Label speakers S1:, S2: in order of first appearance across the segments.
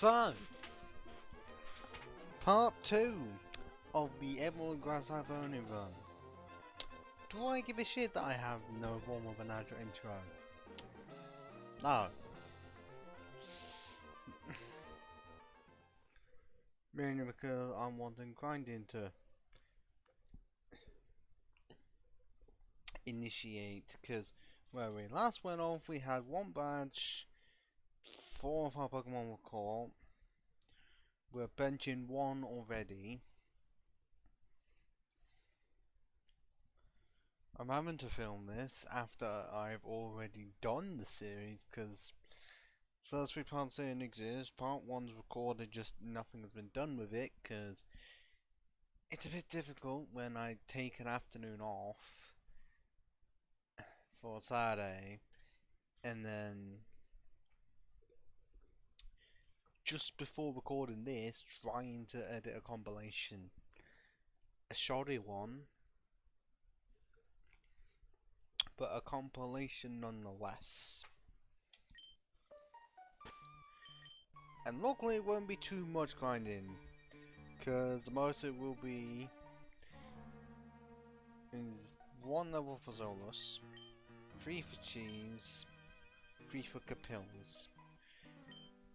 S1: So, part 2 of the Emerald Grass Hibernian run. Do I give a shit that I have no form of a natural intro? No. Mainly because I'm wanting grinding to initiate, because where we last went off we had one badge, 4 of our Pokemon were caught, we're benching 1 already. I'm having to film this after I've already done the series, because first 3 parts didn't exist, part 1's recorded, just nothing has been done with it, because it's a bit difficult when I take an afternoon off for Saturday, and then just before recording this, trying to edit a compilation. A shoddy one, but a compilation nonetheless. And luckily it won't be too much grinding, because the most it will be is 1 level for Zolus, 3 for Cheese, 3 for Capils.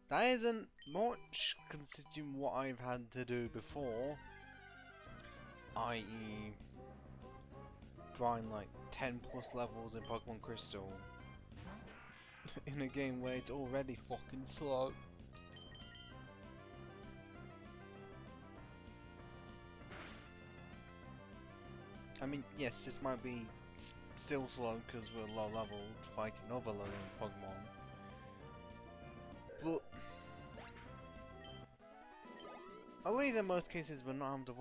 S1: That isn't much considering what I've had to do before, i.e. grind like 10 plus levels in Pokemon Crystal in a game where it's already fucking slow. I mean, yes, this might be still slow because we're low leveled fighting other low level Pokemon, but at least in most cases we're not having to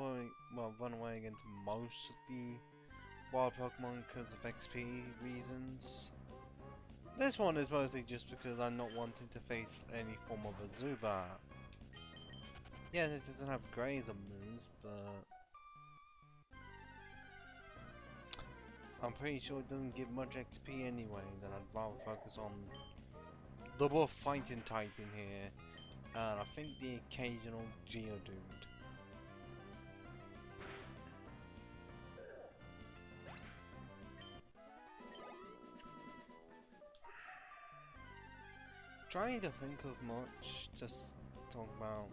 S1: run away against most of the wild Pokemon because of XP reasons. This one is mostly just because I'm not wanting to face any form of a Zubat. Yes, it doesn't have Grazer moves, but I'm pretty sure it doesn't give much XP anyway, then I'd rather focus on the buff fighting type in here, and I think the occasional Geodude. Trying to think of much, just talk about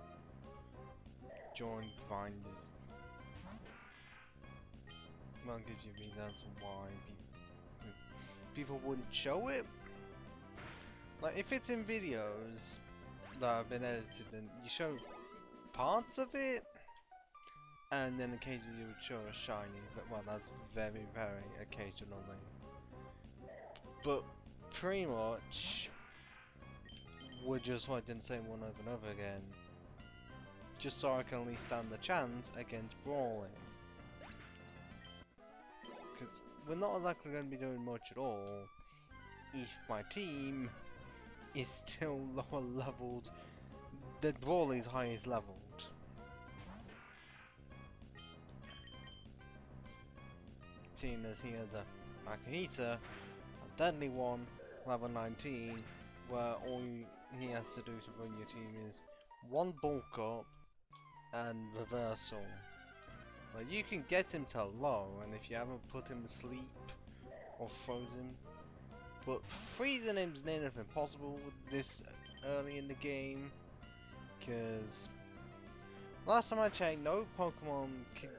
S1: joint grinders. That gives you reasons why people wouldn't show it. Like, if it's in videos that have been edited and you show parts of it, and then occasionally you would show a shiny, but well, that's very, very occasionally. But pretty much, we're just fighting the same one over and over again, just so I can at least stand the chance against brawling. Because we're not exactly going to be doing much at all if my team is still lower leveled than Brawley's highest leveled. Seeing as he has a Makahita, a deadly one, level 19, where all he has to do to run your team is 1 bulk up and reversal. Like, you can get him to low, and if you haven't put him to sleep or frozen, but freezing him's near enough impossible with this early in the game, because last time I checked, no Pokemon can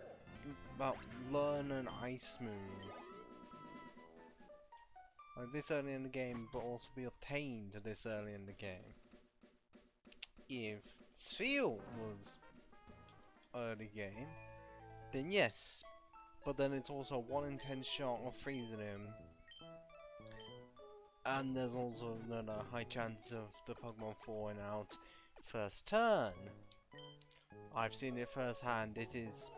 S1: learn an ice move like this early in the game, but also be obtained this early in the game. If Sphere was early game, then yes, but then it's also a 1 in 10 shot of freezing him, and there's also another high chance of the Pokemon falling out first turn. I've seen it firsthand. It is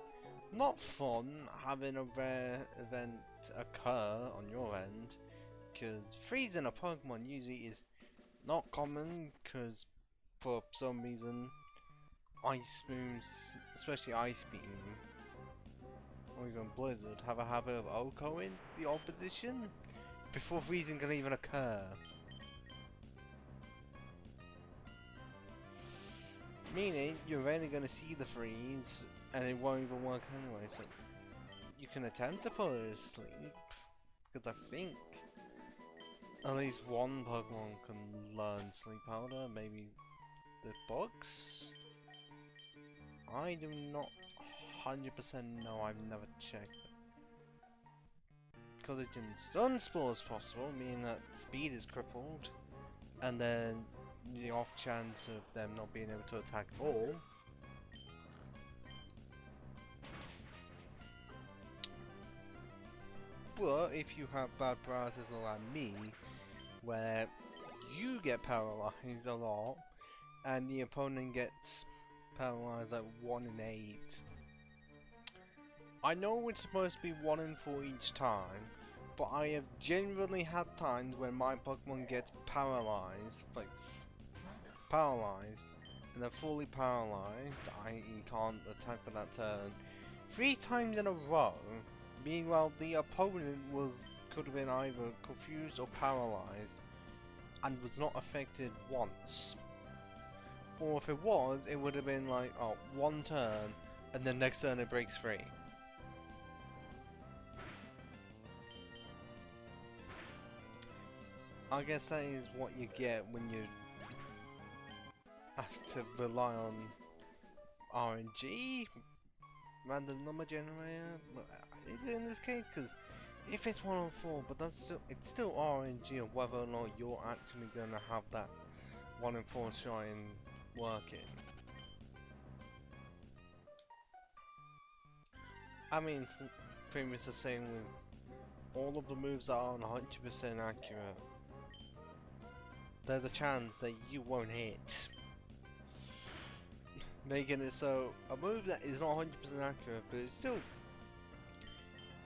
S1: not fun having a rare event occur on your end, because freezing a Pokemon usually is not common, because for some reason ice moves, especially Ice Beam or even Blizzard, have a habit of OHKOing the opposition before freezing can even occur. Meaning, you're rarely going to see the freeze, and it won't even work anyway, so you can attempt to put it to sleep, because I think at least one Pokemon can learn Sleep Powder, maybe the bugs? I do not 100% know, I've never checked. Because it's in Sunspore is possible, meaning that speed is crippled, and then the off chance of them not being able to attack at all. But if you have bad paralysis like me, where you get paralyzed a lot, and the opponent gets paralyzed like 1 in 8. I know it's supposed to be 1 in 4 each time, but I have generally had times when my Pokemon gets paralyzed, like paralyzed, and then fully paralyzed, i.e. can't attack for that turn, 3 times in a row. Meanwhile, the opponent could have been either confused or paralyzed, and was not affected once. Or if it was, it would have been like, oh, 1 turn, and then next turn it breaks free. I guess that is what you get when you have to rely on RNG, random number generator. Is it in this case? Because if it's 1 on 4, but it's still RNG of whether or not you're actually gonna have that 1 in 4 shot in working. I mean, pretty much the same with all of the moves that aren't 100% accurate. There's a chance that you won't hit. Making it so a move that is not 100% accurate, but it's still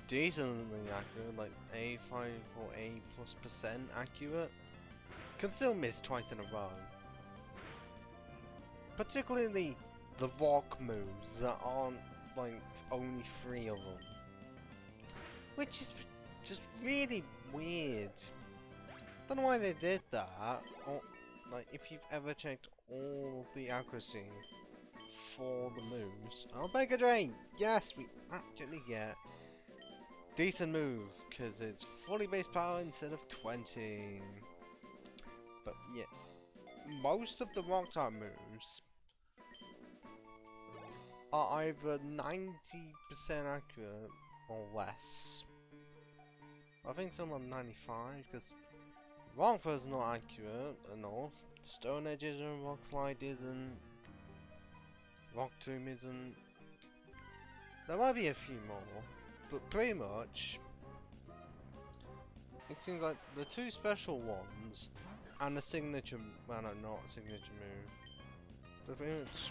S1: decently accurate, like A5 or A+% accurate, can still miss twice in a row. Particularly the rock moves that aren't like only 3 of them, which is just really weird. Don't know why they did that. Or like, if you've ever checked all of the accuracy for the moves, Mega Drain. Yes, we actually get decent move because it's fully base power instead of 20. But yeah, most of the rock type moves are either 90% accurate or less. I think some are 95 because Rock First is not accurate enough. Stone Edge isn't, Rock Slide isn't, Rock Tomb isn't. There might be a few more, but pretty much it seems like the 2 special ones and the signature, well no, not a signature move. The pretty much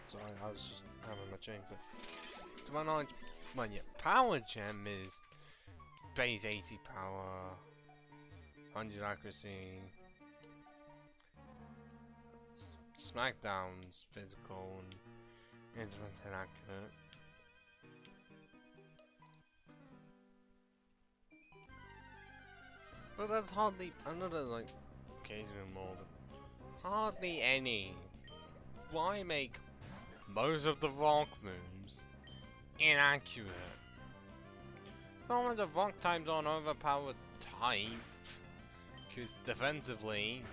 S1: sorry, I was just having my drink, but to my knowledge, well, yeah, Power Gem is base 80 power, 100 accuracy, Smackdown's physical and instruments accurate. But that's hardly another like occasional more, but hardly any. Why make most of the rock moves inaccurate? Not only the rock types aren't overpowered type, because defensively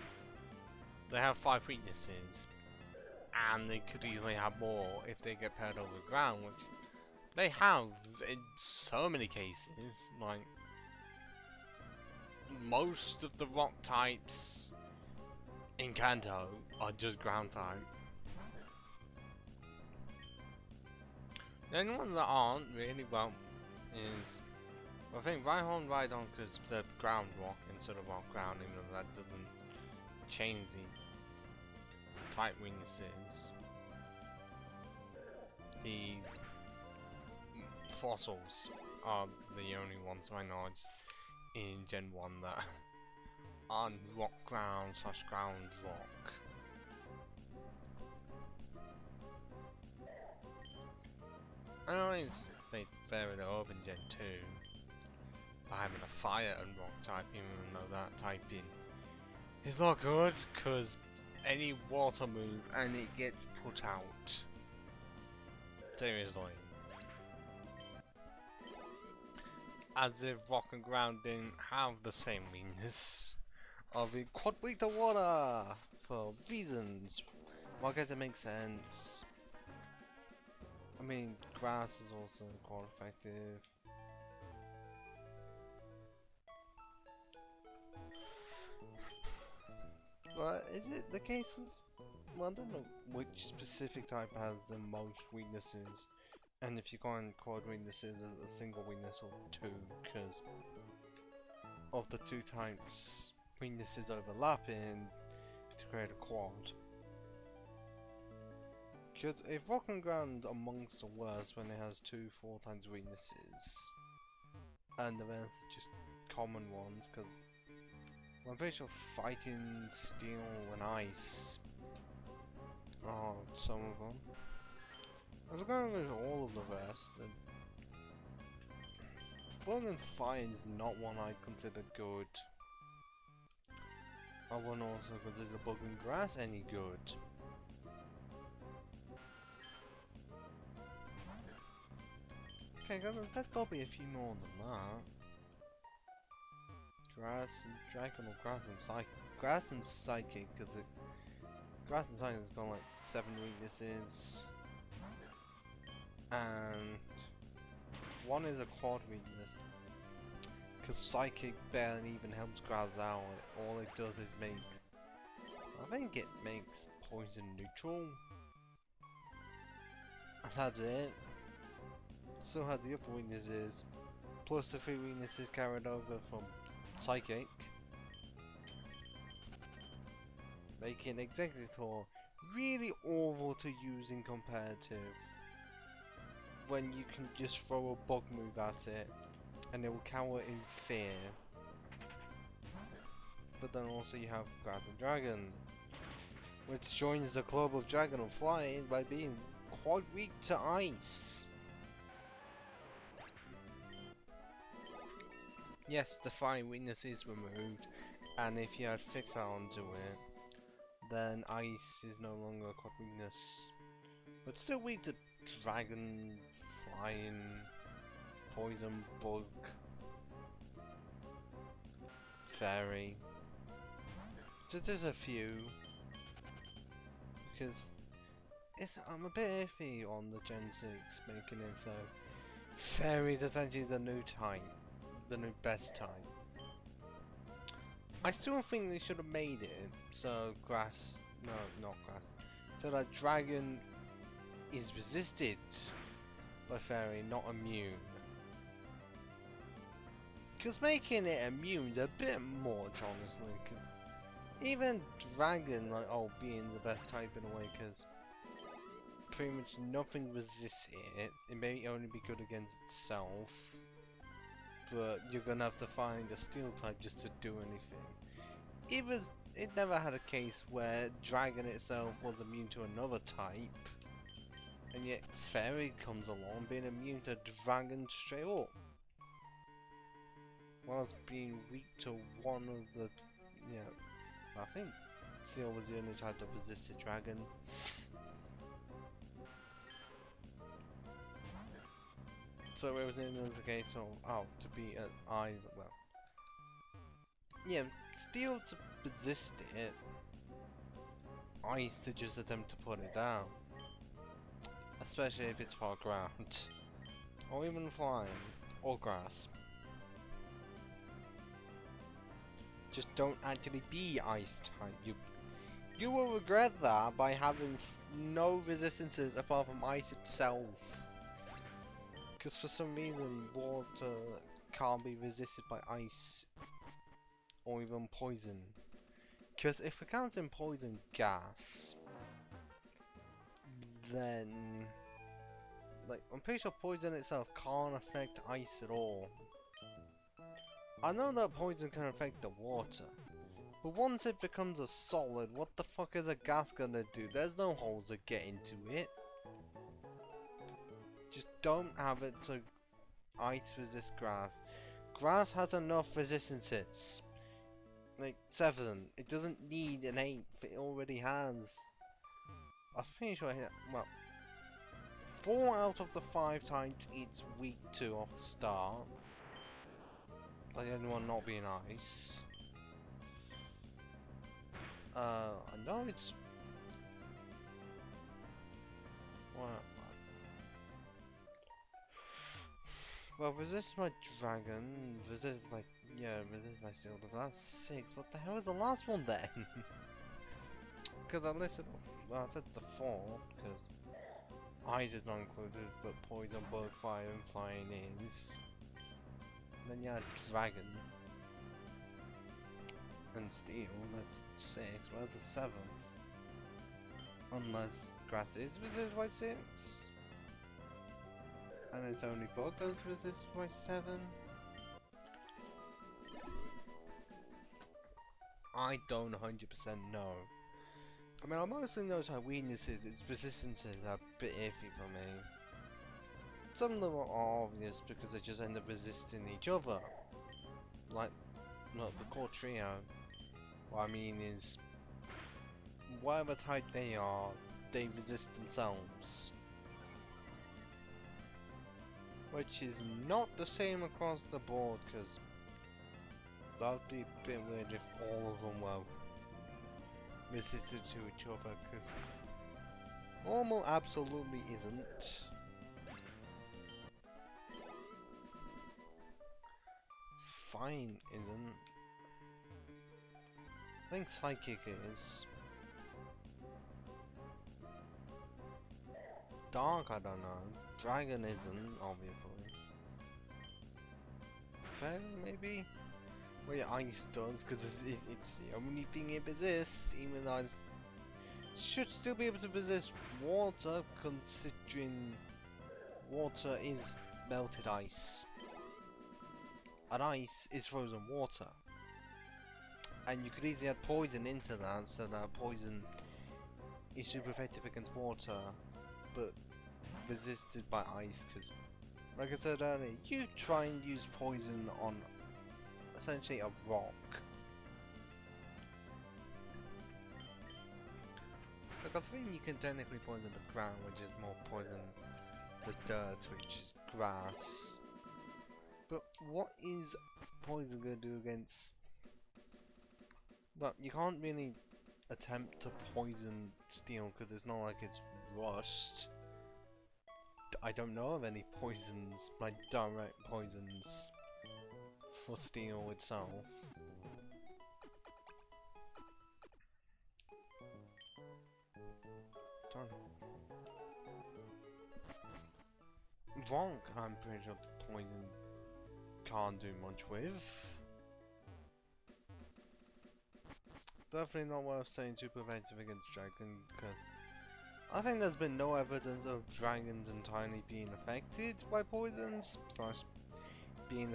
S1: they have 5 weaknesses, and they could easily have more if they get paired over the ground, which they have in so many cases. Like, most of the rock types in Kanto are just ground type. The only ones that aren't really, well, is, I think Rhyhorn and Rhydon, because they're ground rock instead of rock ground, even though that doesn't change the type weaknesses. The fossils are the only ones to my knowledge in Gen 1 that aren't rock ground / ground rock. I know they varied it up in Gen 2 by having a fire and rock type, even though that typing It's not good because any water move and it gets put out. Seriously. As if rock and ground didn't have the same weakness of it quad weak to water for reasons. Well, I guess it makes sense. I mean, grass is also quite effective. But is it the case of... Well, I don't know which specific type has the most weaknesses. And if you can't quad weaknesses as a single weakness or two, because of the two types weaknesses overlapping to create a quad. Because if rock and ground amongst the worst when it has 4 times weaknesses, and the rest are just common ones, because I'm pretty sure fighting steel and ice are some of them. I was going with all of the rest, and bug and fire is not one I consider good. I wouldn't also consider bug and grass any good. Okay, there's got to be a few more than that. Grass and dragon or grass and psychic. Grass and psychic, because grass and psychic has got like 7 weaknesses. And one is a quad weakness. Because psychic barely even helps grass out. All it does is make... I think it makes poison neutral. And that's it. Still has the other weaknesses. Plus the 3 weaknesses carried over from psychic. Making Executor really awful to use in competitive. When you can just throw a bug move at it and it will cower in fear. But then also you have Grab and Dragon, which joins the club of Dragon and Flying by being quite weak to ice. Yes, the fire weakness is removed, and if you add thick fire onto it, then ice is no longer a quad weakness. But still weak to dragon, flying, poison, bug, fairy. Just there's a few. Because I'm a bit iffy on the Gen 6 making it so fairy is essentially the new type. The new best type. I still think they should have made it so grass, no, not grass, so that dragon is resisted by fairy, not immune. Because making it immune is a bit much, honestly. Because even dragon, like, being the best type in a way, because pretty much nothing resists it. It may only be good against itself. But you're gonna have to find a steel type just to do anything. It never had a case where dragon itself was immune to another type, and yet fairy comes along being immune to dragon straight up, whilst being weak to one of the, I think steel was the only type that resisted dragon. So it was in the case of, to be an well. Yeah, steel to resist it, ice to just attempt to put it down. Especially if it's far ground. Or even flying. Or grass. Just don't actually be ice type. You will regret that by having no resistances apart from ice itself. Because for some reason water can't be resisted by ice or even poison. Because if it counts in poison gas, then like I'm pretty sure poison itself can't affect ice at all. I know that poison can affect the water, but once it becomes a solid, what the fuck is a gas gonna do? There's no holes that get into it. Just don't have it so ice resist grass. Grass has enough resistances. like 7. It doesn't need an 8. It already has. I'm pretty sure. Well, 4 out of the 5 times it's weak to off the start. Like the only one not being ice. I know it's. Well, resist my dragon, resist my resist my steel. That's 6. What the hell is the last one then? Because I listed, well, I said the 4 because ice is not included, but poison, bug, fire, and flying is. And then yeah, dragon and steel. That's 6. Well, that's a 7th. Unless grass is resisted by 6. And it's only bug that's resisted by 7. I don't 100% know. I mean, I mostly notice how weaknesses, its resistances are a bit iffy for me. Some of them are obvious because they just end up resisting each other. Like, look, the core trio. What I mean is, whatever type they are, they resist themselves. Which is not the same across the board, because that would be a bit weird if all of them were resisted to each other, because normal absolutely isn't. Fine isn't. I think psychic is. Dark, I don't know. Dragon isn't, obviously. Fairy, maybe? Well, yeah, ice does, because it's the only thing it resists, even though it should still be able to resist water, considering water is melted ice. And ice is frozen water. And you could easily add poison into that, so that poison is super effective against water, but resisted by ice, because, like I said earlier, you try and use poison on essentially a rock. Like, I think you can technically poison the ground, which is more poison the dirt, which is grass. But what is poison going to do against... Well, you can't really attempt to poison steel, because it's not like it's rust. I don't know of any poisons, like direct poisons, for steel itself. Rock, I'm pretty sure poison can't do much with. Definitely not worth saying super effective against dragon, because I think there's been no evidence of dragons entirely being affected by poisons, slash being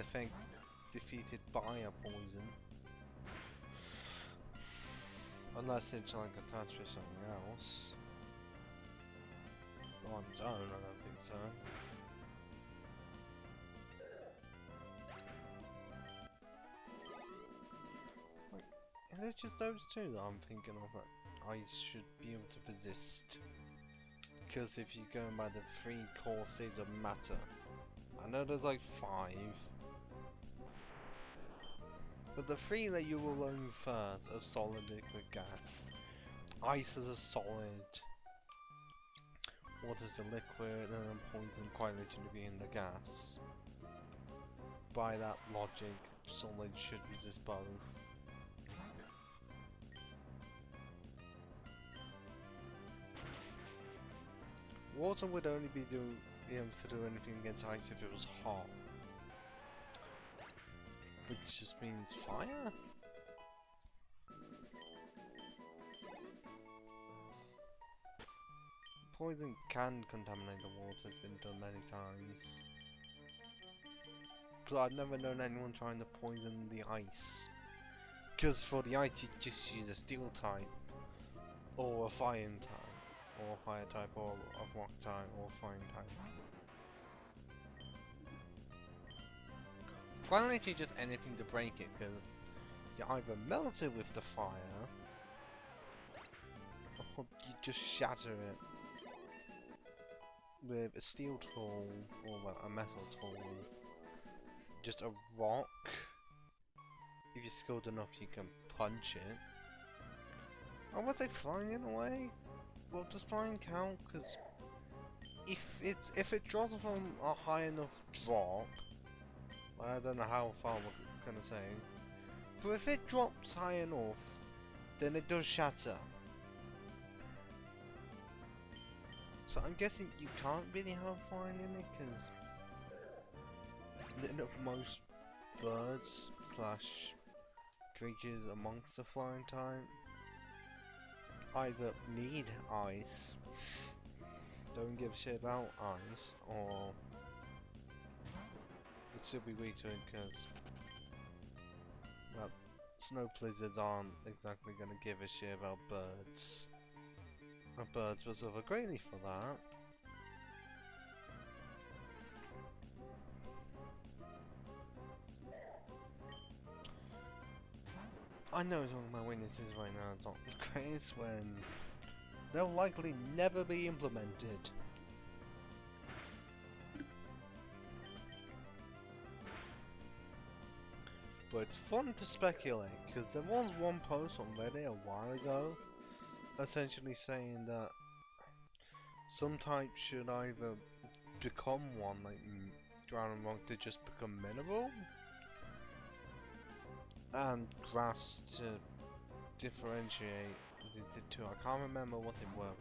S1: defeated by a poison. Unless it's like attached to something else. On its own, I don't think so. Like, is it just those two that I'm thinking of that ice should be able to resist? Because if you're going by the 3 core states of matter, I know there's like 5, but the 3 that you will learn first are solid, liquid, gas. Ice is a solid, water's a liquid, and then poison quite literally being the gas. By that logic, solid should resist both. Water would only be able to do anything against ice if it was hot. Which just means fire? Poison can contaminate the water, it's been done many times. But I've never known anyone trying to poison the ice. Because for the ice you just use a steel type, or a fire type, or a fire type, or a rock type, or a fire type. Quite literally just anything to break it, because you either melt it with the fire, or you just shatter it with a steel tool, or well, a metal tool, just a rock. If you're skilled enough, you can punch it. I would say flying in a way. Well, does flying count? Because if it drops from a high enough drop, I don't know how far we're gonna say, but if it drops high enough, then it does shatter. So I'm guessing you can't really have flying in it, because most birds slash creatures amongst the flying type either need ice, don't give a shit about ice, or would still be weak to it because, well, snow blizzards aren't exactly gonna give a shit about birds. And birds will suffer greatly for that. I know talking about weaknesses right now is not the greatest when they'll likely never be implemented. But it's fun to speculate, because there was one post on Reddit a while ago essentially saying that some types should either become one, like Drown and Rock to just become mineral, and Grass to differentiate the two. I can't remember what they were.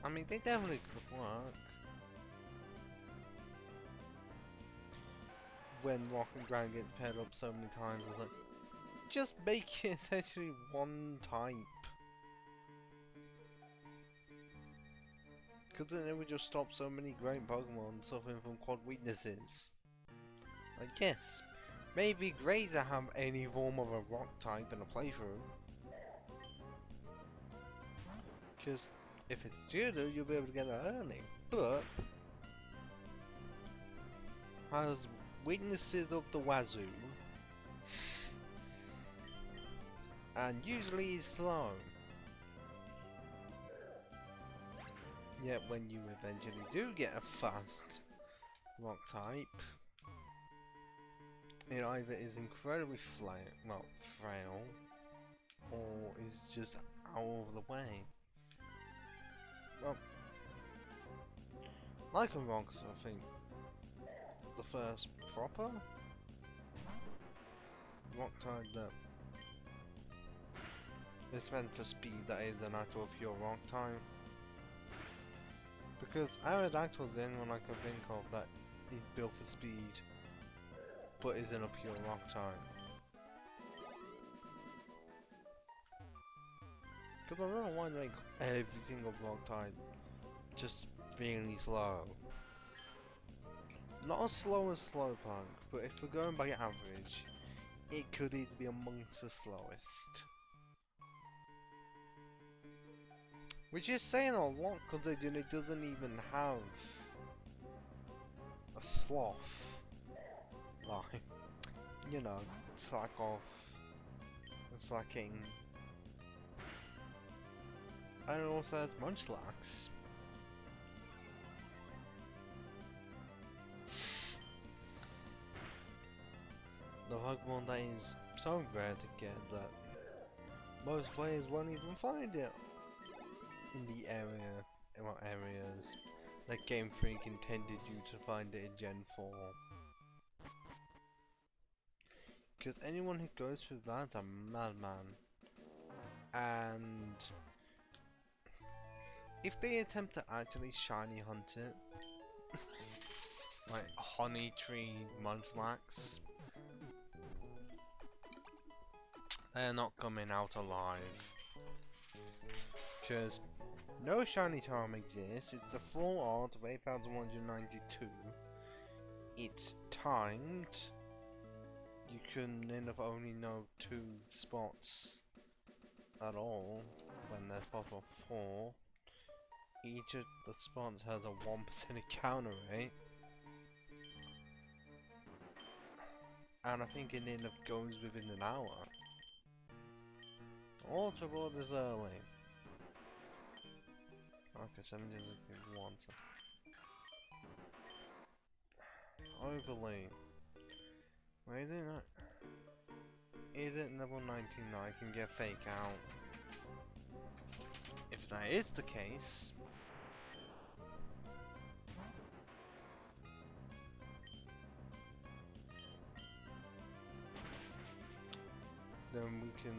S1: I mean, they definitely could work. When Rock and Ground gets paired up so many times, I was like, just make it essentially one type. Because then it would just stop so many great Pokemon suffering from quad weaknesses. I guess. Maybe great to have any form of a rock type in a playthrough. Because if it's Geodude, you'll be able to get that early. But has weaknesses of the wazoo, and usually is slow. Yet when you eventually do get a fast rock type, it either is incredibly frail, or is just out of the way. Well, Lycanrocs, I think, the first proper rock type that is meant for speed, that is an actual pure rock type. Because Aerodactyl's the only one I can think of that is built for speed, but isn't a pure rock type. Because I don't know why they make every single rock type just really slow. Not as slow as Slowpoke, but if we're going by average, it could easily be amongst the slowest. Which is saying a lot, considering it doesn't even have a sloth. Like, you know, slack off, slacking. And it also has Munchlax. The Pokemon that is so rare to get that most players won't even find it in the areas that Game Freak intended you to find it in Gen 4. Because anyone who goes through that's a madman. And if they attempt to actually shiny hunt it, like Honey Tree Munchlax, they're not coming out alive. Because no shiny charm exists, it's the full art of 8192. It's timed. You can end up only know 2 spots at all, when there's possible 4. Each of the spots has a 1% encounter rate. And I think it enough goes within an hour. Ultra VODS early. Okay, 761. Overlay. Where is it? Is it level 19 I can get fake out? If that is the case, then we can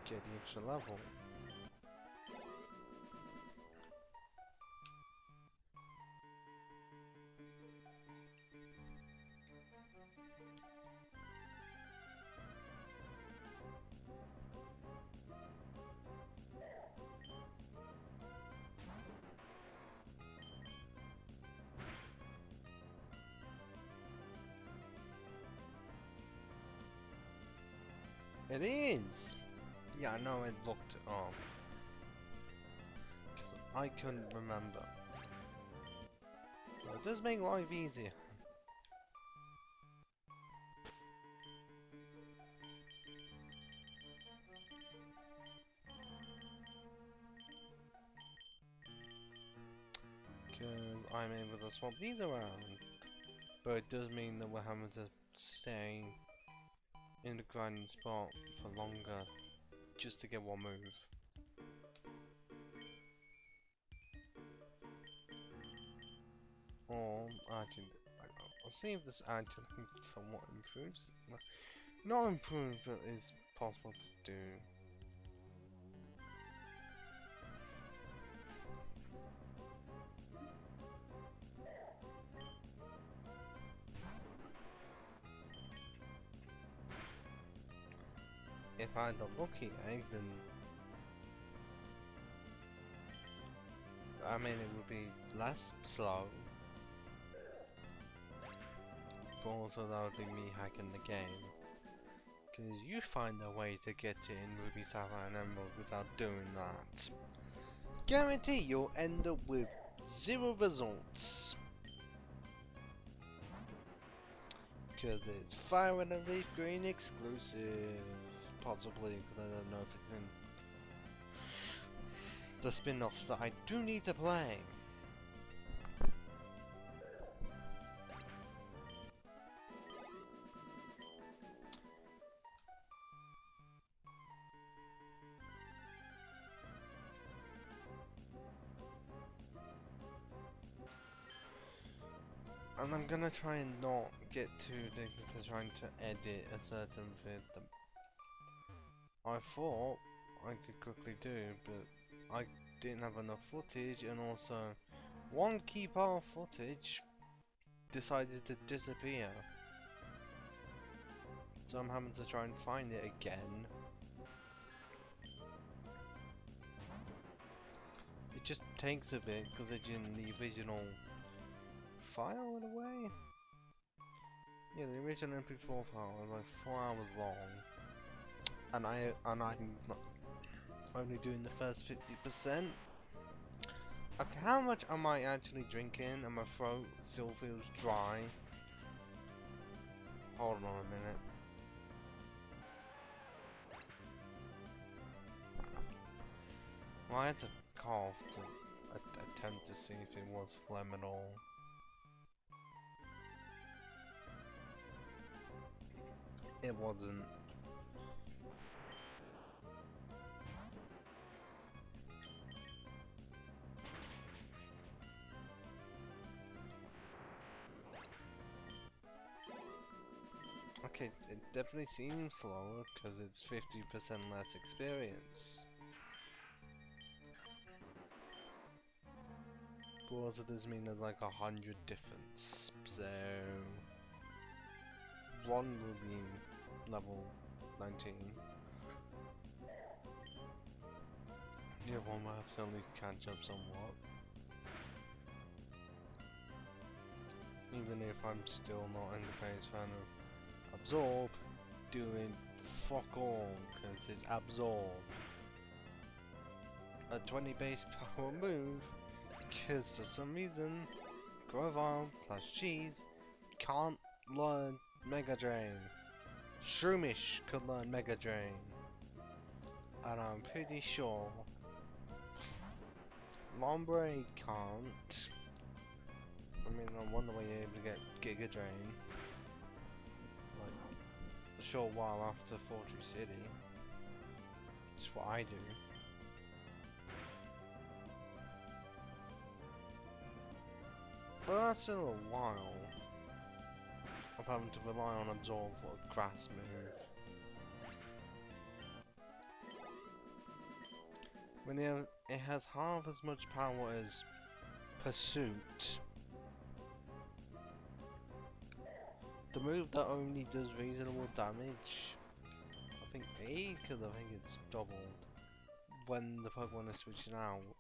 S1: get the extra level. It is! Yeah, I know it looked off. Because I couldn't remember. But it does make life easier. Because I'm able to swap these around. But it does mean that we're having to stay in the grinding spot for longer just to get one move. Or actually, I'll see if this actually somewhat improves. Not improved, but is possible to do. If I had the lucky egg, then I mean it would be less slow, but also that would be me hacking the game. Because you find a way to get it in Ruby, Sapphire and Emerald without doing that. Guarantee you'll end up with 0 results. Because it's Fire and Leaf Green exclusive. Possibly, because I don't know if it's in the spin-offs that I do need to play. And I'm gonna try and not get too addicted to trying to edit a certain vid that I thought I could quickly do, but I didn't have enough footage, and also one key part of footage decided to disappear. So I'm having to try and find it again. It just takes a bit because it's in the original file in a way. Yeah, the original MP4 file was like 4 hours long, and I'm not only doing the first 50%. Okay, how much am I actually drinking? And my throat still feels dry. Hold on a minute. Well, I had to cough to attempt to see if it was phlegm at all. It wasn't. Okay, it definitely seems slower because it's 50% less experience. But also does mean there's like 100 difference, so one will be level 19. The other one will have to at least catch up somewhat. Even if I'm still not in the biggest fan of Absorb, doing fuck all, because it's Absorb. A 20 base power move, because for some reason, Grovile / Cheese can't learn Mega Drain. Shroomish could learn Mega Drain. And I'm pretty sure Lombre can't. I mean, I wonder why you're able to get Giga Drain. Like, a short while after Fortress City. It's what I do. But that's still a while of having to rely on Absorb for a grass move. When it has half as much power as Pursuit. The move that only does reasonable damage. I think because I think it's doubled when the Pokemon is switching out.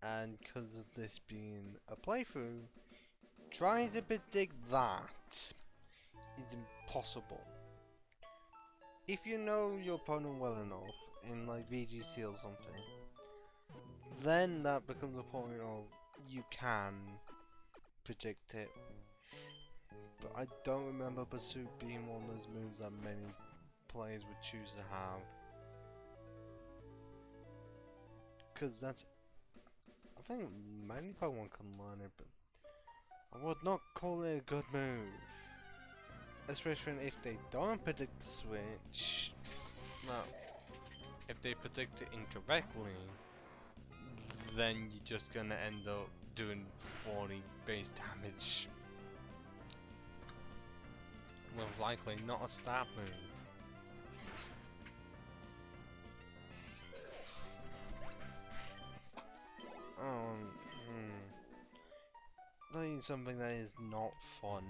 S1: And because of this being a playthrough, trying to predict that is impossible. If you know your opponent well enough in like VGC or something, then that becomes a point of you can predict it. But I don't remember Pursuit being one of those moves that many players would choose to have. Because that's... I think many Pokemon can learn it, but I would not call it a good move. Especially if they don't predict the switch. Now, if they predict it incorrectly, then you're just gonna end up doing 40 base damage. Well, likely not a stat move. That is something that is not fun.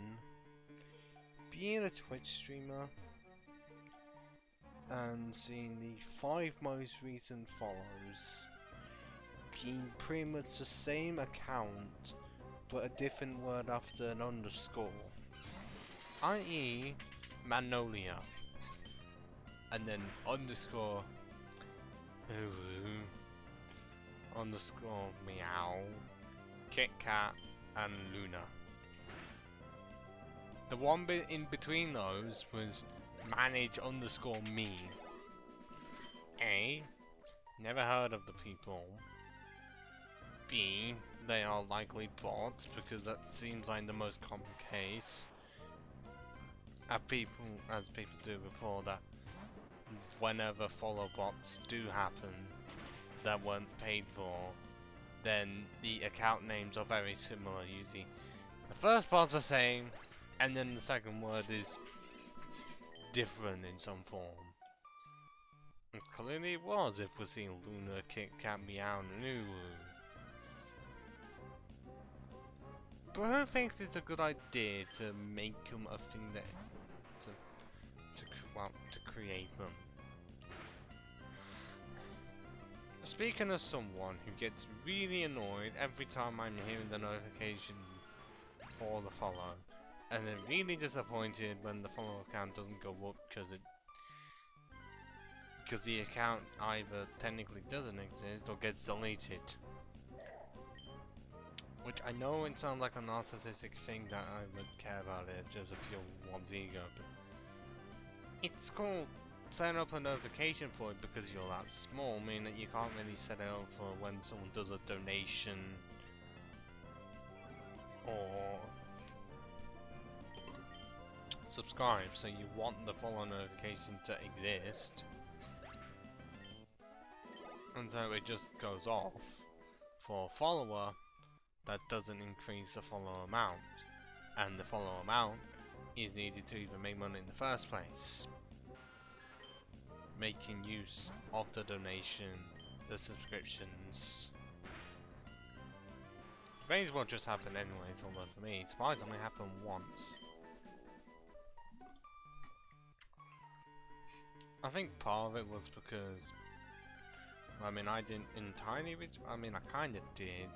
S1: Being a Twitch streamer and seeing the 5 most recent follows being pretty much the same account but a different word after an underscore, i.e. Magnolia, and then underscore underscore meow, Kit Kat, and Luna. The one bit in between those was manage underscore me. A, never heard of the people. B, they are likely bots because that seems like the most common case. As people do report that whenever follow bots do happen that weren't paid for, then the account names are very similar. Usually the first part's the same and then the second word is different in some form. And clearly it was if we're seeing Luna, Kit Kat, Meow, and Nulu. But who thinks it's a good idea to make them a thing that to create them? Speaking as someone who gets really annoyed every time I'm hearing the notification for the follow, and then really disappointed when the follow account doesn't go up because the account either technically doesn't exist or gets deleted. Which I know it sounds like a narcissistic thing that I would care about it just to fuel one's ego, but it's called setting up a notification for it because you're that small, meaning that you can't really set it up for when someone does a donation or subscribe, so you want the follow notification to exist, and so it just goes off for a follower. That doesn't increase the follow amount, and the follow amount is needed to even make money in the first place. Making use of the donation, the subscriptions. Raise will just happen anyways, although for me it's probably only happened once. I think part of it was because, I mean, I didn't entirely I mean, I kinda did.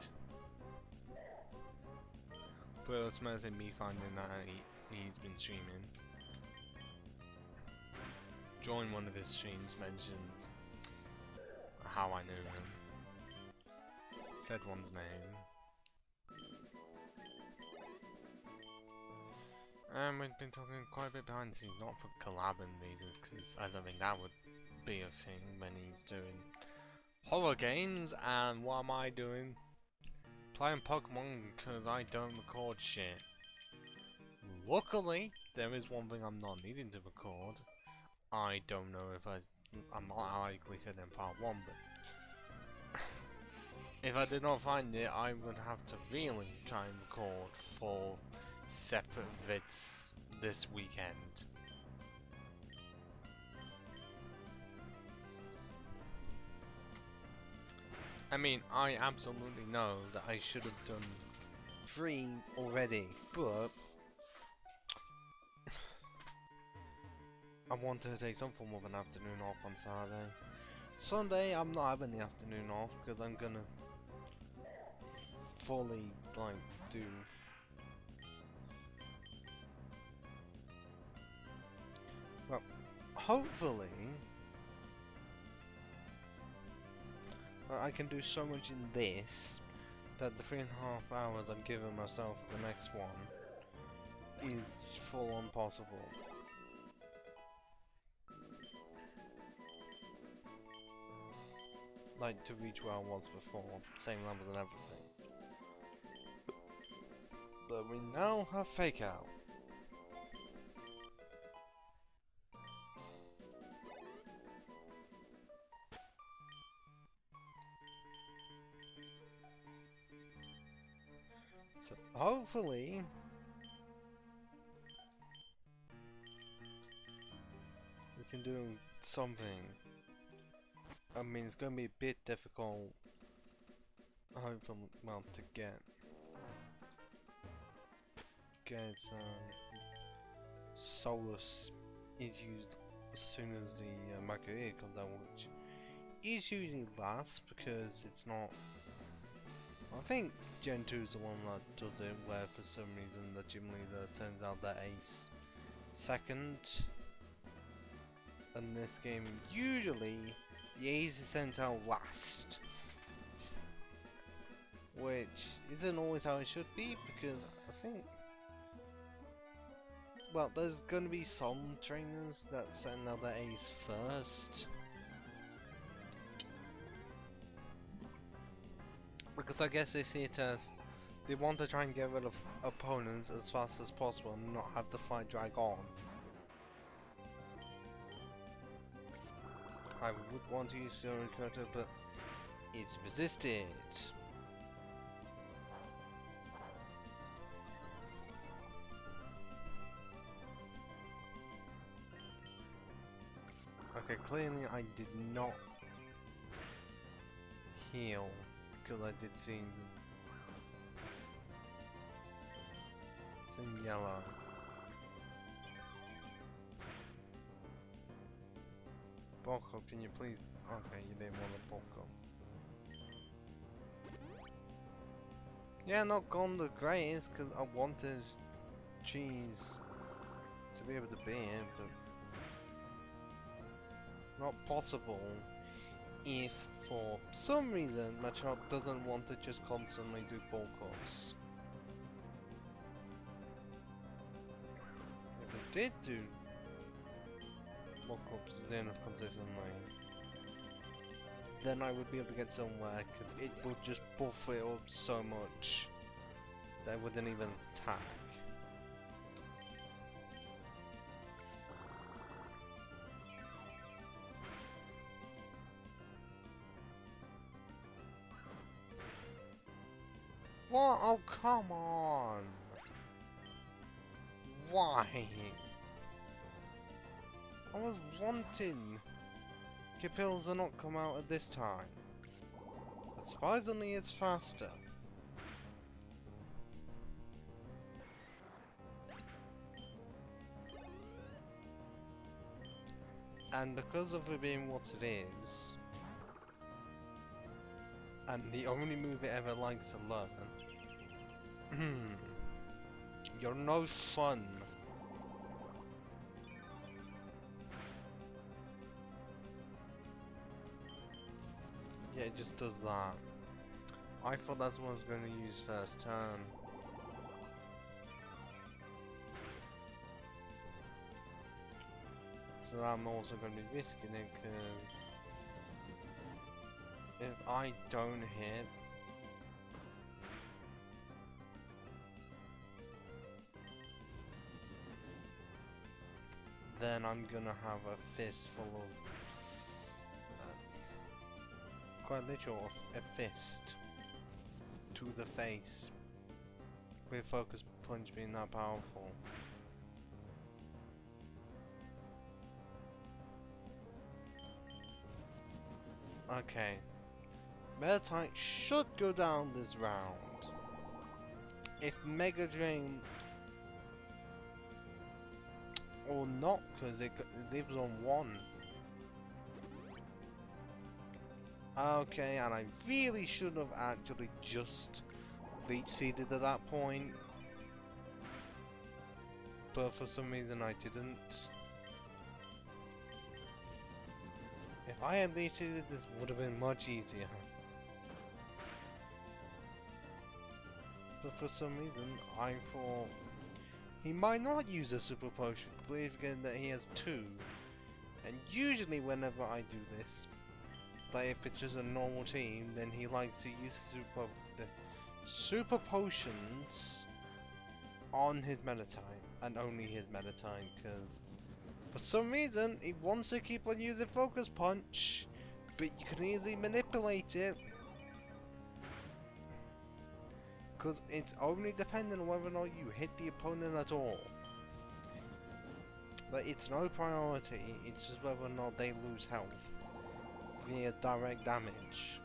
S1: But it's mostly me finding that he's been streaming. Joined one of his streams, mentioned how I knew him. Said one's name. And we've been talking quite a bit behind the scenes, not for collabing reasons, because I don't think that would be a thing when he's doing horror games. And what am I doing? Playing Pokemon because I don't record shit. Luckily, there is one thing I'm not needing to record. I don't know if I'm not likely said in part 1, but if I did not find it, I would have to really try and record 4 separate vids this weekend. I mean, I absolutely know that I should have done 3 already, but I wanted to take some form of an afternoon off on Saturday. Sunday, I'm not having the afternoon off because I'm gonna fully, like, do. Well, hopefully, I can do so much in this that the 3.5 hours I'm giving myself for the next one is full on possible. Like, to reach where I was before, same levels and everything. But we now have Fake Out. So, hopefully, we can do something. I mean, it's going to be a bit difficult, hopefully, well, to get Solus is used as soon as the Margarita comes out, which is usually last because it's not. I think Gen 2 is the one that does it, where for some reason the gym leader sends out their ace second. In this game, usually the ace is sent out last, which isn't always how it should be because I think. Well, there's gonna be some trainers that send out their ace first. Because I guess they see it as they want to try and get rid of opponents as fast as possible and not have the fight drag on. I would want to use Stone Cutter, but it's resisted. Okay, clearly I did not heal because I did see it's in yellow. Boko, can you please? Okay, you didn't want a Boko. Yeah, not gone the greatest because I wanted cheese to be able to beat it, but not possible if for some reason my child doesn't want to just constantly do Bokos. If it did do Bokos enough consistently, then I would be able to get somewhere because it would just buff it up so much that it wouldn't even attack. What? Oh, come on! Why? I was wanting Capils to not come out at this time. But surprisingly, it's faster. And because of it being what it is, and the only move it ever likes to learn, you're no fun. Yeah, it just does that. I thought that's what I was going to use first turn. but I'm also going to be risking it because if I don't hit, then I'm gonna have a fist full of quite literal a fist to the face with focus punch being that powerful. Okay, Meditite should go down this round. If Mega Drain or not, because it lives on 1. Okay, and I really should have actually just leech seeded at that point, but for some reason I didn't. If I had leech seeded, this would have been much easier. But for some reason, I thought he might not use a super potion, completely forgetting that he has 2. And usually whenever I do this, like if it's just a normal team, then he likes to use the super potions on his Meditite, and only his Meditite, because for some reason he wants to keep on using Focus Punch, but you can easily manipulate it. Because it's only dependent on whether or not you hit the opponent at all. Like, it's no priority, it's just whether or not they lose health via direct damage.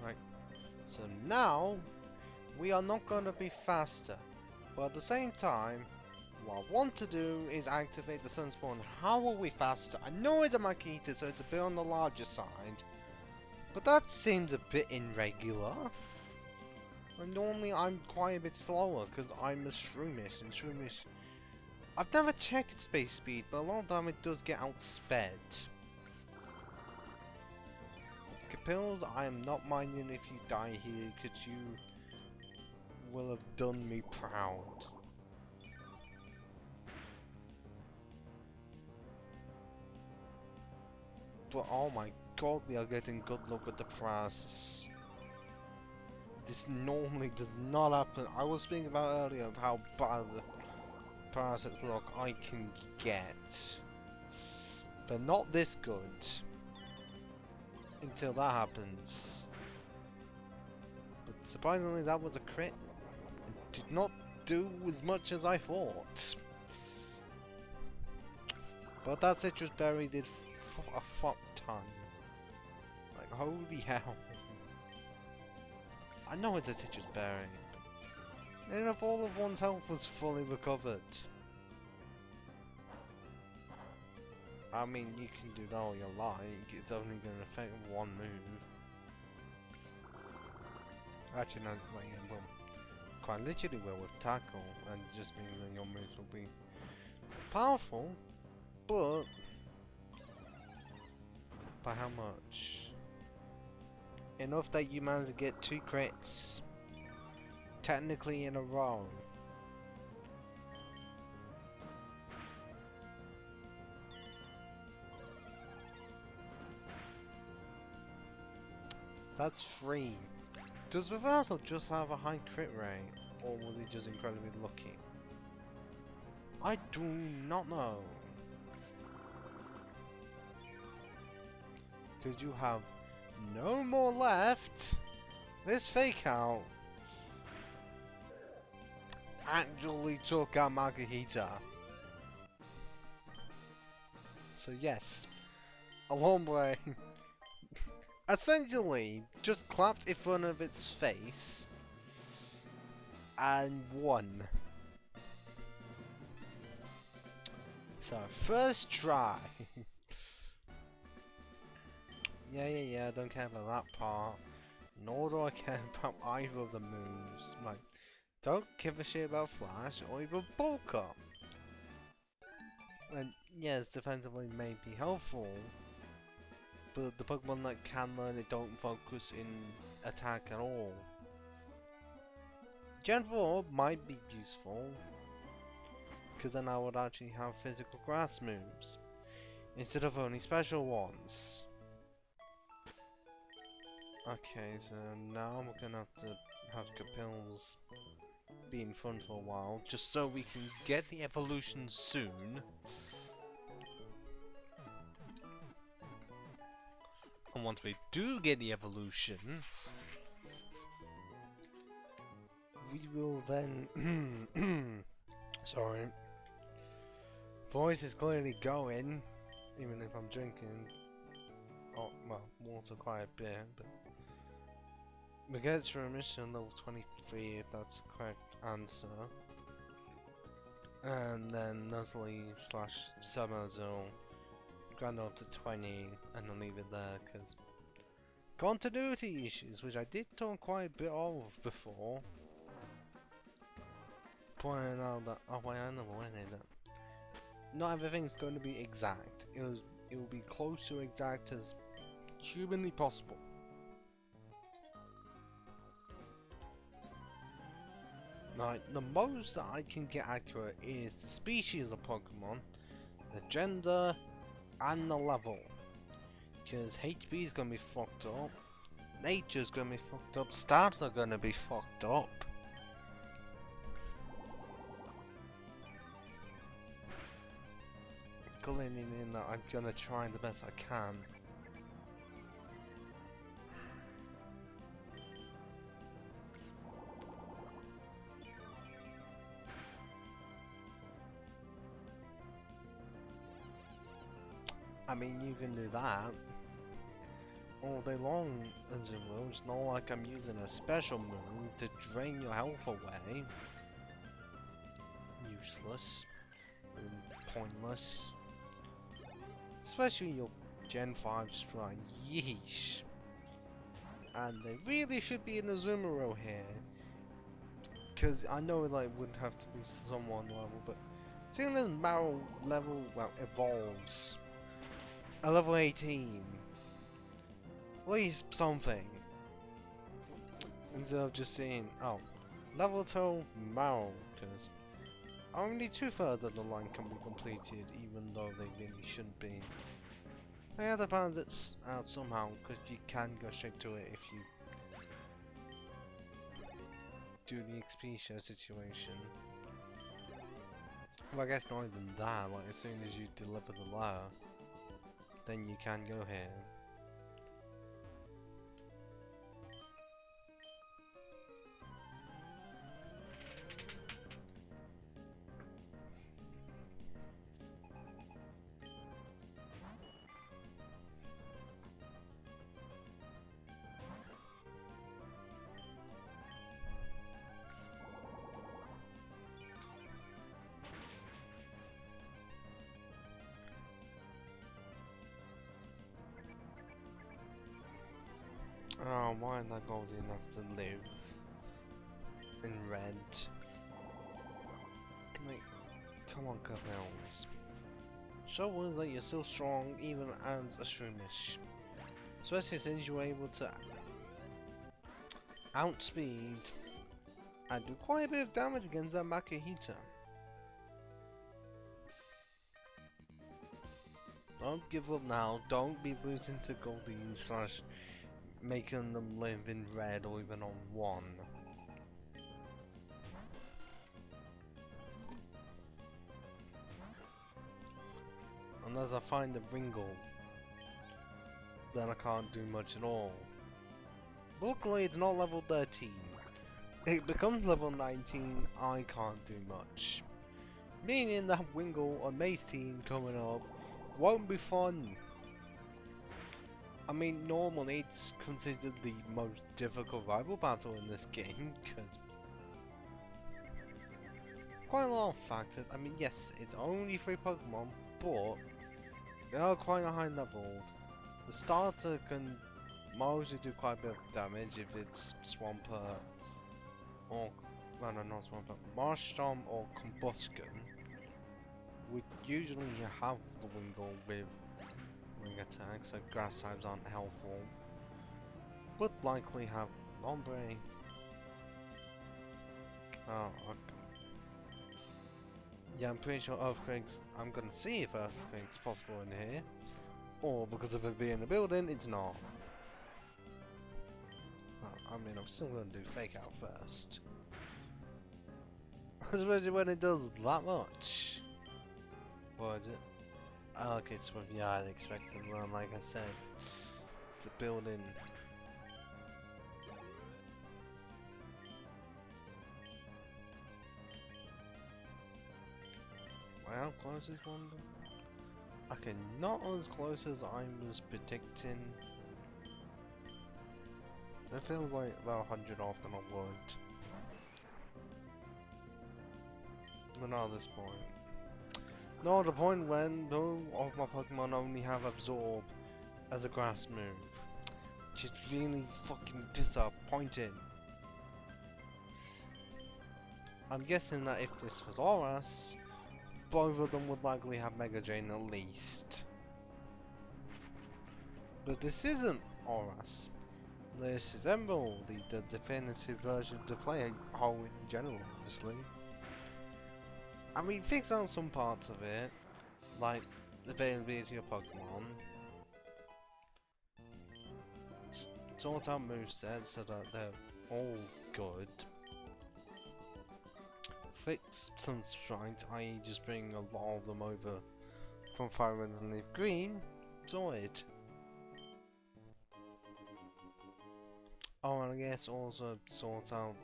S1: Right, so now we are not going to be faster, but at the same time, what I want to do is activate the Sunspawn. How are we faster? I know it's a Makita, so it's a bit on the larger side, but that seems a bit irregular. And normally I'm quite a bit slower because I'm a Shroomish, and Shroomish, I've never checked its base speed, but a lot of the time it does get outsped. Capils, I am not minding if you die here, because you will have done me proud. But oh my god, we are getting good luck with the paralysis. This normally does not happen. I was speaking about earlier of how bad the paralysis luck I can get. But not this good. Until that happens. But surprisingly that was a crit. It did not do as much as I thought. But that citrus berry did a fuck ton. Like, holy hell. I know it's a citrus berry. And if all of one's health was fully recovered. I mean, you can do that all you like, it's only going to affect one move. Actually, no, wait, well, quite literally will with tackle, and it just means that your moves will be powerful, but by how much? Enough that you manage to get 2 crits, technically in a row. That's 3. Does Reversal just have a high crit rate, or was he just incredibly lucky? I do not know. Because you have no more left. This fake out actually took out Makihita. So yes, Alombre essentially just clapped in front of its face and won. So first try. Yeah, I don't care about that part. Nor do I care about either of the moves. Like, don't give a shit about Flash or even Bulk Up. And yes, defensively may be helpful, but the Pokemon that can learn it don't focus in attack at all. Gen 4 might be useful, because then I would actually have physical grass moves, instead of only special ones. Okay, so now we're gonna have Capils be in front for a while, just so we can get the evolution soon. And once we do get the evolution, we will then... Sorry. Voice is clearly going, even if I'm drinking... Oh, well, water quite a bit, but... We get to remission level 23 if that's the correct answer. And then Nuzzy / Summerzone grind up to 20 and then leave it there, because continuity issues, which I did talk quite a bit of before. Pointing out that, oh wait, I never went in it. Not everything's going to be exact. It will be close to exact as humanly possible. Now, the most that I can get accurate is the species of Pokemon, the gender, and the level. Because HP is going to be fucked up, Nature's going to be fucked up, Stats are going to be fucked up. Calling in that I'm going to try the best I can. I mean, you can do that all day long, as it will. It's not like I'm using a special move to drain your health away. Useless. And pointless. Especially your Gen 5 sprite. Yeesh. And they really should be in the Zumaro here. Because I know it like, would have to be someone level, but seeing as Marrow level, well, evolves. At level 18. At least something. Instead of just saying, oh, level 2 Marrow, because only 2/3 of the line can be completed, even though they really shouldn't be. They have to balance it out somehow, because you can go straight to it if you do the XP share situation. Well, I guess not even that, like as soon as you deliver the letter, then you can go here. Oh, why am I gold enough to live in red? Like, come on, Capels. Show us that you're still strong, even as a shroomish. Especially since you're able to outspeed and do quite a bit of damage against that Makihita. Don't give up now. Don't be losing to Goldeen / making them live in red or even on 1. Unless I find the Ringle, then I can't do much at all. Luckily it's not level 13. It becomes level 19, I can't do much. Meaning that Wingle or Mace team coming up won't be fun. I mean, normally it's considered the most difficult rival battle in this game, because quite a lot of factors. I mean, yes, it's only 3 Pokemon, but they are quite a high level. The starter can mostly do quite a bit of damage if it's Swampert, or, no, not Swampert, Marshtomp or Combustion. We usually have the Wingle with wing attacks, so grass types aren't helpful. Would likely have Ombre. Oh, okay. Yeah, I'm pretty sure earthquakes. I'm gonna see if earthquakes possible in here, or because of it being a building, it's not. I mean, I'm still gonna do fake out first, especially when it does that much. What is it? Oh, okay, so yeah, I'd expect it. Well, like I said, it's a building. How close is one? Okay, not as close as I was predicting. It feels like about 100 off than I would. But not at this point. No, the point when though of my Pokemon only have Absorb as a grass move. Which is really fucking disappointing. I'm guessing that if this was Oras, both of them would likely have Mega Drain at least. But this isn't Oras. This is Emerald, the definitive version to play a whole in general, obviously. I mean, fix out some parts of it, like the availability of Pokemon. Sort out movesets so that they're all good. Fix some sprites, i.e. just bring a lot of them over from Fire Red and Leaf Green. Zoid. Oh, and I guess also sort out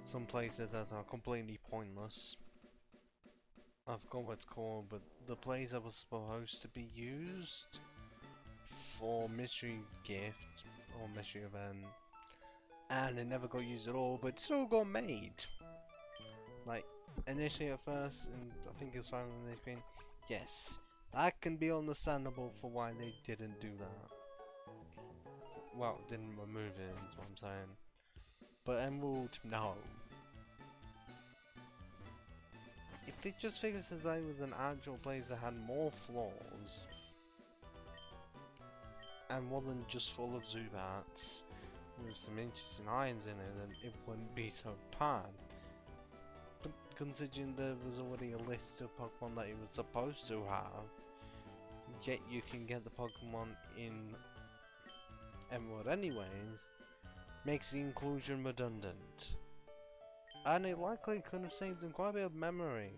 S1: some places that are completely pointless. I forgot what it's called, but the place that was supposed to be used for Mystery Gift or Mystery Event, and it never got used at all, but it still got made. Like, initially at first, and I think it's fine on the screen, yes, that can be understandable for why they didn't do that. Well, didn't remove it, is what I'm saying. But Emerald, no. If they just figured that there was an actual place that had more floors and wasn't just full of Zubats with some interesting items in it, then it wouldn't be so bad. But considering there was already a list of Pokemon that it was supposed to have, yet you can get the Pokemon in Emerald anyways, makes the inclusion redundant. And it likely could have saved them quite a bit of memory.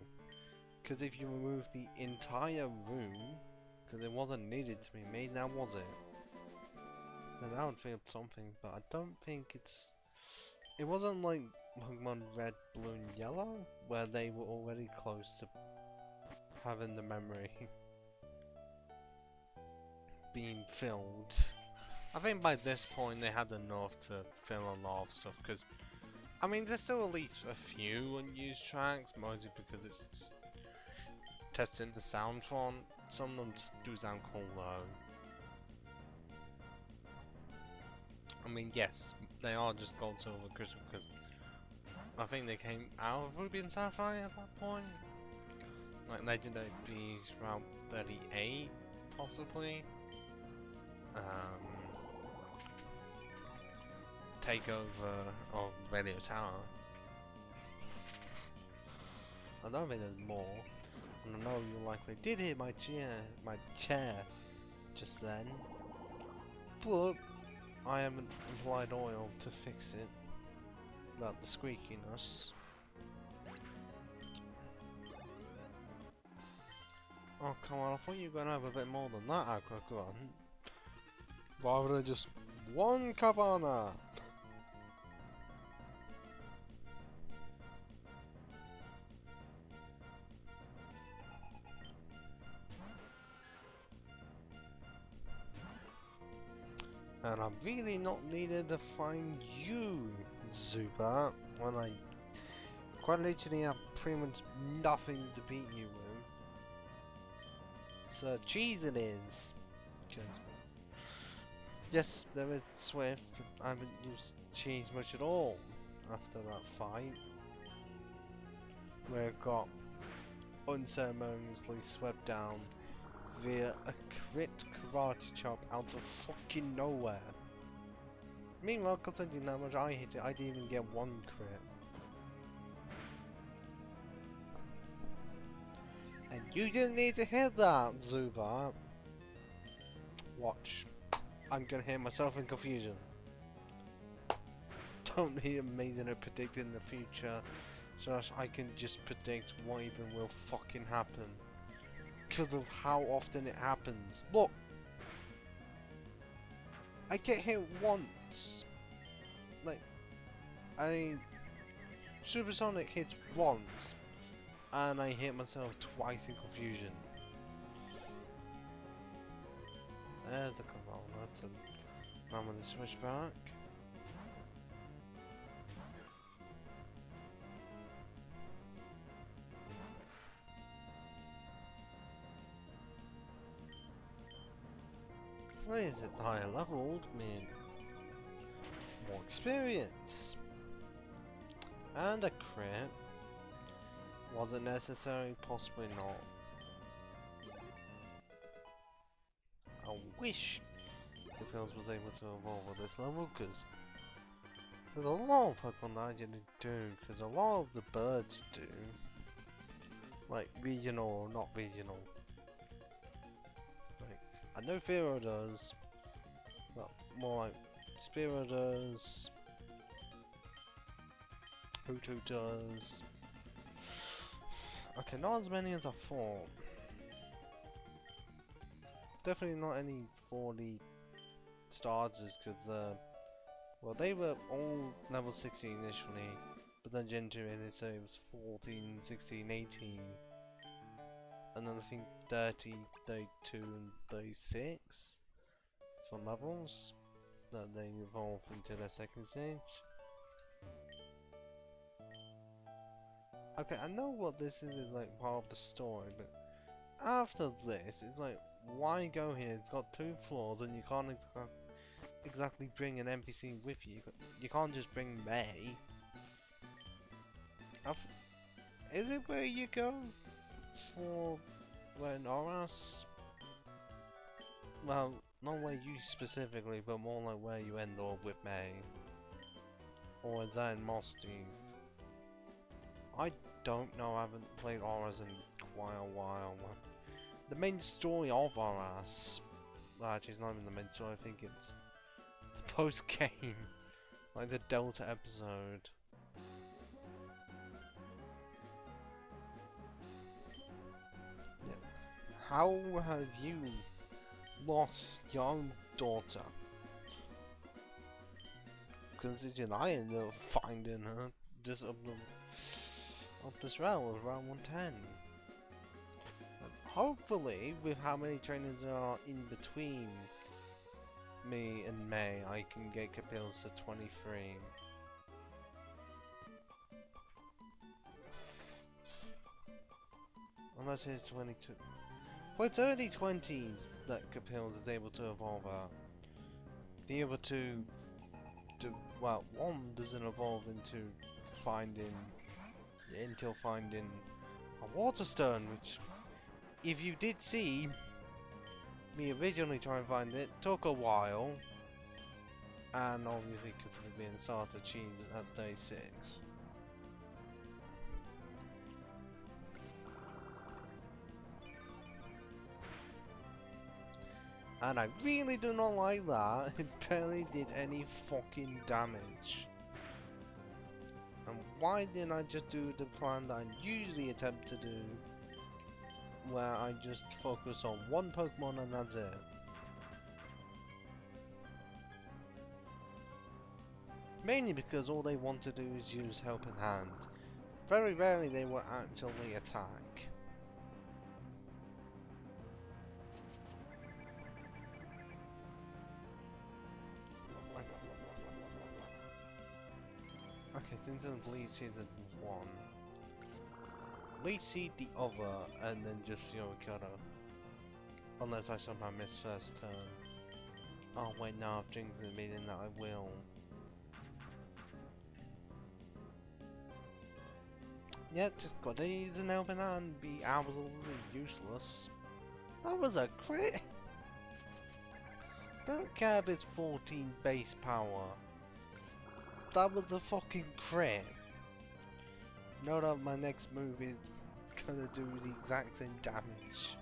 S1: Because if you remove the entire room, because it wasn't needed to be made, now was it? Then that would feel something, but I don't think it's... It wasn't like Pokemon Red, Blue and Yellow, where they were already close to having the memory being filled. I think by this point they had enough to fill a lot of stuff, because I mean there's still at least a few unused tracks, mostly because it's testing the sound font. Some of them do sound cool though. I mean yes, they are just Gold, Silver, Crystal, because I think they came out of Ruby and Sapphire at that point. Like Legendary Beast Route 38 possibly. Takeover of Radio Tower. I don't think there's more. And I know you likely did hit my chair just then. But I haven't applied oil to fix it. About the squeakiness. Oh come on, I thought you were gonna have a bit more than that, Aqua Grunt. Rather than just one Kavana! And I'm really not needed to find you, Zubat, when I quite literally have pretty much nothing to beat you with. So cheese it is. Yes, there is Swift, but I haven't used cheese much at all after that fight. Where it got unceremoniously swept down via a crit karate chop out of fucking nowhere. Meanwhile, considering how much I hit it, I didn't even get one crit. You didn't need to hit that, Zubat. Watch. I'm gonna hit myself in confusion. Don't need amazing at predicting the future, so that I can just predict what even will fucking happen. Because of how often it happens. Look! I get hit once. Like, Supersonic hits once, and I hit myself twice in confusion. There's the control nut, and now I'm gonna switch back. Why is it higher leveled? Mean more experience. And a crit. Was it necessary? Possibly not. I wish Capils was able to evolve at this level, because there's a lot of Pokemon that I didn't do, because a lot of the birds do. Like, regional or not regional. Like, I know Fearow does, but more like Spearow does, Hutu does. Okay, not as many as I thought. Definitely not any 40 starters, because well, they were all level 16 initially, but then Gen 2 ended, so it was 14, 16, 18, and then I think 30, 32 and 36 for levels that they evolve into their second stage. Okay, I know what this is like part of the story, but after this, it's like, why go here? It's got 2 floors and you can't exactly bring an NPC with you. You can't just bring May. Is it where you go for when Oras? Well, not where you specifically, but more like where you end up with May. Or is that in Mosti? I don't know, I haven't played Oras in quite a while. The main story of Oras, well, actually it's not even the main story, I think it's the post-game, like the Delta episode. Yeah. How have you lost your own daughter? Considering I ended up finding her just up this route, around 110. Hopefully, with how many trainers there are in between me and May, I can get Capils to 23. Unless it's 22. Well, it's early 20s that Capils is able to evolve at. The other two, well, one doesn't evolve until finding a water stone, which, if you did see me originally try and find it, took a while, and obviously because of it being starter cheese at day 6. And I really do not like that. It barely did any fucking damage. And why didn't I just do the plan that I usually attempt to do, where I just focus on one Pokemon and that's it? Mainly because all they want to do is use Helping Hand. Very rarely they will actually attack. Okay, since the Leech Seed is one, Leech Seed the other, and then just Yorikata. Unless I somehow miss first turn. Oh wait, no, I've jinxed it, meaning that I will. Yeah, just gotta use an Helping Hand, be absolutely useless. That was a crit! Don't care if it's 14 base power. That was a fucking crit. Know that my next move is gonna do the exact same damage.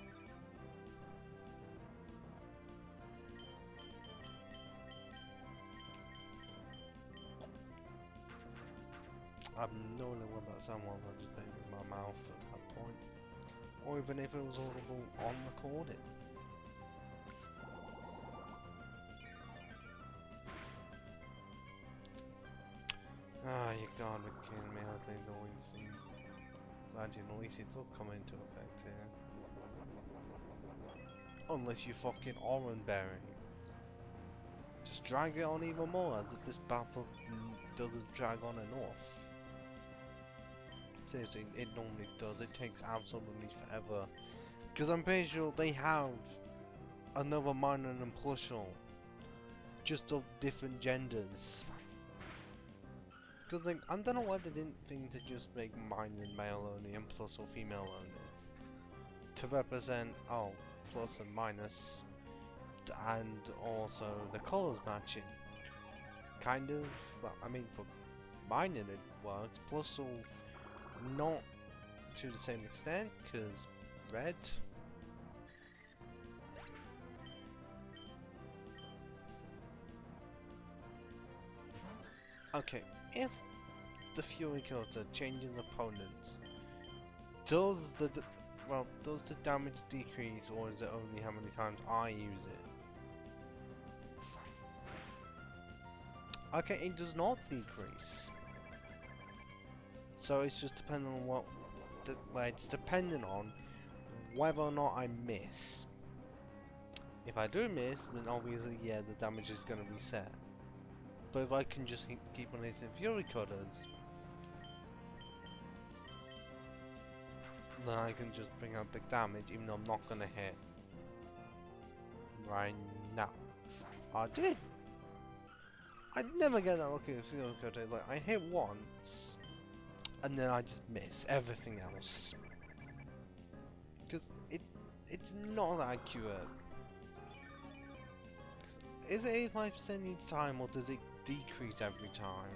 S1: I have no idea what that sound was. I just made it with my mouth at that point, or even if it was audible on recording. Ah, you gotta be kidding me. I think the anti-noisy will come into effect here. Unless you fucking orange berry. Just drag it on even more, as if this battle doesn't drag on enough. Seriously, it normally does. It takes absolutely forever. Because I'm pretty sure they have another minor and plushal, just of different genders. Because like, I don't know why they didn't think to just make minor male only and plus or female only. To represent, oh, plus and minus, and also the colours matching. Kind of, well, I mean for minor it works, plus or not to the same extent, because red. Okay, if the Fury Cutter changes opponents, does the damage decrease, or is it only how many times I use it? Okay, it does not decrease. So it's just depending on what, it's dependent on whether or not I miss. If I do miss, then obviously, yeah, the damage is going to reset. But if I can just keep on hitting Fury Cutters, then I can just bring out big damage, even though I'm not going to hit. Right now. I did! I never get that lucky with Fury Cutters. Like, I hit once, and then I just miss everything else. Because it's not accurate. Is it 85% each time, or does it decrease every time?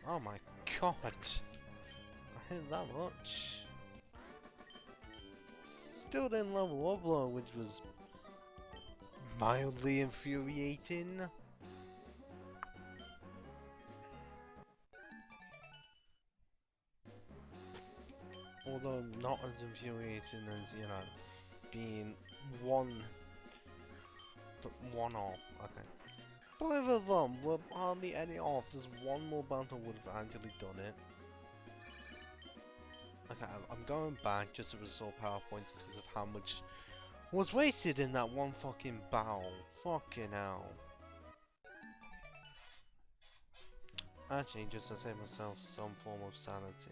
S1: Oh my god! I hit that much. Still didn't level up though, which was mildly infuriating. Although not as infuriating as, you know, being one off. Okay. Both of them were hardly any off. Just one more battle would have actually done it. Okay, I'm going back just to restore power points because of how much was wasted in that one fucking battle. Fucking hell. Actually, just to save myself some form of sanity.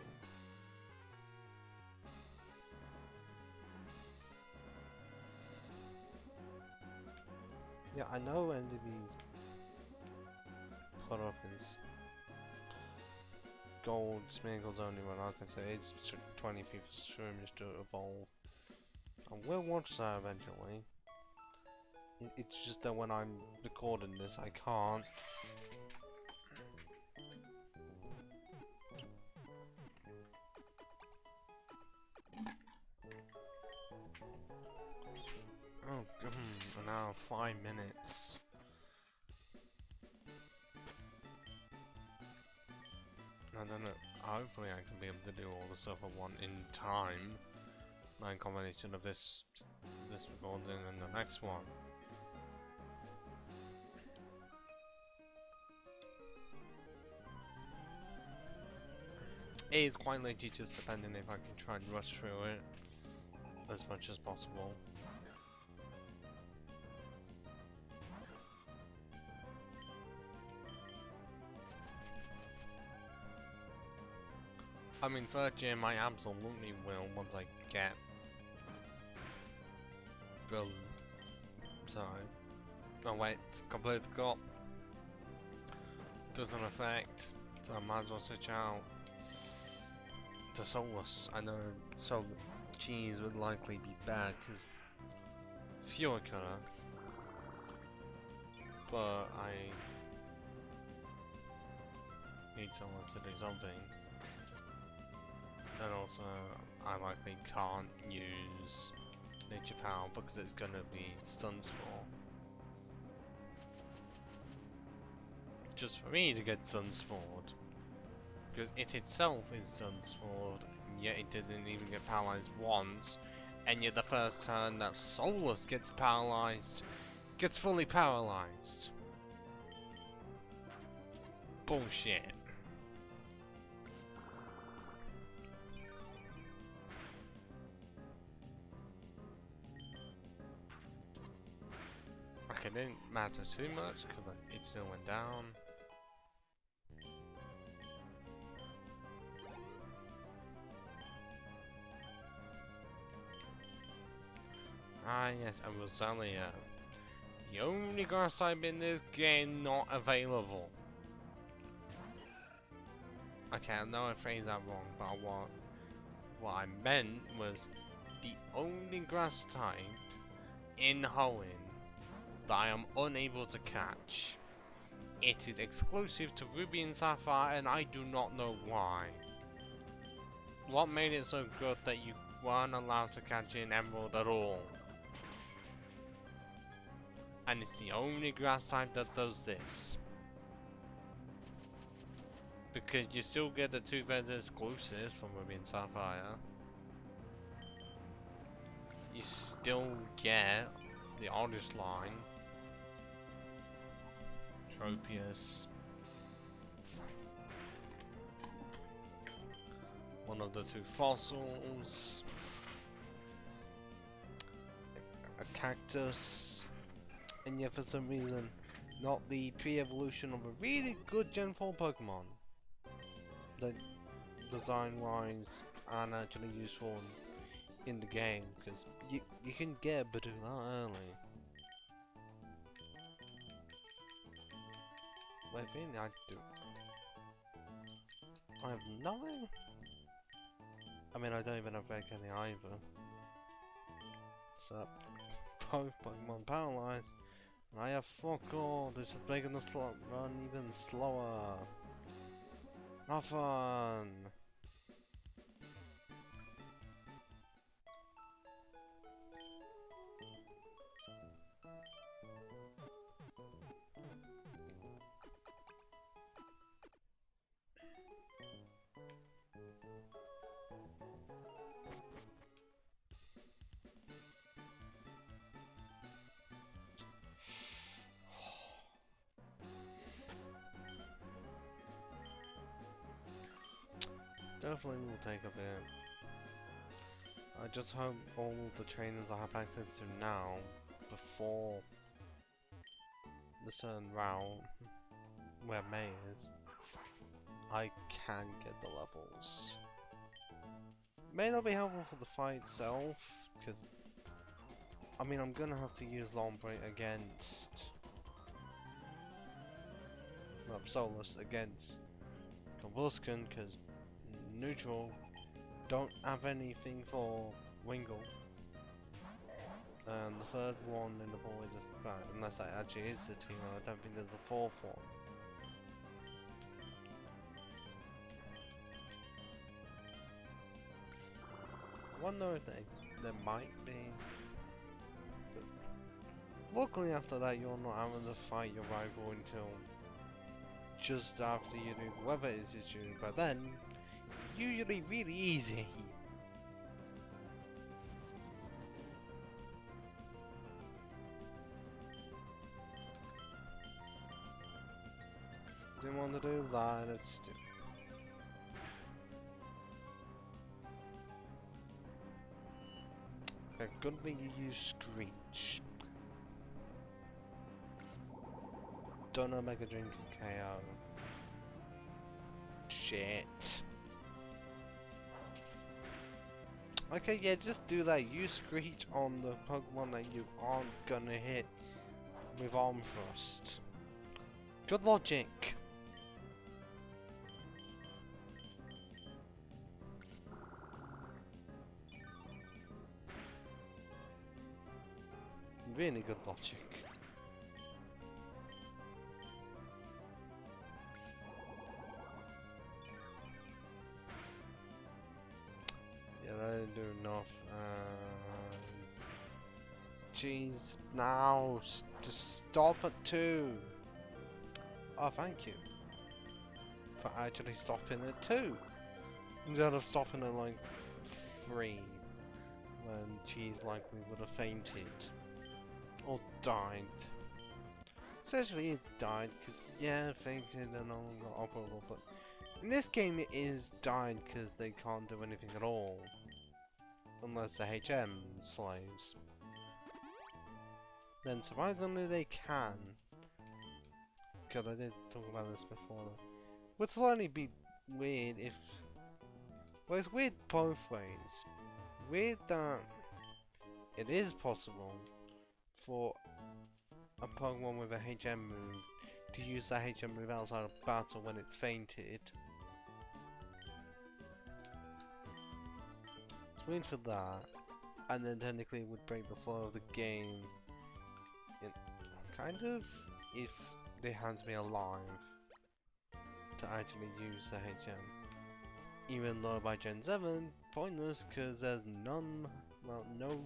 S1: Yeah, I know NDB's put up his gold smeagol's only one I can say it's 25th stream just to evolve. I will watch that eventually. It's just that when I'm recording this I can't. Oh, an hour 5 minutes. I don't know. Hopefully I can be able to do all the stuff I want in time. My combination of this recording and the next one. It is quite legit, just depending if I can try and rush through it as much as possible. I mean, third gym I absolutely will once I get the. Sorry. Oh wait, completely forgot. Doesn't affect, so I might as well switch out to Soulless. I know Soul Cheese would likely be bad because Fury Cutter, but I need Soulless to do something. And also, I likely can't use Nature Power because it's gonna be Stun Spore. Just for me to get Stun Spored. Because it itself is Stun Spored, and yet it doesn't even get paralyzed once. And yet the first turn that Solus gets paralyzed, gets fully paralyzed. Bullshit. Okay, it didn't matter too much because it still went down. Ah yes, and Rosalia. The only grass type in this game not available. Okay, I know I phrased that wrong, but what I meant was the only grass type in Hoenn that I am unable to catch. It is exclusive to Ruby and Sapphire, and I do not know why. What made it so good that you weren't allowed to catch it in Emerald at all? And it's the only grass type that does this. Because you still get the two feather exclusives from Ruby and Sapphire. You still get the oldest line. Tropius. One of the two fossils. A cactus. And yet for some reason, not the pre-evolution of a really good Gen 4 Pokemon. That design-wise and actually useful in the game, because you can get a Bidoof that early. Wait, really, I do. I have nothing? I mean, I don't even have Red Candy either. So, both Pokemon paralyzed. And I have fuck all. This is making the run even slower. Not fun. Definitely will take a bit. I just hope all the trainers I have access to now, before the certain route where May is, I can get the levels. May not be helpful for the fight itself, because I mean I'm gonna have to use Lombre against Solus against Convulscan, because neutral don't have anything for Wingull. And the third one in the void is bad, unless that actually is the team, I don't think there's a fourth one. I wonder if there might be. But luckily after that you're not having to fight your rival until just after you do whatever it is you do, but then usually really easy. Didn't want to do that, let's do. Okay, good thing you use Screech. Don't know Mega Drink and KO. Shit. Okay, yeah, just do that. Use Screech on the Pokemon that you aren't gonna hit with Arm Thrust. Good logic. Really good logic. stuff. Jeez, now just stop at 2. Oh, thank you for actually stopping at 2 instead of stopping at like 3, when Cheese likely would have fainted or died. Essentially, it's died because yeah, fainted and all got operable, but in this game it is died because they can't do anything at all unless they're HM slaves. Then surprisingly they can. God, I did talk about this before. Would slightly be weird if... Well, it's weird both ways. Weird that it is possible for a Pokemon with a HM move to use that HM move outside of battle when it's fainted. It's weird for that. And then technically it would break the flow of the game. Kind of, if they had to be alive to actually use the HM. Even though by Gen 7, pointless because there's none, well, no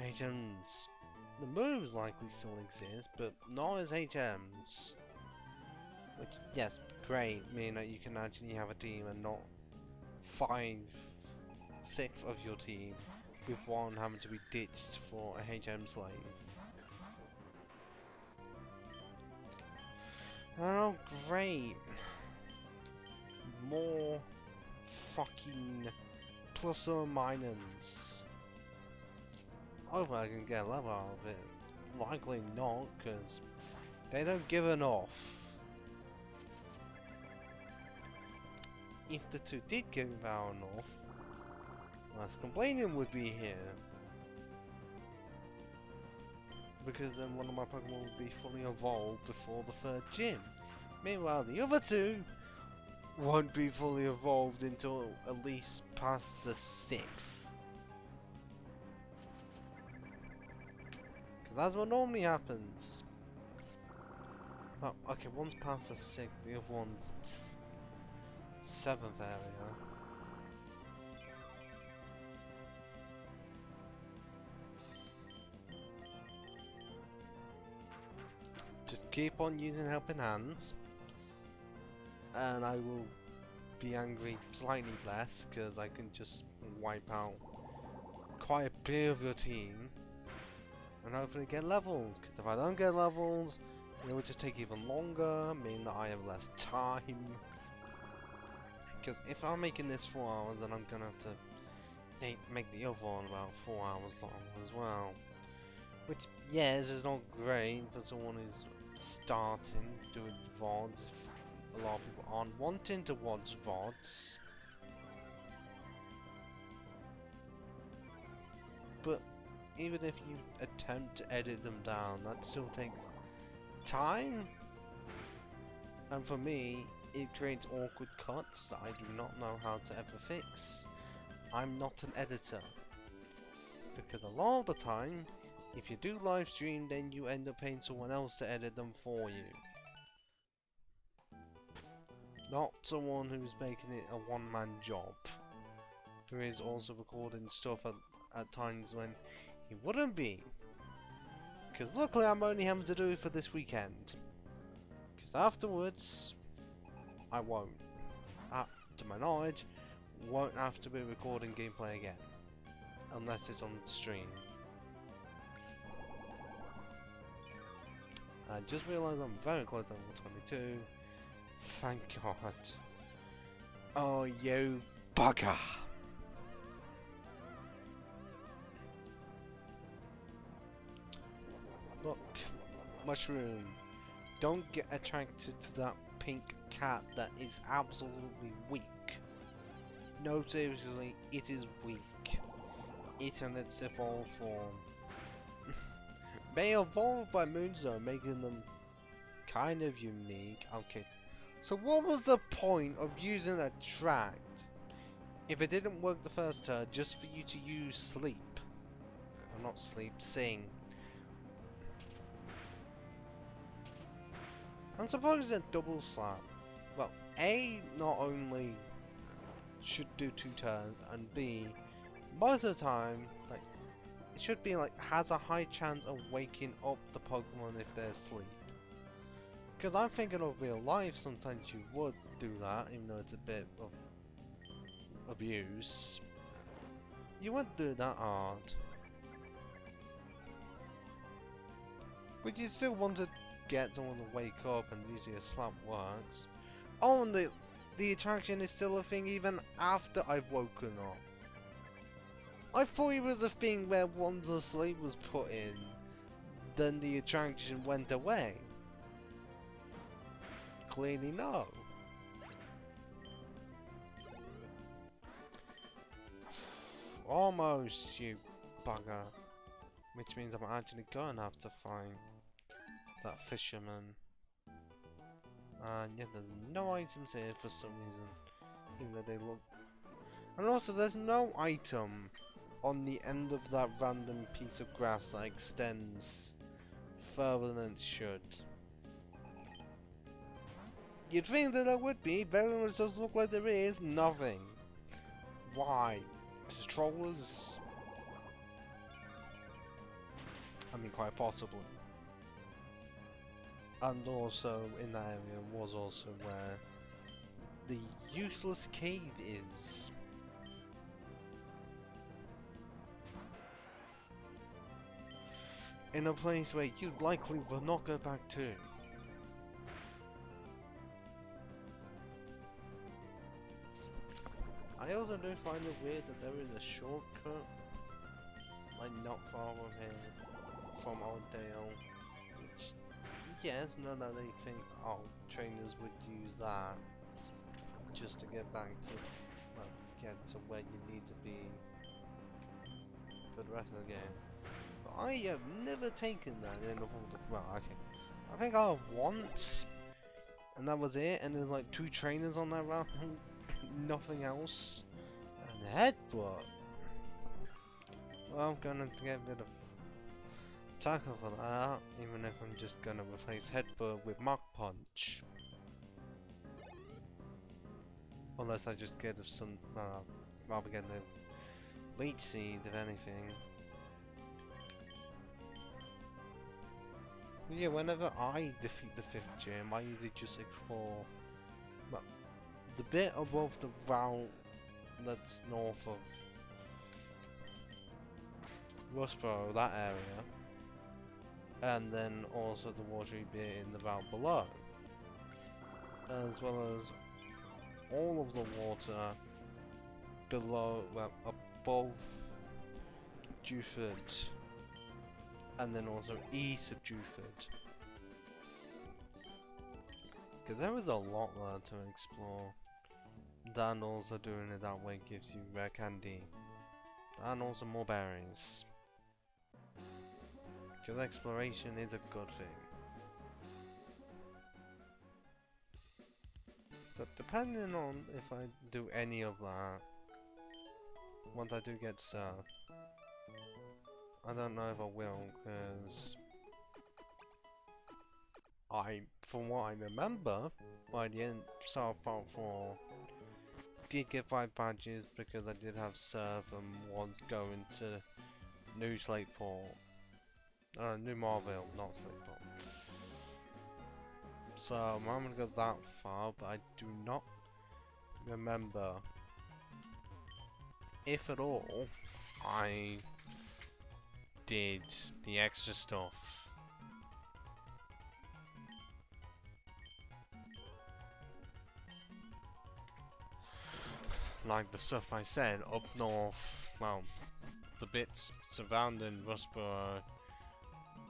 S1: HMs. The moves likely still exist, but not as HMs. Which, yes, great, meaning that you can actually have a team and not 5/6 of your team, with one having to be ditched for a HM slave. Oh, great. More fucking plus or minus. Hopefully I can get a level out of it. Likely not, because they don't give enough. If the two did give out enough, less complaining would be here. Because then one of my Pokemon would be fully evolved before the 3rd gym. Meanwhile, the other 2 won't be fully evolved until at least past the 6th. Because that's what normally happens. Oh, okay, one's past the 6th, the other one's 7th area. Just keep on using helping hands, and I will be angry slightly less because I can just wipe out quite a bit of your team and hopefully get levels. Because if I don't get levels, it will just take even longer, meaning that I have less time. Because if I'm making this 4 hours, then I'm gonna have to make the other one about 4 hours long as well. Which, yes, is not great for someone who's starting doing VODs. A lot of people aren't wanting to watch VODs. But even if you attempt to edit them down, that still takes time. And for me, it creates awkward cuts that I do not know how to ever fix. I'm not an editor. Because a lot of the time, if you do live stream, then you end up paying someone else to edit them for you. Not someone who's making it a one-man job. Who is also recording stuff at times when he wouldn't be. Because luckily I'm only having to do it for this weekend. Because afterwards, I won't. To my knowledge, won't have to be recording gameplay again. Unless it's on stream. I just realised I'm very close to level 22. Thank God. Oh, you bugger! Look, Mushroom, don't get attracted to that pink cat that is absolutely weak. No, seriously, it is weak. It and its evolved form. They evolved by Moonstone, making them kind of unique. Okay, so what was the point of using Attract if it didn't work the first turn just for you to use Sleep? Or not Sleep, Sing. I'm surprised that Double Slap. Well, A, not only should do 2 turns, and B, most of the time, like, it should be like, has a high chance of waking up the Pokemon if they're asleep. Because I'm thinking of real life, sometimes you would do that, even though it's a bit of abuse. You wouldn't do that hard. But you still want to get someone to wake up, and usually a slap works. Oh, and the attraction is still a thing even after I've woken up. I thought it was a thing where once the sleep was put in, then the attraction went away. Clearly no. Almost, you bugger. Which means I'm actually going to have to find that fisherman. And yeah, there's no items here for some reason. Even though they look... And also there's no item on the end of that random piece of grass that extends further than it should. You'd think that there would be, very much does look like there is nothing. Why? Trollers? I mean, quite possibly. And also, in that area was also where the useless cave is. In a place where you likely will not go back to. I also do find it weird that there is a shortcut, like not far from here, from Oldale. Which, yes, no, they think, oh, trainers would use that just to get back to, well, get to where you need to be for the rest of the game. But I have never taken that in the well, okay. I think I have once, and that was it, and there's like 2 trainers on that route. Nothing else. And headbutt. Well, I'm gonna get rid of tackle for that, even if I'm just gonna replace headbutt with Mach Punch. Unless I just get some, rather get the Leech Seed, if anything. But yeah, whenever I defeat the 5th gym, I usually just explore the bit above the route that's north of Rustboro, that area, and then also the watery bit in the route below, as well as all of the water below, well, above Dewford, and then also east of Dewford. Because there is a lot there to explore. And also doing it that way gives you rare candy. And also more berries. Because exploration is a good thing. So depending on if I do any of that, once I do get Surf, I don't know if I will, because from what I remember, by the end South Part 4, did get 5 badges because I did have Surf and was going to New Slateport. New Marville, not Slateport. So I'm not gonna go that far, but I do not remember if at all I did the extra stuff. Like the stuff I said, up north, well, the bits surrounding Rustboro,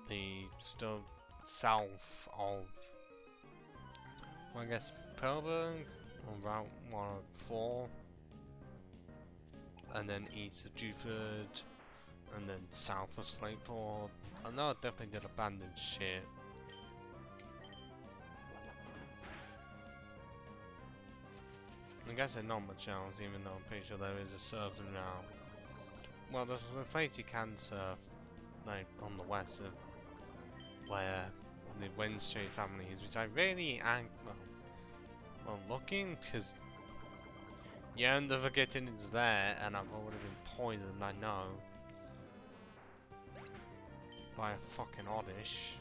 S1: the stuff south of, well, I guess, Pelburn, on Route 104, and then east of Dewford, and then south of Slateport. I know I definitely did abandoned shit. I guess there's not much else, even though I'm pretty sure there is a server now. Well, there's a place you can surf, like on the west of where the Wednesday family is, which I really am well looking, because Yeah, and forgetting it's there, and I've already been poisoned, I know. By a fucking oddish.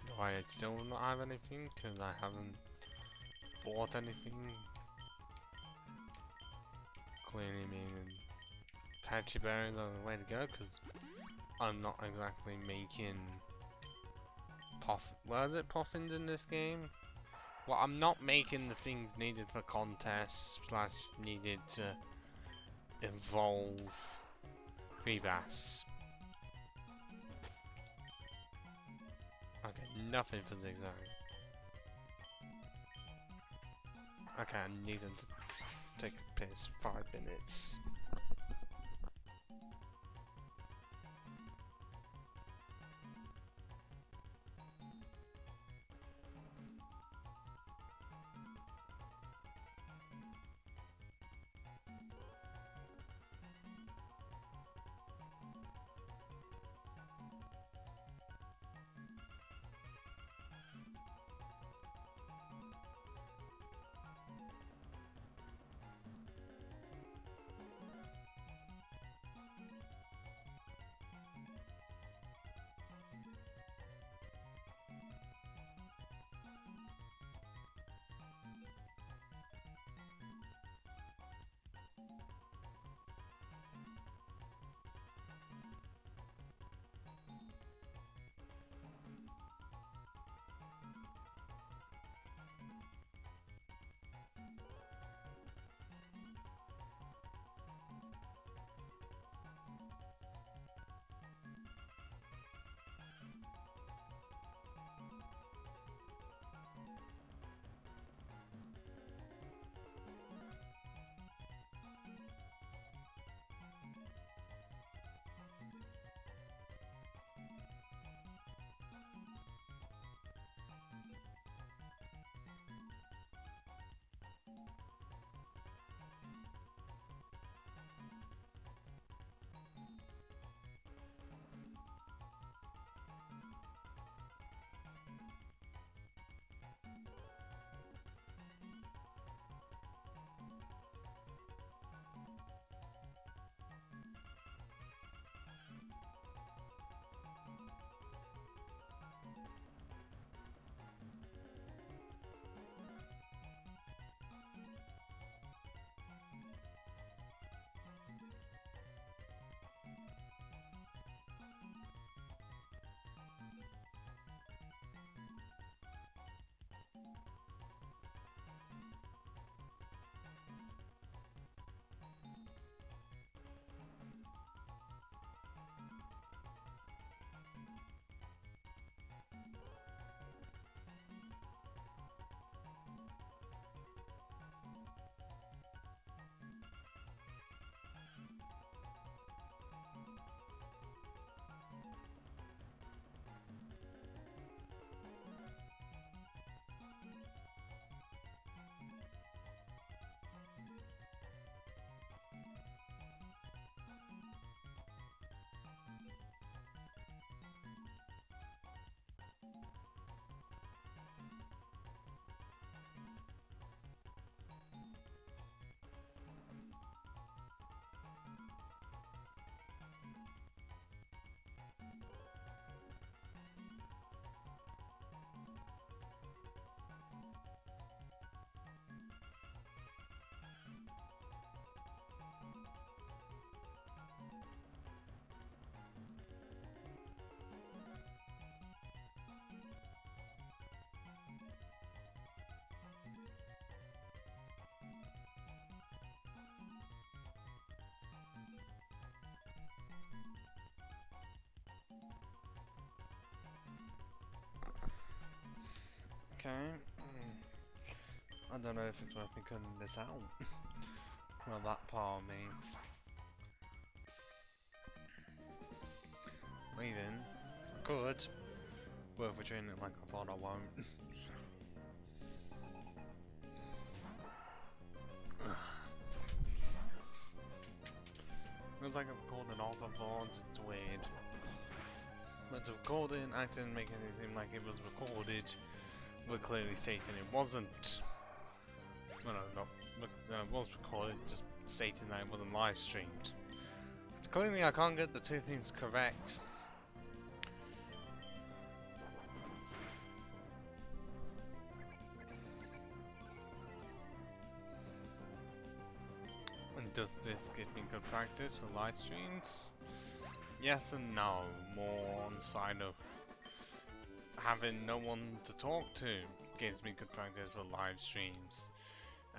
S1: Do I still not have anything? Because I haven't bought anything. Clearly meaning patchy berries are the way to go, because I'm not exactly making puffins in this game? Well, I'm not making the things needed for contests / needed to evolve VODS. Okay, nothing for zigzag. Okay, I needed to take a piss. 5 minutes. Okay. I don't know if it's worth me cutting this out. Well, that part of me. Leaving. I could. But if we're treating it like I thought I won't. Looks like I've called an off of VODS, it's weird. But recording, acting, making it seem like it was recorded, but clearly stating it wasn't. Well, no, it was recorded, just stating that it wasn't live streamed. It's clearly I can't get the two things correct. And does this give me good practice for live streams? Yes and no. More on the side of having no one to talk to gives me good practice for live streams.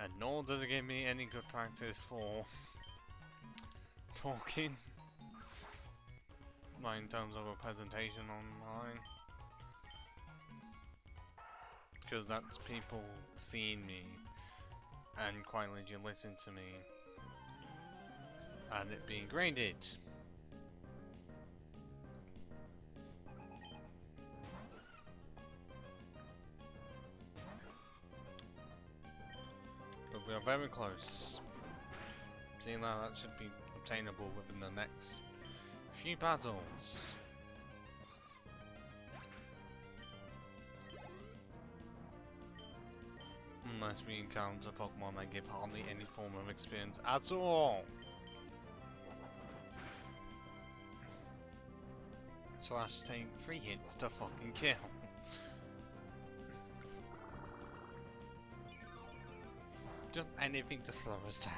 S1: And nor does it give me any good practice for talking. Like in terms of a presentation online. Because that's people seeing me and quite legit listening to me. And it being graded. But we are very close. Seeing that should be obtainable within the next few battles. Unless we encounter Pokemon that give hardly any form of experience at all. Slash take 3 hits to fucking kill. Just anything to slow us down.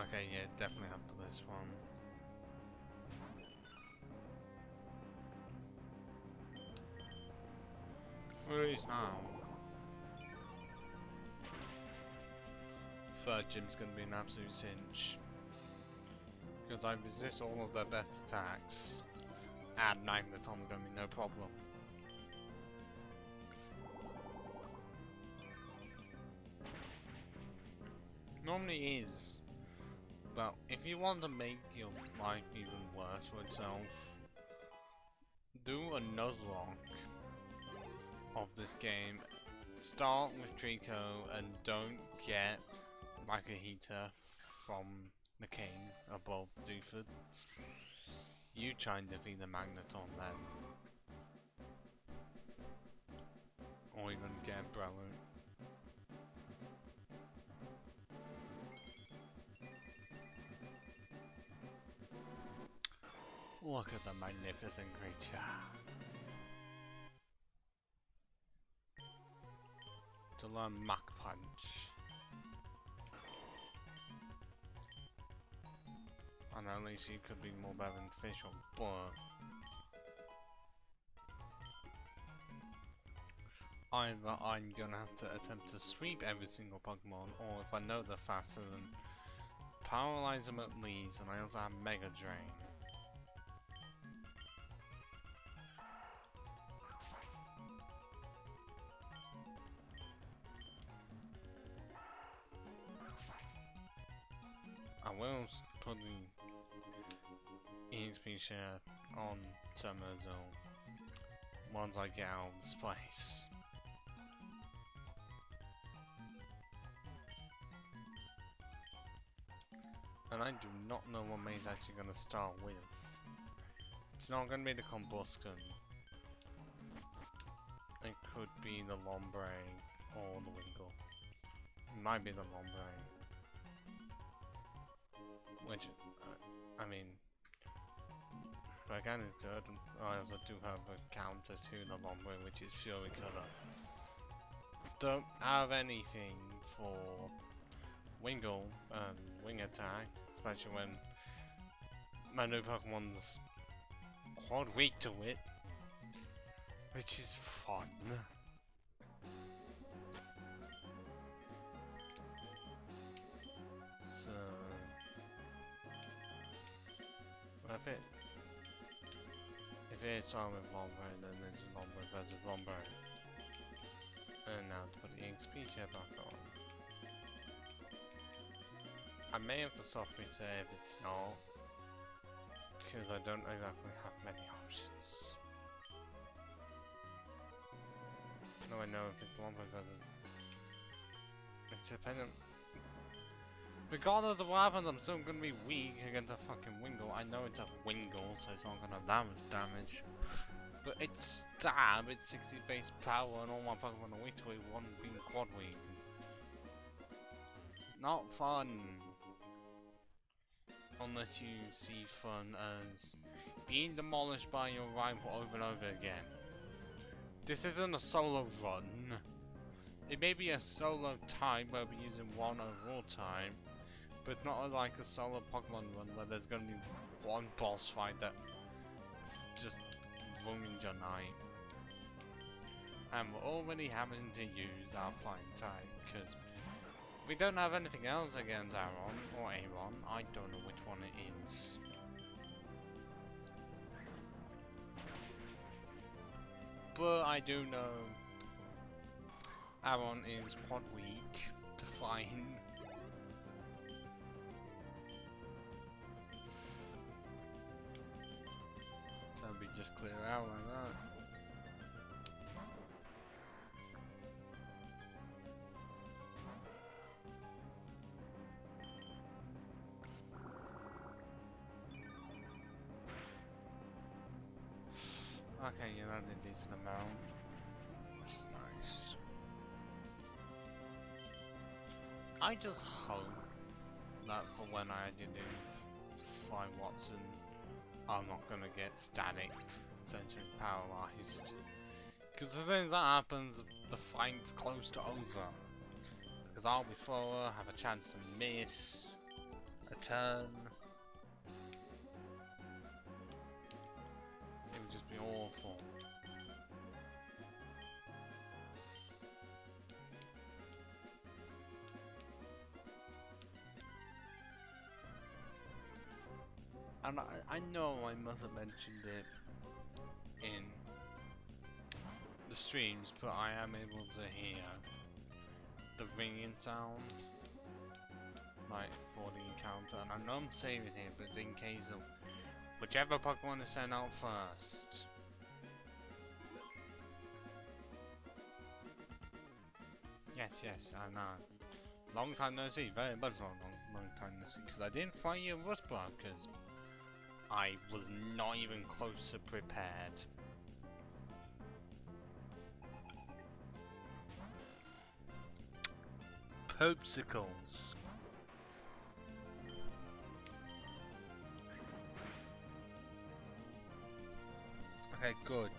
S1: Okay, yeah, definitely after this one. Where is now? Third gym's gonna be an absolute cinch. Because I resist all of their best attacks. And Magneton's gonna be no problem. Normally is. But if you want to make your life even worse for itself, do a Nuzlocke of this game. Start with Trico and don't get like a heater from the king above Dooford. You try and defeat the Magneton then. Or even get Breloom. Look at the magnificent creature. To learn Mach Punch. And at least you could be more better than Fischl, but either I'm gonna have to attempt to sweep every single Pokemon, or if I know they're faster, then paralyze them at least, and I also have Mega Drain. I will put the EXP share on Summerzone once I get out of this place. And I do not know what May's actually going to start with. It's not going to be the Combustion. It could be the Lombre or the Wingull. It might be the Lombre. Which, I mean, again is good. I also do have a counter to the Lombre, which is Fury Cutter. Don't have anything for Wingull and Wing Attack, especially when my new Pokemon's quite weak to it, which is fun. So, if it's on with Lombre, then it's Lombre versus Lombre. And now to put the XP share back on. I may have to soft reset if it's not, because I don't exactly have many options. No, I know if it's Lombre versus It's dependent. Regardless of what happens, I'm still gonna be weak against a fucking Wingull. I know it's a Wingull, so it's not gonna damage. But it's stab, it's 60 base power, and all my Pokemon are weak to it, one being quad weak. Not fun. Unless you see fun as being demolished by your rival over and over again. This isn't a solo run. It may be a solo time where we're using one overall time, but it's not like a solo Pokemon run where there's gonna be one boss fight that just ruins your night. And we're already having to use our fighting type because we don't have anything else against Aaron or Aaron. I don't know which one it is. But I do know Aaron is quite weak to fight. So we just clear out like that. Okay, yeah, that's a decent amount, which is nice. I just hope that for when I do find Watson, I'm not gonna get staticked, essentially paralyzed. Because as soon as that happens, the fight's close to over. Because I'll be slower, have a chance to miss a turn. It would just be awful. And I know I must have mentioned it in the streams, but I am able to hear the ringing sound, like for the encounter, and I know I'm saving it, but it's in case of whichever Pokemon is sent out first. Yes, I know. Long time no see, very much long time no see, because I didn't fight you in Rustborough, because I was not even close to prepared. Popsicles. Okay, good.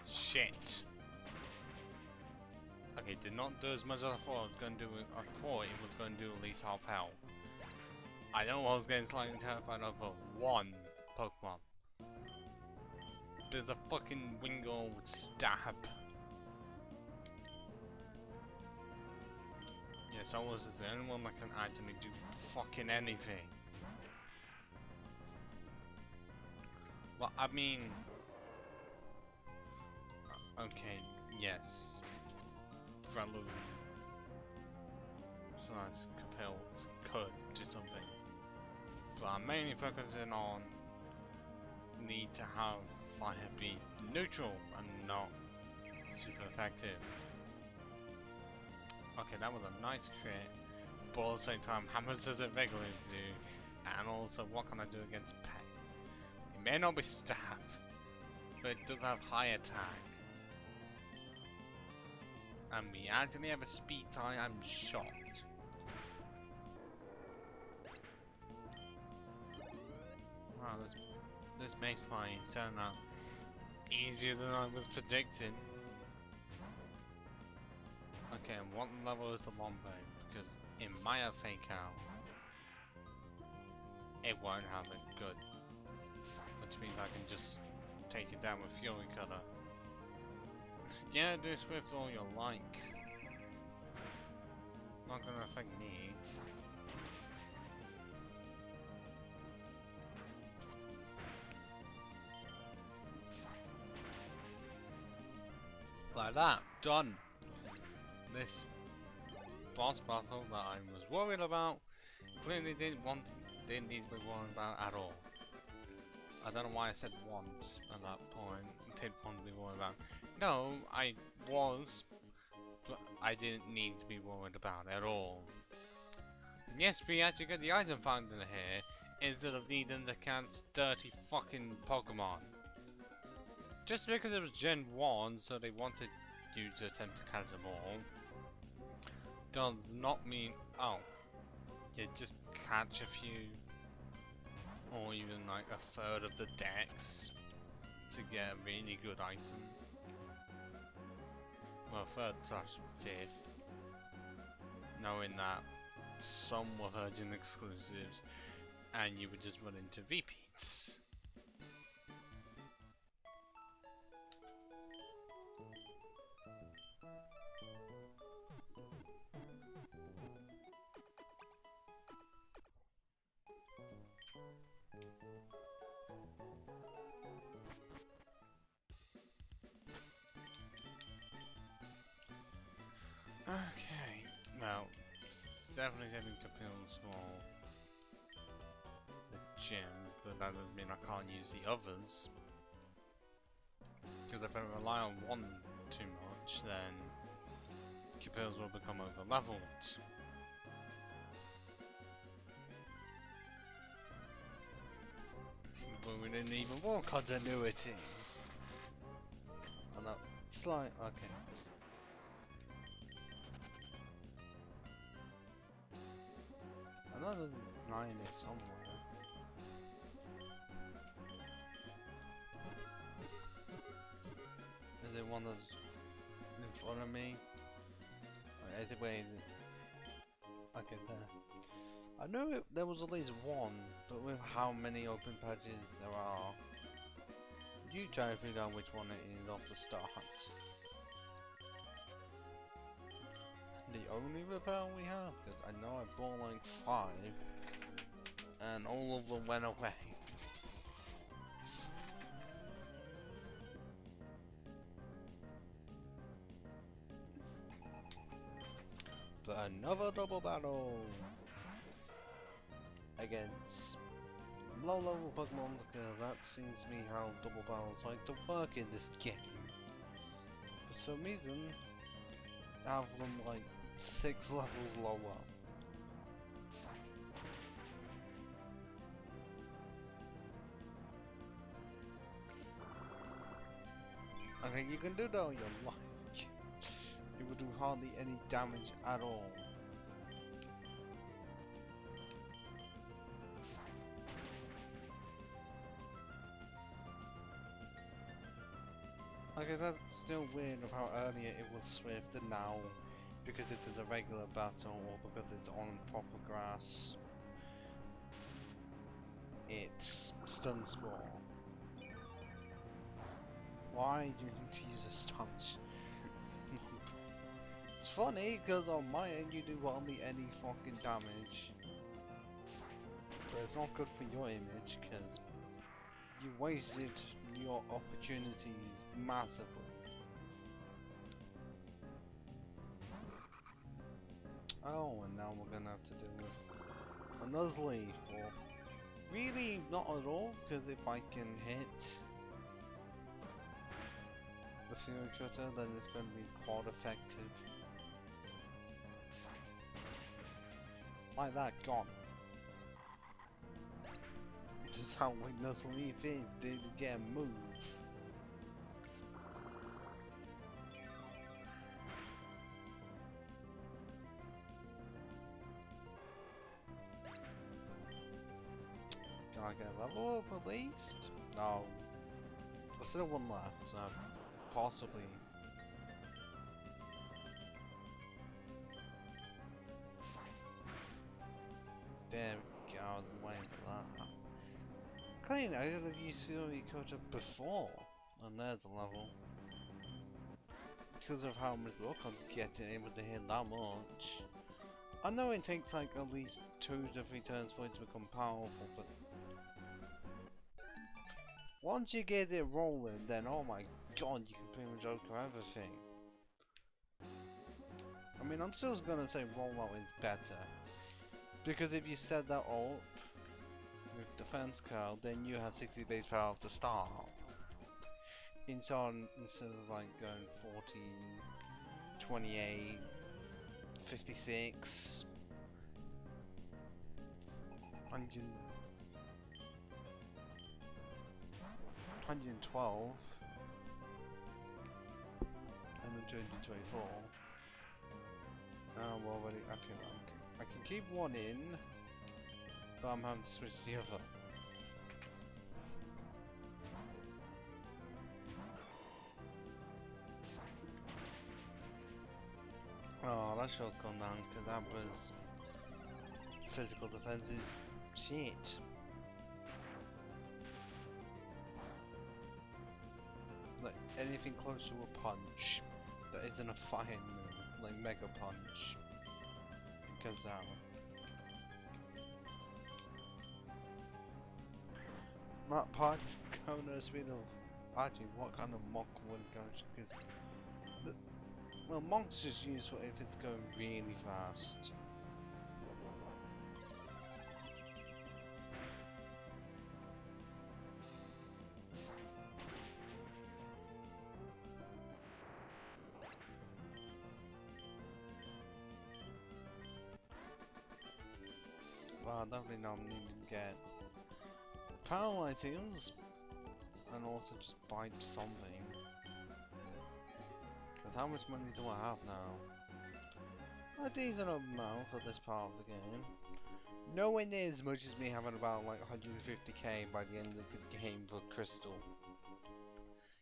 S1: Shit. Okay, did not do as much as I thought I was going to do. I thought it was going to do at least half health. I know I was getting slightly terrified of one Pokemon. There's a fucking Wingull with stab. Yeah, Solus is the only one that can actually do fucking anything. Well, I mean... Okay, yes. Relu / Capils could do something. But I'm mainly focusing on need to have fire be neutral and not super effective. Okay, that was a nice crit, but at the same time, how much does it regularly do? And also, what can I do against Pet? It may not be stab, but it does have high attack. And we actually have a speed tie, I'm shocked. Wow, this makes my turn out easier than I was predicting. Okay, and what level is the Lombaid? Because it might have fake out. It won't have it, good. Which means I can just take it down with Fury Cutter. Yeah, do Swift all you like. Not gonna affect me. Like that, done. This boss battle that I was worried about, clearly didn't need to be worried about at all. I don't know why I said once at that point. Didn't want to be worried about. No, I was, but I didn't need to be worried about it at all. And yes, we actually get the item finder here instead of needing the cat's dirty fucking Pokemon. Just because it was Gen 1, so they wanted you to attempt to catch them all, does not mean, oh, you just catch a few, or even like a third of the decks to get a really good item. Well, third slash fifth, knowing that some were Virgin exclusives, and you would just run into repeats. Okay, well, it's definitely getting capills for the gym, but that doesn't mean I can't use the others. Because if I rely on one too much, then capills will become over leveled. But we need even more continuity. And that's like, okay. Another line is somewhere. Is it one that's in front of me? Or is it, where is it? Okay, there. I know there was at least one, but with how many open patches there are, you try to figure out which one it is off the start. The only repair we have, because I know I bought like 5 and all of them went away. But another double battle against low level Pokemon, because that seems to be how double battles like to work in this game. For some reason, I have them like 6 levels lower. Okay, you can do that all you like. It will do hardly any damage at all. Okay, that's still weird of how earlier it was swift and now, because it is a regular battle or because it's on proper grass, it's stuns more. Why do you need to use a stance? It's funny because on my end you do hardly any fucking damage, but it's not good for your image because you wasted your opportunities massively. Oh, and now we're gonna have to deal with a Nuzleaf, or really not at all, because if I can hit the Fury Cutter, then it's going to be quite effective. Like that, gone. Just how like Nuzleaf is, did it get a move? Can I get a level up at least? No. There's still one left, so possibly. There we go, I was waiting for that. Clean, I could have used Fury Cutter before. And there's a level. Because of how much luck I'm getting able to hit that much. I know it takes like at least 2 to 3 turns for it to become powerful, but once you get it rolling, then oh my god, you can pretty much over everything. I mean, I'm still gonna say rollout is better, because if you set that up with defense curl, then you have 60 base power to start. Instead of like going 14, 28, 56, 100, 112, and then 224. Well, already, I can keep one in, but I'm having to switch the other. Oh, that should have gone down, because that was physical defense is shit. Like, anything close to a punch that isn't a fire move, like Mega Punch, it goes down. That part going at a speed of, actually, what kind of monk would go, because well, monk's just useful if it's going really fast. Well, definitely not needing to get paralyze heals and also just buy something. Because how much money do I have now? A decent amount for this part of the game. Nowhere near as much as me having about like 150k by the end of the game for Crystal.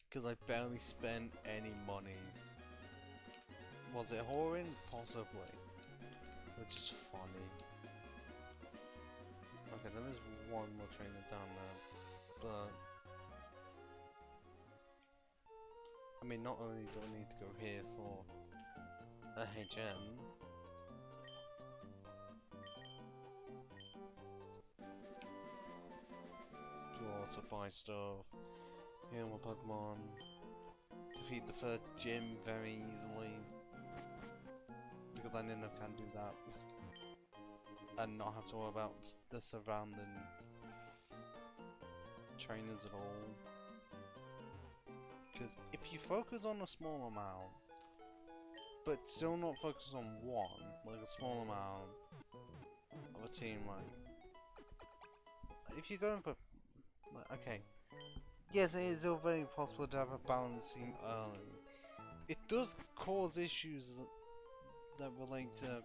S1: Because I barely spent any money. Was it whoring? Possibly. Which is funny. Okay, there is one more trainer down there, but I mean, not only do I need to go here for a HM, to also buy stuff, heal my Pokemon, defeat the third gym very easily, because I know I can do that. And not have to worry about the surrounding trainers at all. Because if you focus on a small amount, but still not focus on one, like a small amount of a team, like if you're going for, like, okay, yes, it is still very possible to have a balance team early. It does cause issues that relate to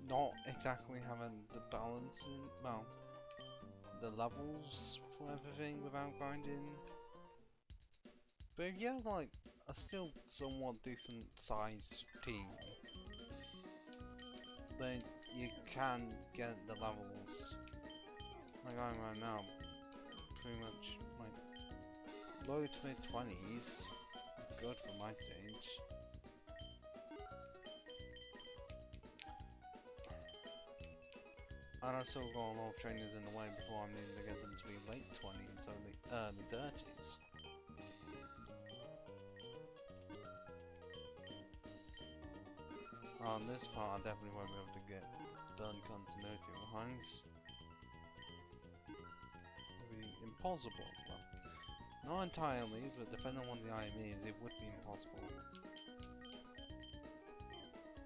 S1: not exactly having the balance in, well, the levels for everything without grinding. But if you have like a still somewhat decent sized team, then you can get the levels. Like I'm right now, pretty much like low to mid 20s, good for my stage. And I've still got a lot of trainers in the way before I'm needing to get them to be late 20s, early 30s. On this part, I definitely won't be able to get done continuity wise. It'll be impossible. Well, not entirely, but depending on what the item is, it would be impossible.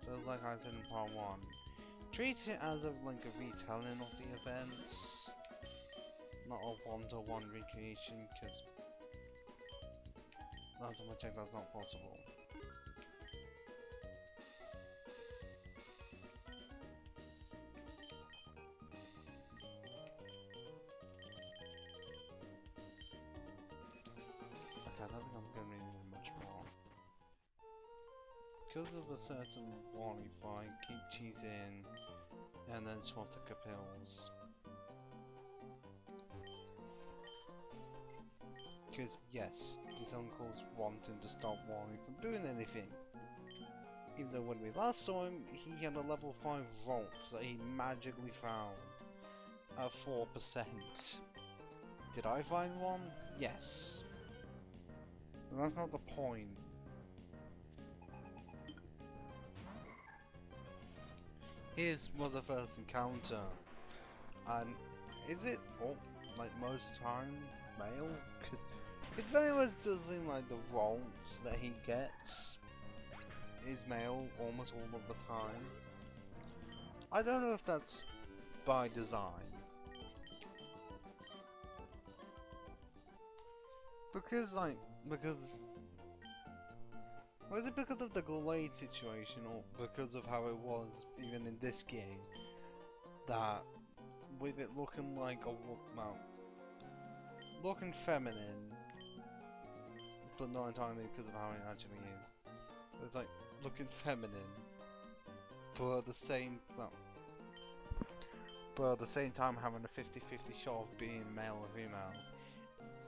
S1: So like I said in part 1, treat it as of like a retelling of the events, not a one-to-one recreation, because last time I checked that's not possible. Okay, I don't think I'm going to need much more. Because of a certain Wally fight, keep cheesing, and then swap the Capils. Because, yes, this uncle's wanting to stop Wally from doing anything. Even though when we last saw him, he had a level 5 Volt that he magically found at 4%. Did I find one? Yes. But that's not the point. His was the first encounter, and is it all, like, most time male? Because it very much does seem like the roles that he gets is male almost all of the time. I don't know if that's by design. Because, like, was it because of the Glade situation, or because of how it was even in this game, that with it looking like a well, looking feminine, but not entirely because of how it actually is. It's like looking feminine, but at the same time having a 50-50 shot of being male or female,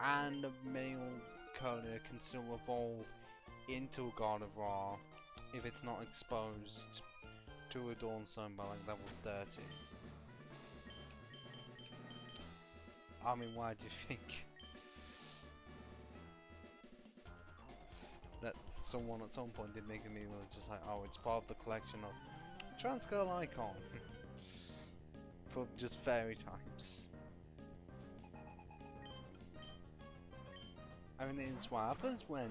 S1: and a male Kona can still evolve into a God of Ra if it's not exposed to a Dawn Sun by like level 30. I mean, why do you think that someone at some point did make a meme of just like, oh, it's part of the collection of Trans Girl Icon for just fairy types? I mean, it's what happens when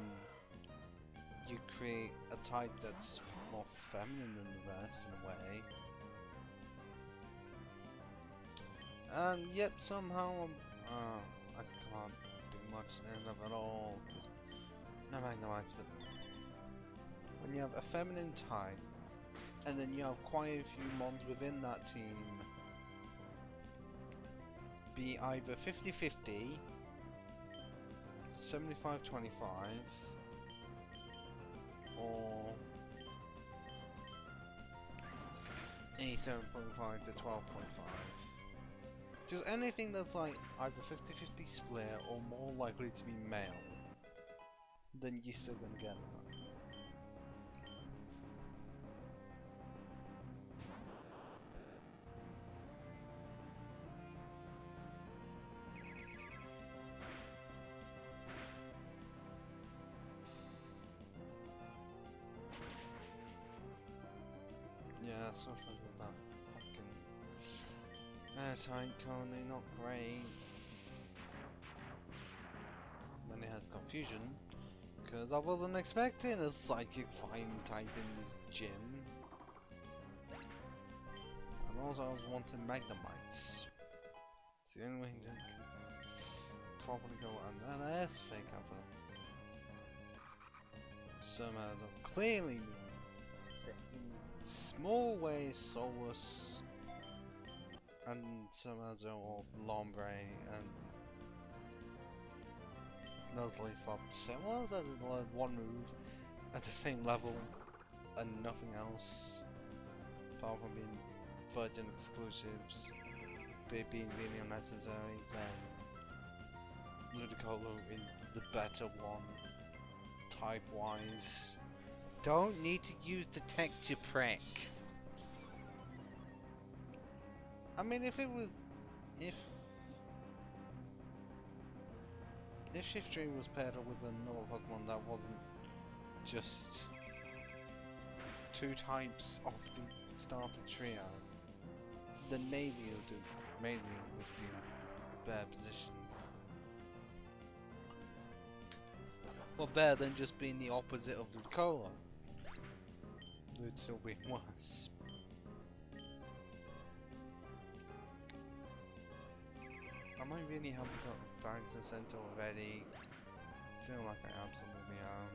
S1: you create a type that's more feminine than the rest in a way. And yep, somehow I can't do much in of it all, because no Magnemites, but when you have a feminine type, and then you have quite a few mons within that team be either 50-50, 75-25, or 87.5 to 12.5. Just anything that's like either 50-50 split or more likely to be male, then you're still gonna get that. Yeah, something with that fucking airtight colony, not great. Then it has confusion, because I wasn't expecting a psychic fine type in this gym. And also I was wanting Magnemites. It's the only way that can probably go under an S fake up it. Somehow clearly in small ways Solus and Somazo or Lombre and Nuzley fought similar, that one move at the same level and nothing else apart from being Virgin exclusives, being really unnecessary. Then Ludicolo is the better one type wise. Don't need to use Detect Your Prick. I mean, if Shiftry was paired up with another Pokemon that wasn't just two types of the starter trio, then maybe it would do. Maybe it would be a better position. Well, better than just being the opposite of Ludicolo. It would still be worse. Am I really happy got bags and sent already? I feel like I absolutely am.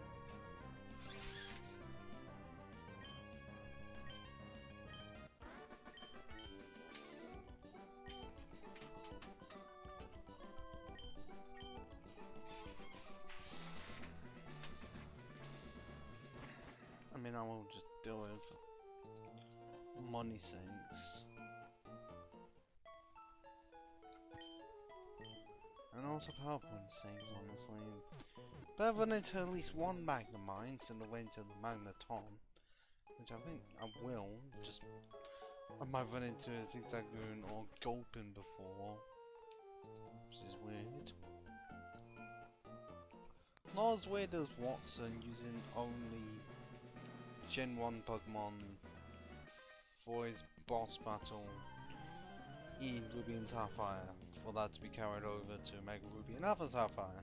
S1: I mean, I will just do it for money's sakes. And also PowerPoint saves, honestly. But I've run into at least one Magnemite on the way to the Magneton, which I think I will. Just I might run into a Zigzagoon or Gulpin before, which is weird. Not as weird as Watson using only Gen 1 Pokemon for his boss battle in Ruby and Sapphire for that to be carried over to Mega Ruby and Alpha Sapphire.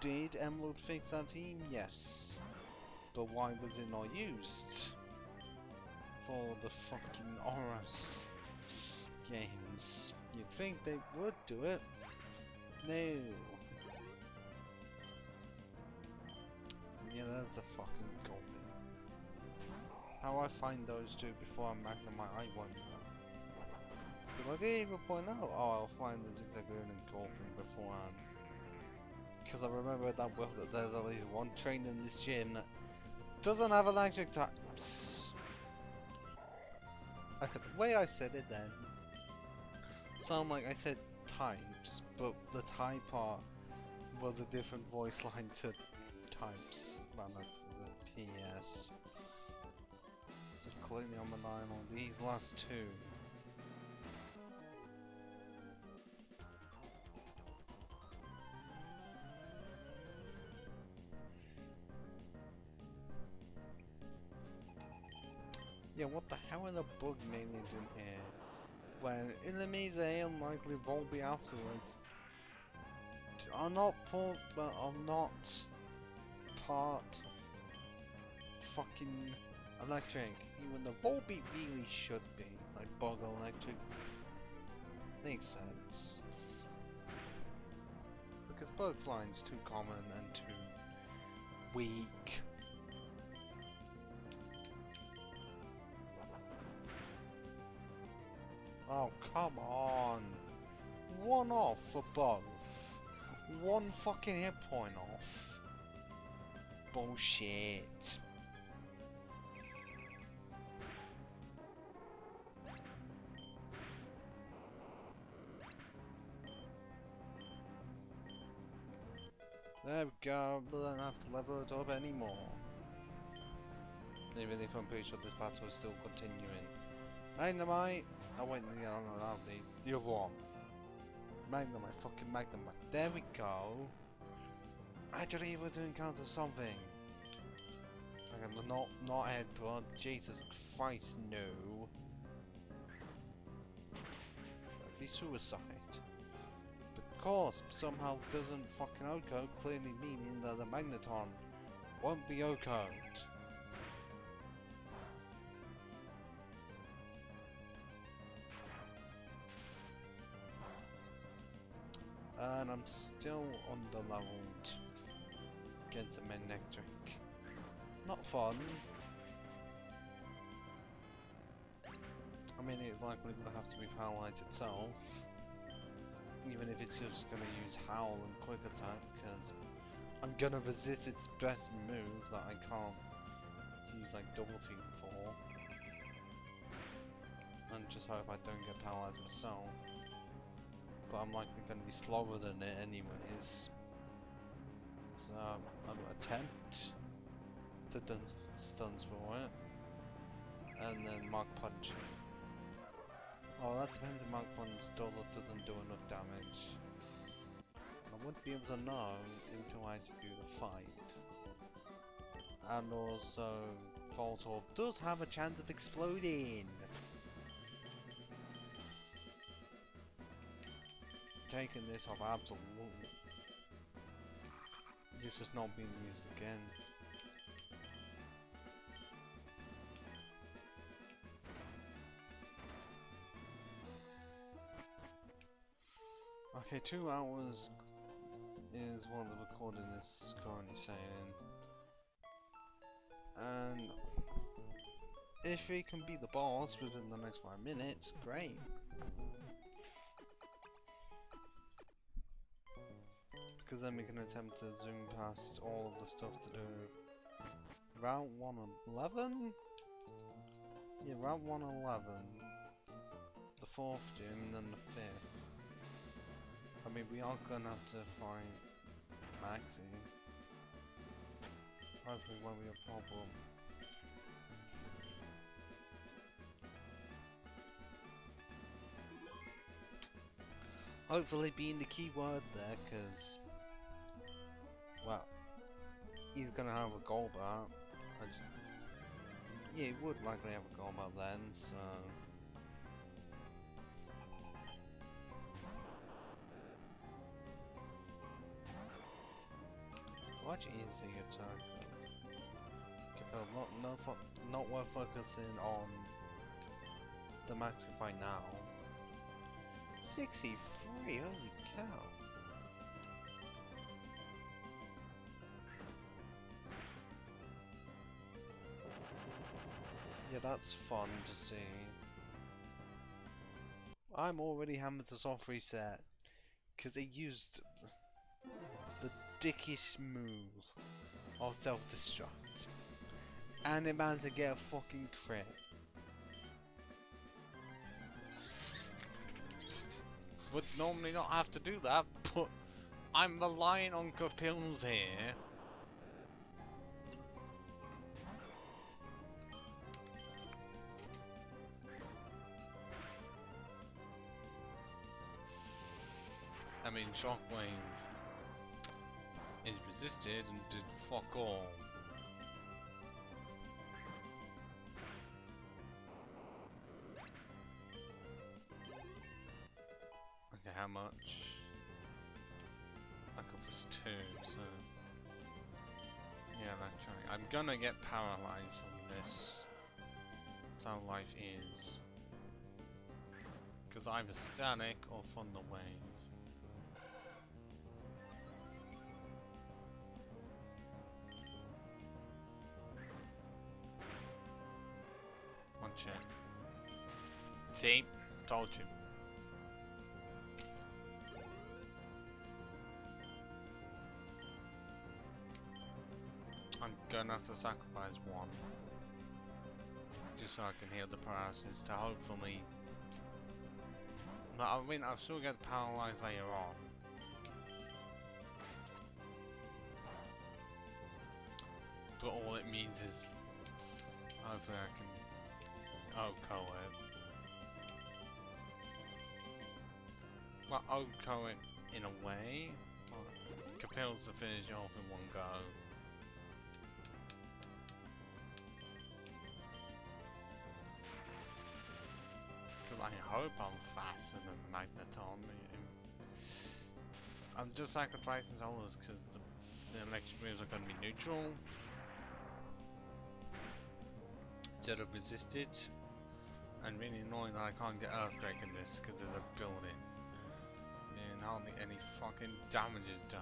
S1: Did Emerald fix that team? Yes. But why was it not used for the fucking Horus games? You'd think they would do it. No. Yeah, that's a fucking goal. How I find those two before I magnify, I won't know. Because I didn't even point out, oh, I'll find the Zigzagoon and Gorpin beforehand. Because I remember that well that there's at least one train in this gym that doesn't have electric types. Okay, the way I said it then sounded like I said types, but the type part was a different voice line to types. Well, not the PS. Just clearly on the line on these last two. Yeah, what the hell is a bug minion doing here? When enemies are unlikely Volby afterwards are not part fucking electric. Even the Volby really should be like bug electric. Makes sense. Because bug flying's too common and too weak. Oh, come on. One off for both. One fucking hit point off. Bullshit. There we go, we don't have to level it up anymore. Even if I'm pretty sure this battle is still continuing. Magnemite! Oh wait, no, no, the other one. Magnemite, fucking Magnemite. There we go. Actually, we're doing counter something. Okay, not headbutt. Jesus Christ, no. That'd be suicide. But of course, somehow doesn't fucking Oko, clearly meaning that the Magneton won't be Oko'd. And I'm still underleveled against a Manectric. Not fun. I mean, it likely will have to be paralyzed itself. Even if it's just gonna use Howl and Quick Attack, because I'm gonna resist its best move that I can't use like Double Team for. And just hope I don't get paralyzed myself. But I'm likely going to be slower than it anyways. So I'm going to attempt to stun spore it. And then Mark Punch. Oh, that depends if Mark Punch does or doesn't do enough damage. I wouldn't be able to know until I actually do the fight. And also, Voltorb does have a chance of exploding. Taking this off, absolutely. It's just not being used again. Okay, 2 hours is what the recording is currently saying. And if we can beat the boss within the next 5 minutes, great. Because then we can attempt to zoom past all of the stuff to do. Route 111? Yeah, Route 111. The 4th gym and then the 5th. I mean, we are gonna have to find Maxie. Hopefully won't be a problem. Hopefully being the key word there, because well, he's gonna have a Golbat. Yeah, he would likely have a Golbat then, so much is the attack? Not worth focusing on the Maxify now. 63, holy cow. Yeah, that's fun to see. I'm already hammered to soft reset because they used the dickish move of self-destruct and it managed to get a fucking crit. Would normally not have to do that, but I'm relying on Capils here. I mean, Shockwave is resisted and did fuck all. Okay, how much? Like a +2, so... Yeah, electronic. I'm gonna get paralyzed from this. That's how life is. Because either static or thunder wave. One check. See? Told you. I'm gonna have to sacrifice one. Just so I can heal the paralysis to hopefully... I mean, I'll still get paralyzed later on. But all it means is... hopefully I can... OHKO it. Well, OHKO it in a way. Capils to finish it off in one go. I hope I'm faster than Magneton. I'm just sacrificing Solos because the electric moves are going to be neutral instead of resisted. And really annoying that I can't get Earthquake in this because there's a building and hardly any fucking damage is done.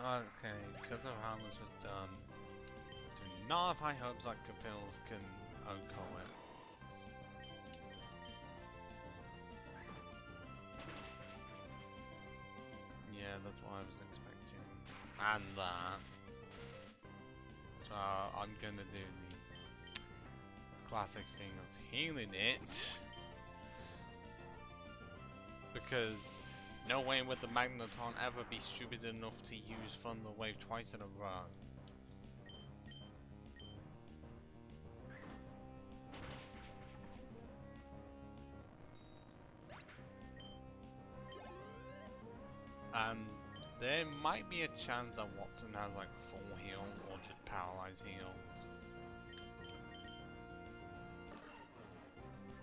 S1: Okay, because of how much was done, do not have high hopes like Capils can OHKO it. Yeah, that's what I was expecting. And that. So I'm gonna do the classic thing of healing it. Because no way would the Magneton ever be stupid enough to use Thunder Wave twice in a row. And there might be a chance that Watson has like a full heal or just paralyzed heal.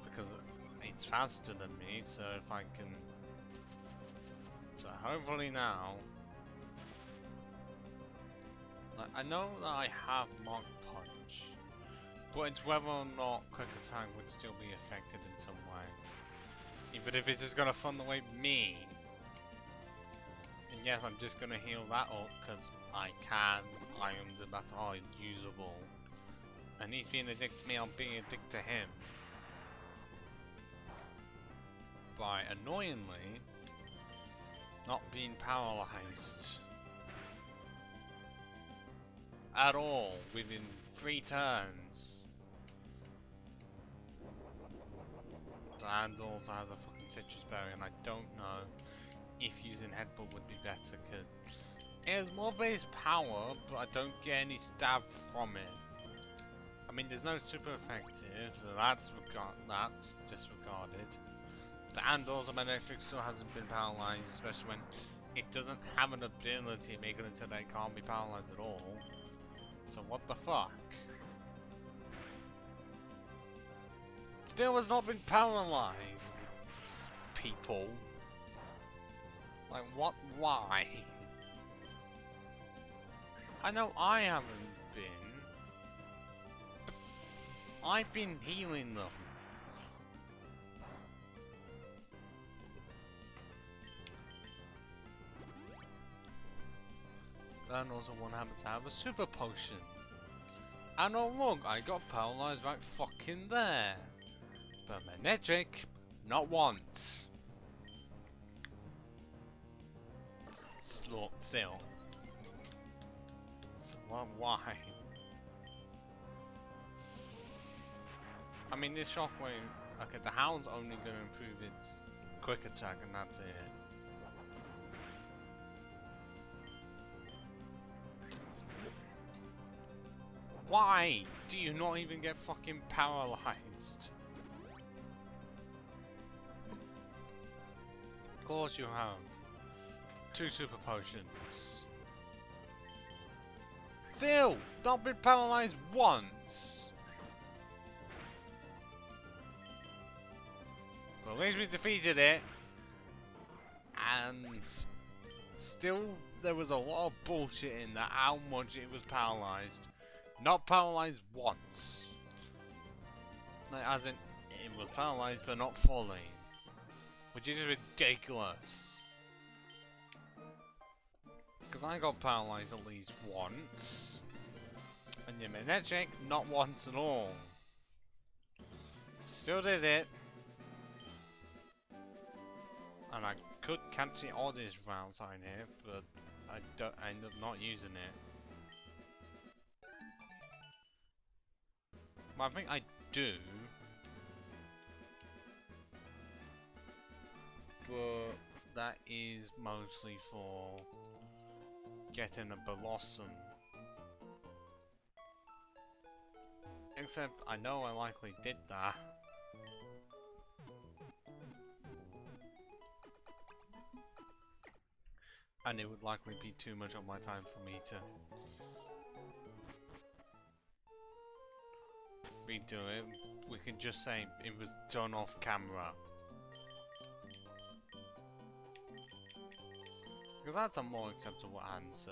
S1: Because it's faster than me, so if I can... So hopefully now... Like, I know that I have Mach Punch, but it's whether or not Quick Attack would still be affected in some way. Even if it's just gonna Thunder Wave me. And yes, I'm just gonna heal that up because I can. I am the battle hard usable. And he's being a dick to me, I'm being a dick to him. By annoyingly not being paralyzed at all within 3 turns. And also has a fucking citrus berry, and I don't know if using headbutt would be better because it has more base power, but I don't get any stab from it. I mean, there's no super effective, so that's disregarded. And also my electric still hasn't been paralyzed, especially when it doesn't have an ability making it so that it can't be paralyzed at all. So what the fuck? Still has not been paralyzed, people. Like, what? Why? I know I haven't been. I've been healing them. And also one happens to have a super potion. And oh look, I got paralyzed right fucking there. But magnetic, not once. Still. So why? I mean, this shockwave. Okay, the hound's only going to improve its quick attack, and that's it. Why do you not even get fucking paralyzed? Of course you have 2 super potions. Still, not been paralyzed once. Well, at least we defeated it. And still, there was a lot of bullshit in that, how much it was paralyzed. Not paralyzed once. Like, as in, it was paralyzed but not fully. Which is ridiculous. Because I got paralyzed at least once. And your magnetic, not once at all. Still did it. And I could catch the oddest round sign here, but I end up not using it. Well, I think I do. But that is mostly for getting a Blossom. Except I know I likely did that. And it would likely be too much of my time for me to redo it. We could just say it was done off camera. Because that's a more acceptable answer.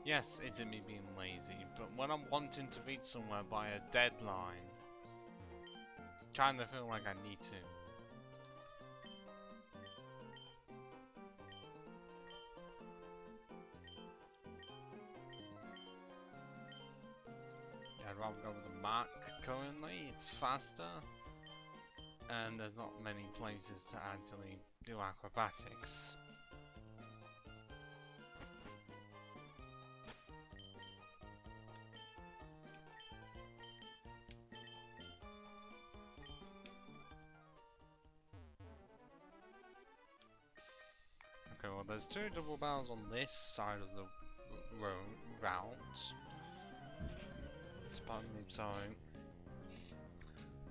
S1: Yes, it's me being lazy, but when I'm wanting to reach somewhere by a deadline, kind of feel like I need to. Yeah, I'd rather go with the Mac currently, it's faster, and there's not many places to actually do acrobatics. Okay, well there's 2 double barrels on this side of the route. Pardon me, sorry.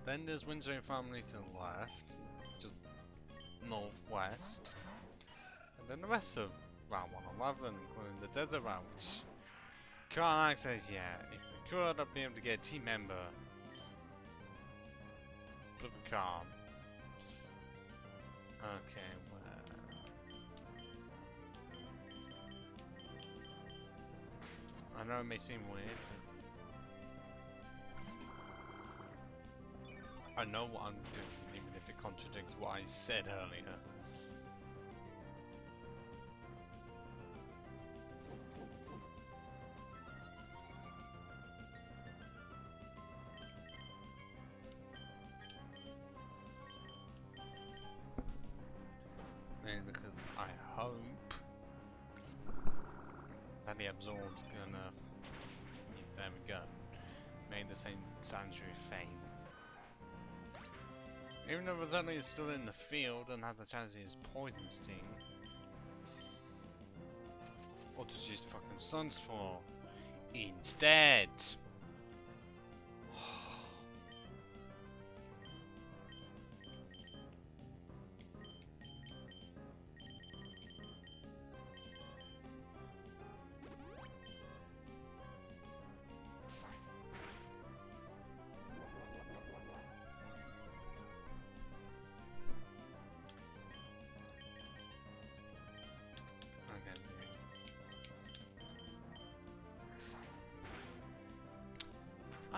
S1: Then there's Windsor Family to the left, just northwest. And then the rest of Route 111, including the desert route, which can't access yet. If we could, I'd be able to get a team member. But we can't. Okay, where? I know it may seem weird, I know what I'm doing, even if it contradicts what I said earlier. And because I hope that the absorb's gonna... There we go. Made the same sanctuary fame. Even though Roselli is still in the field and has the chance to use Poison Sting. Or just use fucking Sunspore instead.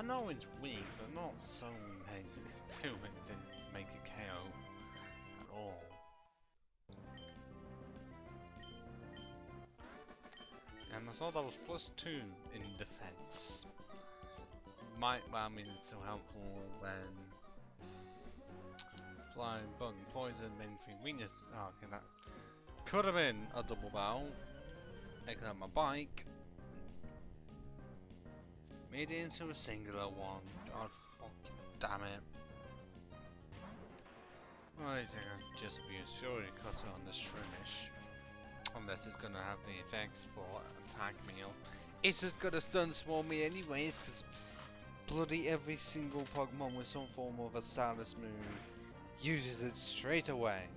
S1: I know it's weak, but not so too weak to make it KO at all. And I saw that was +2 in defense. Well, I mean, it's so helpful when flying, bug, and poison, mainstream weakness. Oh, okay, that could have been a double barrel. I could have my bike. Made it into a singular one. God fucking damn it. Well, I think I'll just be a sorry cutter on the shrimish. Unless it's gonna have the effects for attack meal. It's just gonna stun spawn me anyways, because bloody every single Pokemon with some form of a status move uses it straight away.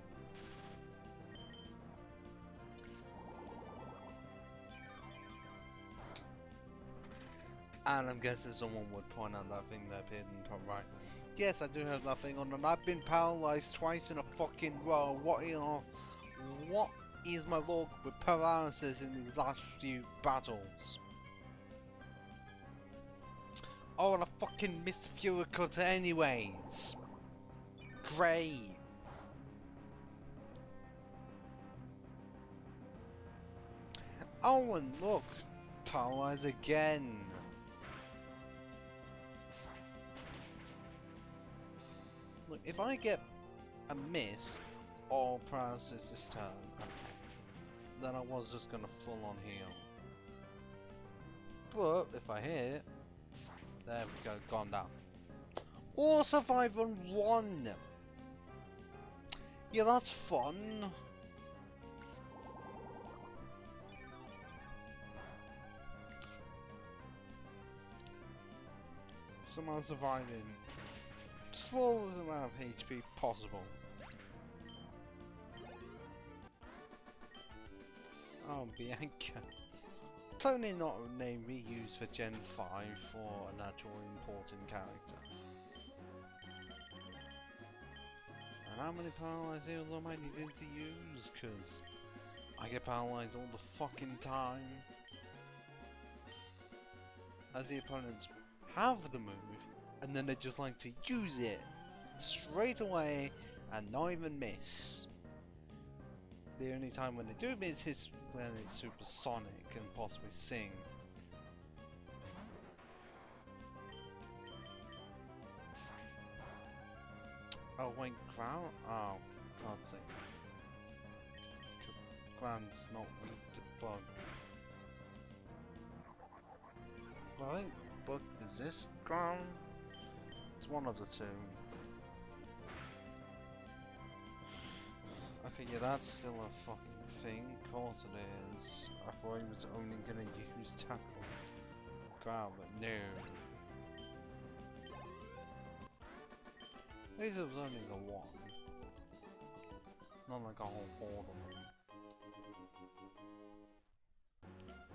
S1: And I'm guessing someone would point out that thing that appeared in the top right. Yes, I do have that thing on, and I've been paralyzed twice in a fucking row. What is my log with paralysis in these last few battles? Oh, and I fucking missed Fury Cutter anyways. Great. Oh, and look, paralyzed again. Look, if I get a miss or paralysis this turn, then I was just gonna full on heal. But if I hit, there we go, gone down. Or survive on 1. Yeah, that's fun. Somehow surviving smallest amount of HP possible. Oh, Bianca. Totally not a name we use for Gen 5 for an actual important character. And how many paralyzed heals am I needing to use? Because I get paralyzed all the fucking time. As the opponents have the move, and then they just like to use it straight away and not even miss. The only time when they do miss is when it's supersonic and possibly sing. Oh wait, ground? Oh, God's sake. Ground's not weak to bug. Well, I think bug resist ground? It's one of the two. Okay, yeah, that's still a fucking thing. Of course it is. I thought he was only gonna use tackle ground, but no. At least it was only the one. Not like a whole horde of them.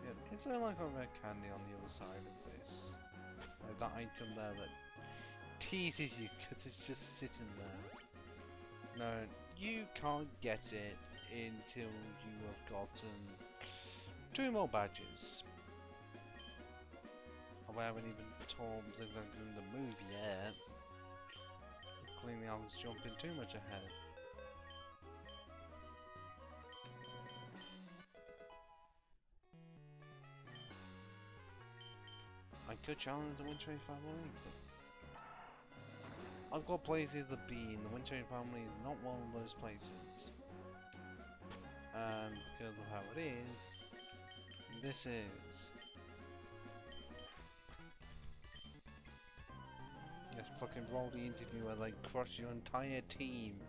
S1: Yeah, is there like a red candy on the other side of this? Like that item there that teases you because it's just sitting there. No, you can't get it until you have gotten 2 more badges. I haven't even told exactly the move yet. Clearly I was jumping too much ahead. I could challenge the Wintering family, but I've got places to be, and the Wintering family is not one of those places. And because of how it is, this is. Just fucking roll the interview where they crush your entire team.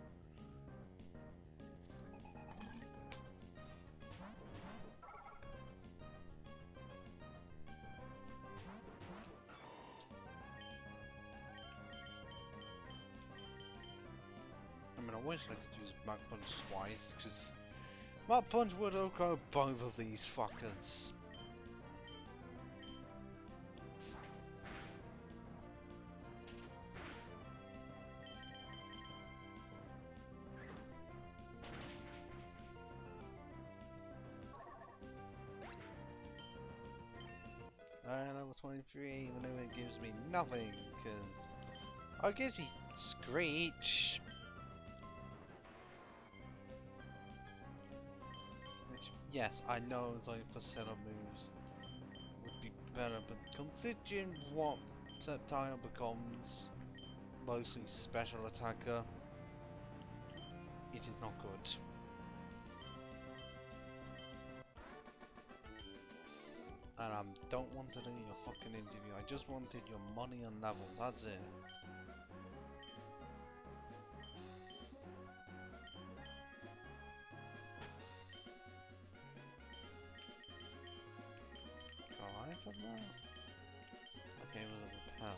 S1: I mean, I wish I could use Mach Punch twice, because Mach Punch would OHKO both of these fuckers. Level 23, even though it gives me nothing, because... Oh, it gives me Screech! Which, yes, I know it's like for setup moves would be better, but considering what Tile becomes, mostly special attacker, it is not good. And I don't want to do your fucking interview, I just wanted your money and levels, that's it. Alright from that? Okay, it was a repel.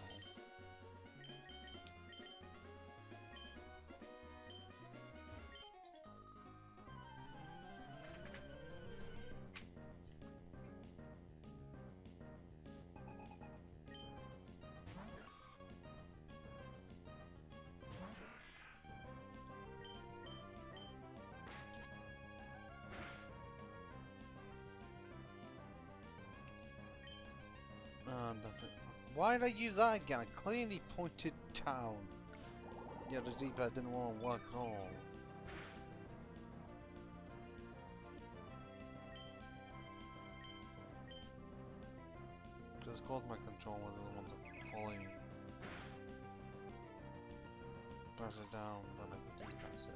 S1: Why did I use that again? I clearly pointed down. Yeah, the D-pad didn't want to work at all. Just cause my controller doesn't want to fully press it down, then I can press it.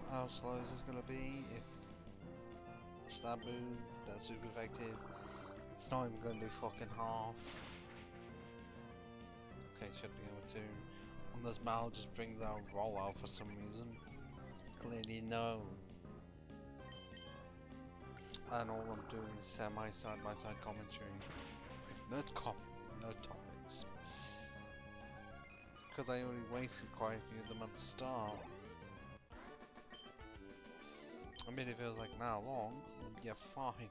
S1: How slow is this gonna be if the stab move that's super effective? It's not even gonna do fucking half. Okay, should be able to. Unless Mal just brings out rollout for some reason. Clearly no. And all I'm doing is semi side by side commentary with no topics. Because I already wasted quite a few of them at the start. I mean, if it was like an hour long, yeah, fine.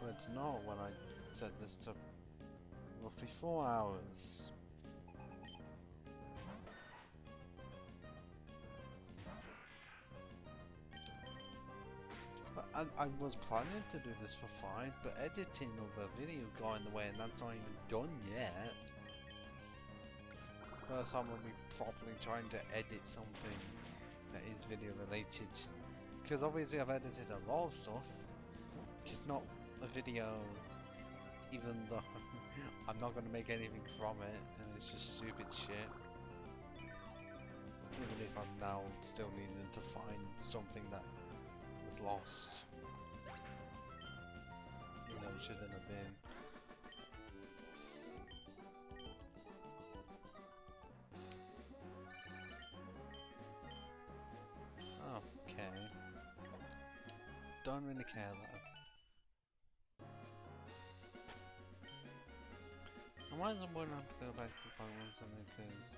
S1: But it's not when I set this to roughly 4 hours. But I was planning to do this for 5, but editing of the video got in the way and that's not even done yet. First time I'll be properly trying to edit something that is video related. Because obviously I've edited a lot of stuff, just not a video, even though I'm not going to make anything from it, and it's just stupid shit. Even if I'm now still needing to find something that was lost. You know, it shouldn't have been. Okay. Don't really care though. I might as well have to go back to Pokemon something because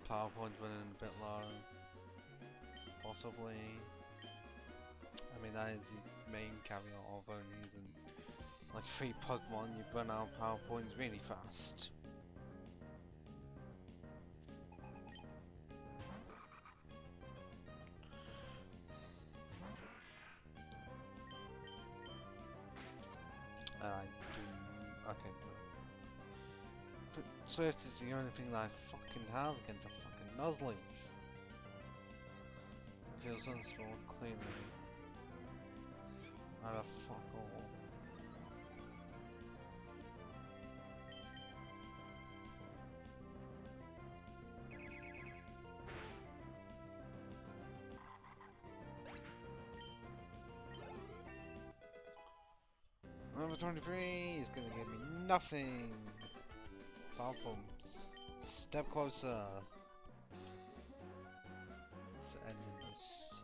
S1: PowerPoint's running a bit low. Possibly. I mean, that is the main caveat of only using like 3 Pokemon, you run out of PowerPoints really fast. Okay. But Swift is the only thing that I fucking have against a fucking Nuzleaf. It feels unspoiled cleanly. Out of fuck all. Number 23 is gonna give me nothing. Apart from step closer. To ending this.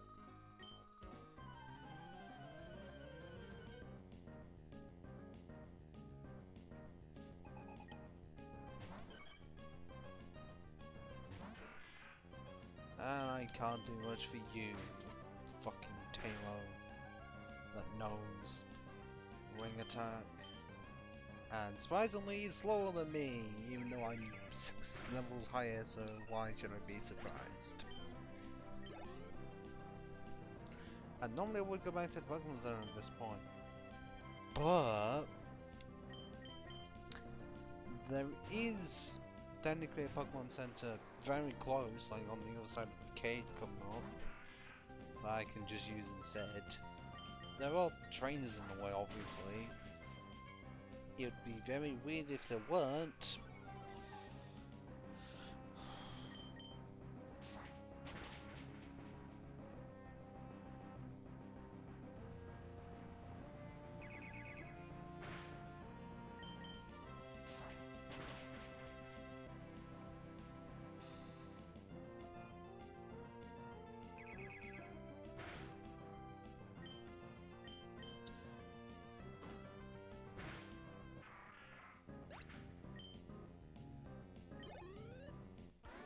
S1: I can't do much for you, fucking Taylor that knows wing attack. And surprisingly, he's slower than me, even though I'm 6 levels higher, so why should I be surprised? And normally I would go back to the Pokemon Center at this point. But there is technically a Pokemon Center very close, like on the other side of the cage coming up, that I can just use instead. There are trainers in the way, obviously. It would be very weird if there weren't.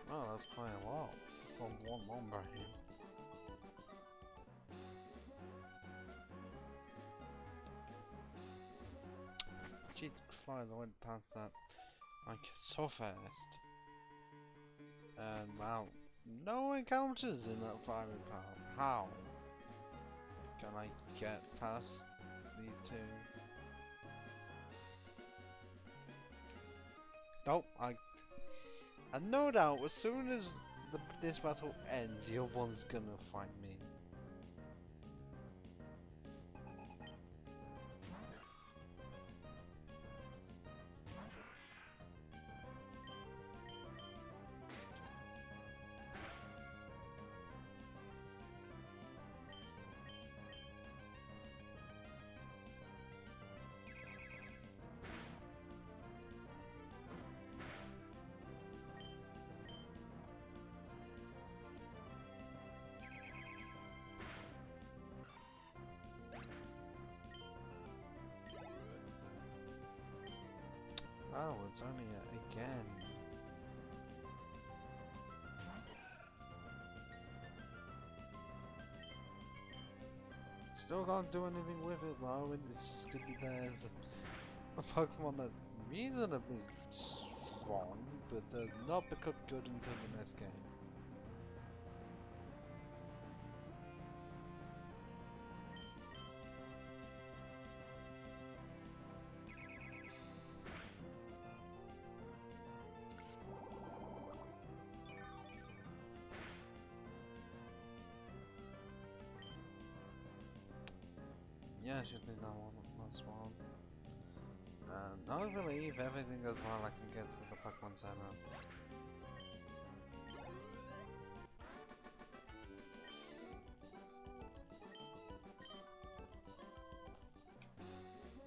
S1: Oh, that's quite a lot from one number here. Jesus Christ, I went past that like so fast. And wow, no encounters in that firing power. How can I get past these two? Nope, and no doubt, as soon as this battle ends, the other one's gonna find me. Oh, it's only again. Still can't do anything with it though, and it's just gonna be there as a Pokemon that's reasonably strong, but does not become good until the next game. Yeah, I should do that one, last one. And hopefully, if everything goes well, I can get to the Pokemon Center.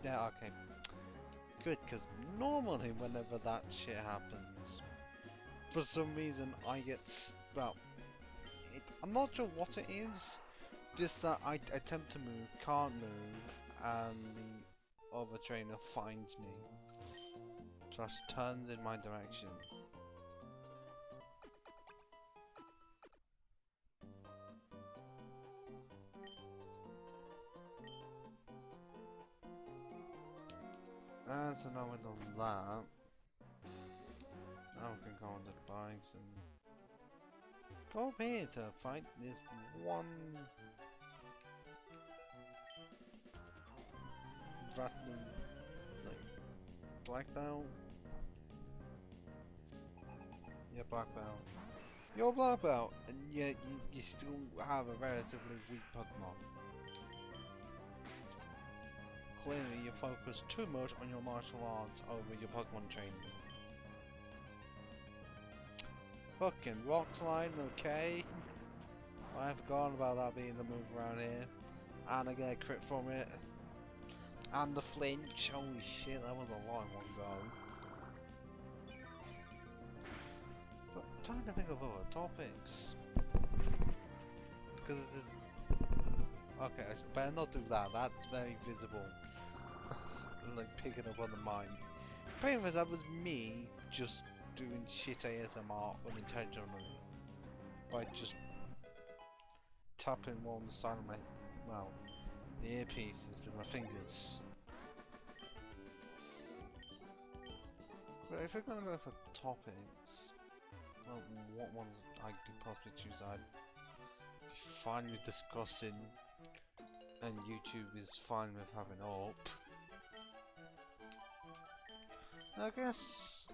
S1: Yeah, okay. Good, because normally whenever that shit happens, for some reason I get well, I'm not sure what it is, just that I attempt to move, can't move, and the other trainer finds me. Just turns in my direction. And so now we've done that. Now we can go on to the bikes and go up here to fight this one rattling, like, black belt. Yeah, black belt. You're black belt, and yet you still have a relatively weak Pokemon. Clearly, you focus too much on your martial arts over your Pokemon training. Fucking rock slide, okay. I forgot about that being the move around here. And I get a crit from it. And the flinch. Holy shit, that was a long one go. But I'm trying to think of other topics. Because it is. Okay, I better not do that. That's very visible. That's like picking up on the mind. Pretty much that was me just doing shit ASMR unintentionally. By just tapping one on the side of my, well, the earpieces with my fingers. But if we're gonna go for topics, well, what ones I could possibly choose, I'd be fine with discussing, and YouTube is fine with having up. I guess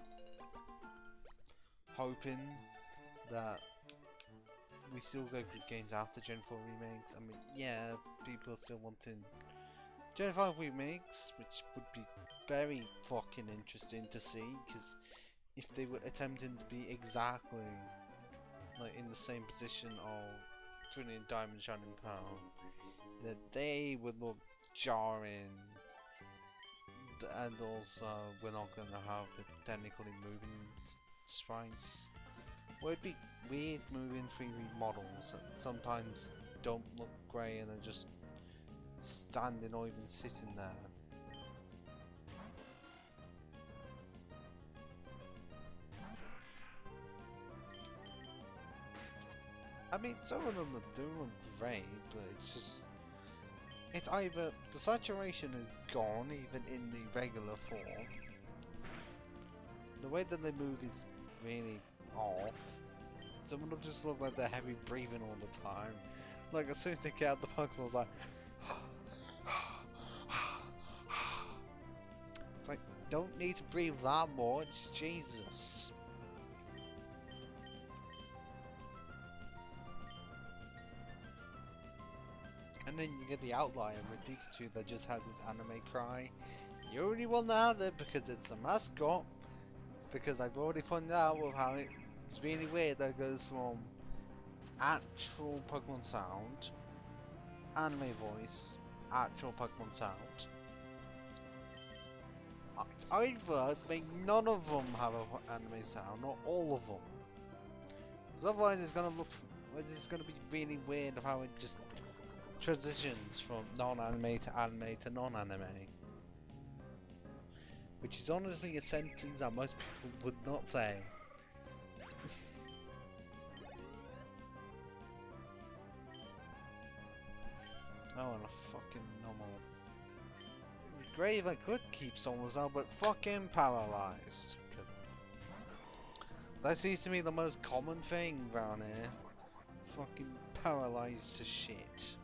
S1: hoping that we still get good games after Gen 4 remakes. I mean, yeah, people are still wanting Gen 5 remakes, which would be very fucking interesting to see, because if they were attempting to be exactly like in the same position of Brilliant Diamond Shining Pearl, that they would look jarring, and also we're not going to have the technically moving sprites. Well, it'd be weird moving 3D models that sometimes don't look great and are just standing or even sitting there. I mean, some of them are doing great, but it's just... it's either the saturation is gone, even in the regular form. The way that they move is really off. Some of them just look like they're heavy breathing all the time. Like, as soon as they get out the Pokemon, like... it's like, don't need to breathe that much, Jesus. And then you get the outlier with Pikachu that just has this anime cry. You only one that has it because it's the mascot. Because I've already pointed out with how it's really weird that it goes from actual Pokemon sound, anime voice, actual Pokemon sound. Either make none of them have an anime sound, or all of them. Because otherwise it's gonna look, it's gonna be really weird of how it just transitions from non-anime to non-anime. Which is honestly a sentence that most people would not say. Oh, and a fucking normal. It'd be great if I could keep souls out, but fucking paralyzed. Cause that seems to me the most common thing around here. Fucking paralyzed to shit.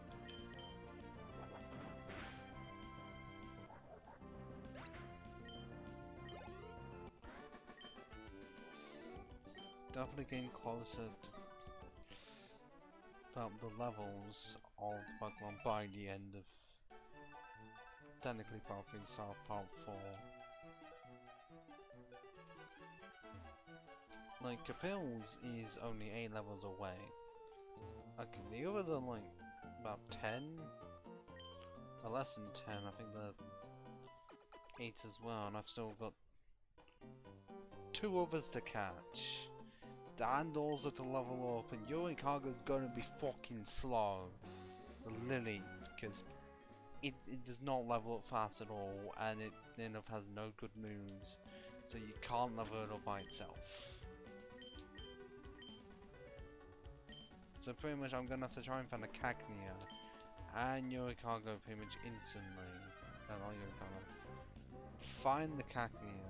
S1: Definitely getting closer to the levels of Pokemon by the end of technically Part 3 South Part 4. Like, Capils is only 8 levels away. Okay, the others are like about 10? Or less than 10, I think they're 8 as well, and I've still got 2 others to catch. And also to level up, and Yorikago's gonna be fucking slow. The Lily, because it does not level up fast at all, and it enough has no good moves, so you can't level it up by itself. So pretty much I'm gonna have to try and find a Cacnea and Yorikago pretty much instantly. No, not Yorikago. Find the Cacnea.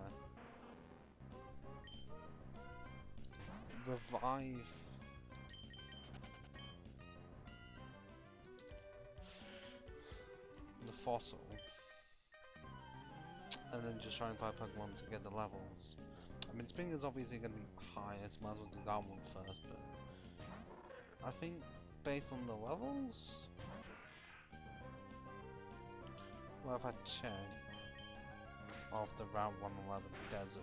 S1: Revive the fossil, and then just try and find Pokemon to get the levels. I mean, Spring is obviously going to be highest, might as well do that one first, but I think based on the levels, well, if I check off the Route 111 desert,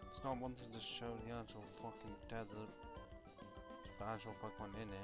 S1: it's not wanting to show the actual fucking desert. So actual Pokemon in it.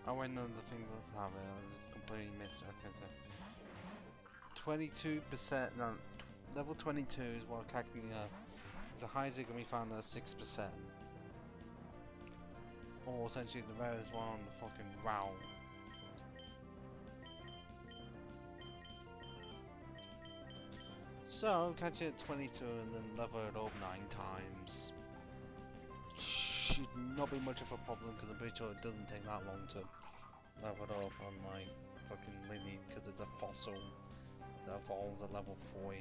S1: Oh wait, no, the thing that's happening, I just completely missed it. Okay, so 22%, no, level 22 is what calculating is the highest it can be found at 6%. Or essentially the rarest one on the fucking WoW. So, catch it at 22 and then level it up 9 times. Should not be much of a problem because I'm pretty sure it doesn't take that long to level it up on my fucking Lily because it's a fossil that evolves at level 40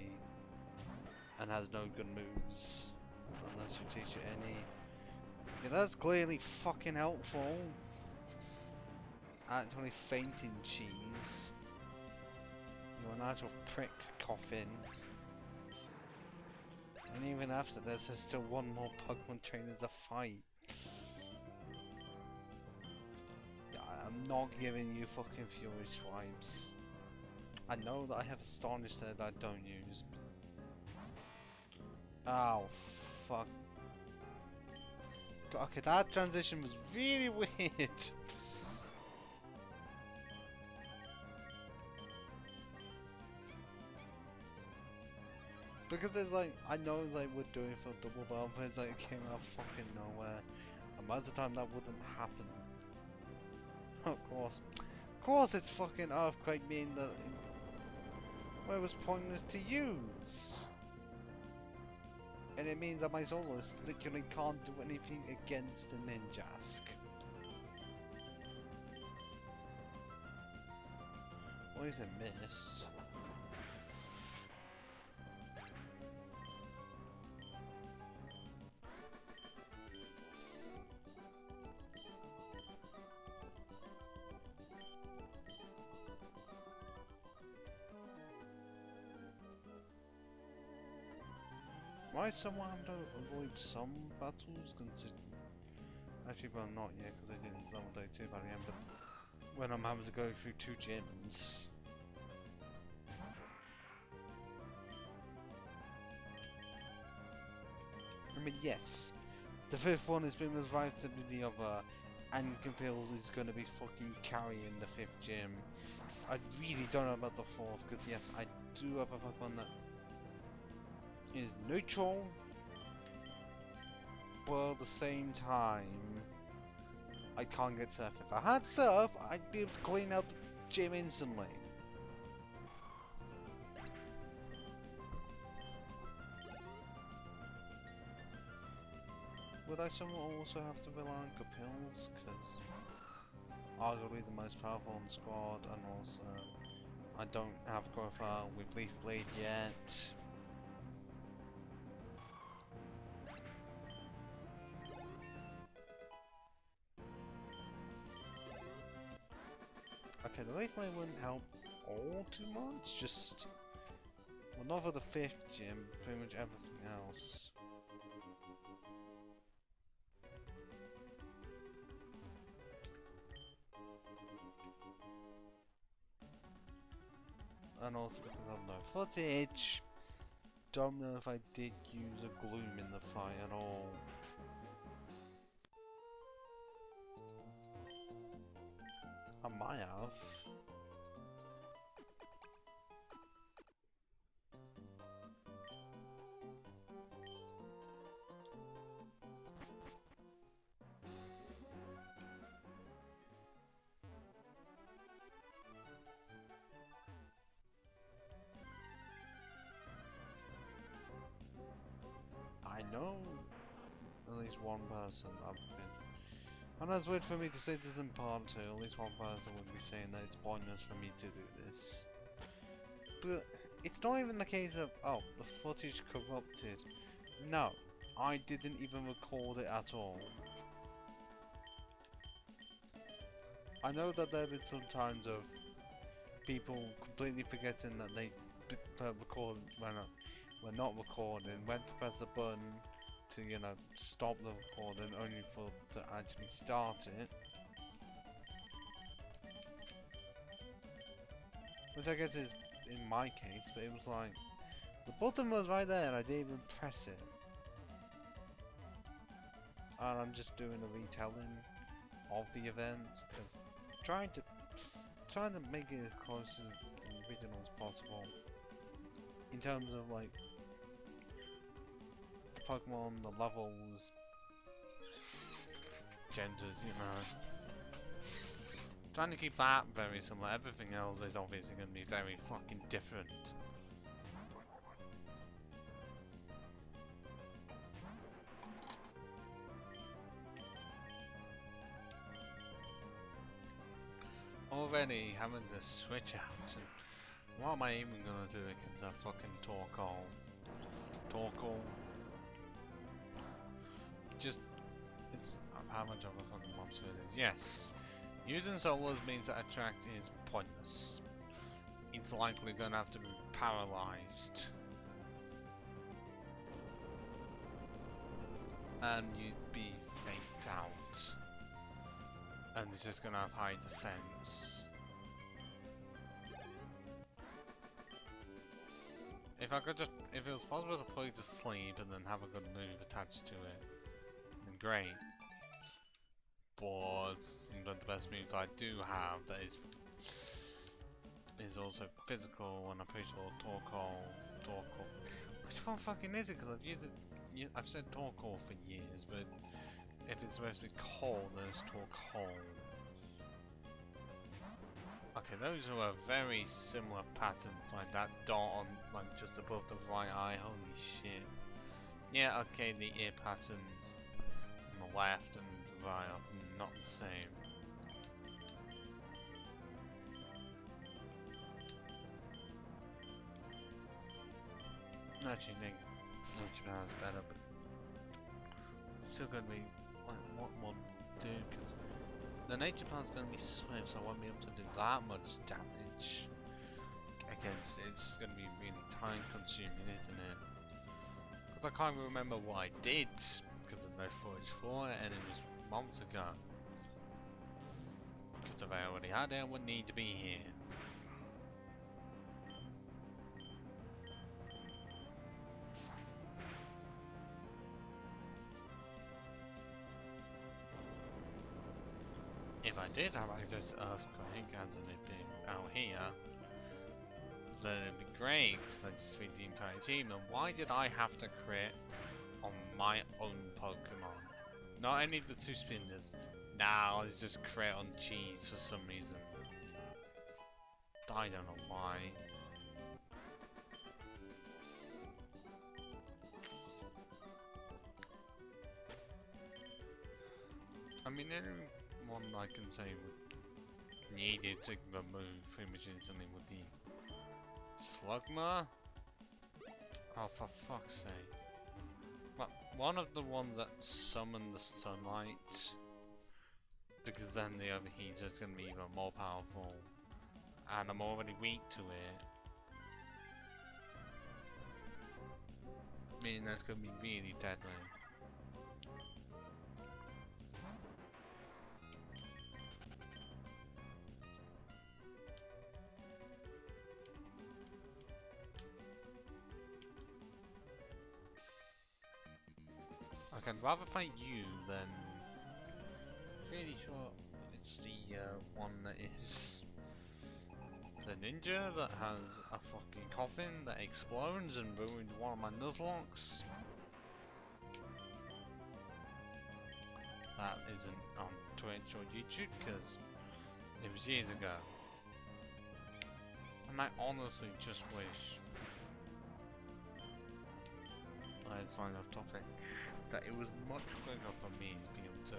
S1: and has no good moves unless you teach it any. Yeah, that's clearly fucking helpful. Actually fainting cheese. You're an actual prick coffin. And even after this, there's still one more Pokemon trainer to fight. I'm not giving you fucking Fury Swipes. I know that I have Astonish there that I don't use. Oh, fuck. Okay, that transition was really weird. Because there's like, I know like we're doing for double bell, but it's like it came out of fucking nowhere. And most of the time that wouldn't happen. Of course it's fucking Earthquake mean that it was pointless to use. And it means that my Soloist literally can't do anything against a Ninjask. What is it missed? Why someone have to avoid some battles consider? Actually, well, not yet because I didn't level day 2 by the end. But when I'm having to go through 2 gyms. I mean, yes, the 5th one has been revived to the other, and Campills is going to be fucking carrying the 5th gym. I really don't know about the 4th because yes, I do have a Pokemon that is neutral, but at the same time, I can't get Surf. If I had Surf, I'd be able to clean out the gym instantly. Would I somewhat also have to rely on Capils? Because arguably the most powerful on the squad, and also I don't have Profile with Leaf Blade yet. Okay, the Leaf Blade wouldn't help all too much, just... well, not for the 5th gym, pretty much everything else. And also because I have no footage, don't know if I did use a Gloom in the fight at all. I might have. I know at least least one person I've been. And that's weird for me to say this in part 2, at least one person would be saying that it's pointless for me to do this. But it's not even the case of, oh, the footage corrupted. No, I didn't even record it at all. I know that there have been some times of people completely forgetting that they record when we're not recording, went to press the button to, you know, stop the recording only for to actually start it. Which I guess is in my case, but it was like the button was right there and I didn't even press it. And I'm just doing a retelling of the events because trying to make it as close to the original as possible in terms of like Pokemon, the levels, genders, you know. Trying to keep that very similar. Everything else is obviously going to be very fucking different. Already having to switch out. And what am I even going to do against that fucking Torkoal? Just, it's how much of a fucking monster it is. Yes, using solos means that attract is pointless. It's likely gonna have to be paralyzed, and you'd be faked out, and it's just gonna have high defense. If I could just, if it was possible to put it to sleep and then have a good move attached to it, then great. But the best move I do have that is also physical, and I'm pretty sure Torkoal. Which one fucking is it? Because I've used it. I've said Torkoal for years, but if it's supposed to be coal, there's Torkoal. Okay, those are very similar patterns, like that dot on, like just above the right eye. Holy shit! Yeah, okay, the ear patterns on the left and the right are not the same. I actually think Nature Power is better, but it's still gonna be like what more do, because the Nature Power is gonna be swift, so I won't be able to do that much damage against it. It's just gonna be really time consuming, isn't it? Because I can't remember what I did because there's no footage for it, and it was months ago. Because if I already had it, I wouldn't need to be here. If I did have access to Earthquake as anything out here, then it'd be great because I'd just feed the entire team. And why did I have to crit on my own Pokemon? Not any of the two spinners. Nah, let's just crit on cheese for some reason. I don't know why. I mean, anyone I can say would needed to remove pretty much instantly would be Slugma. Oh, for fuck's sake. Well, one of the ones that summon the sunlight, because then the overheater is going to be even more powerful, and I'm already weak to it. I mean, that's going to be really deadly. I'd rather fight you than... Fairly sure it's the one that is the ninja that has a fucking coffin that explodes and ruined one of my Nuzlocks. That isn't on Twitch or YouTube because it was years ago. And I honestly just wish I slightly off topic, that it was much quicker for me to be able to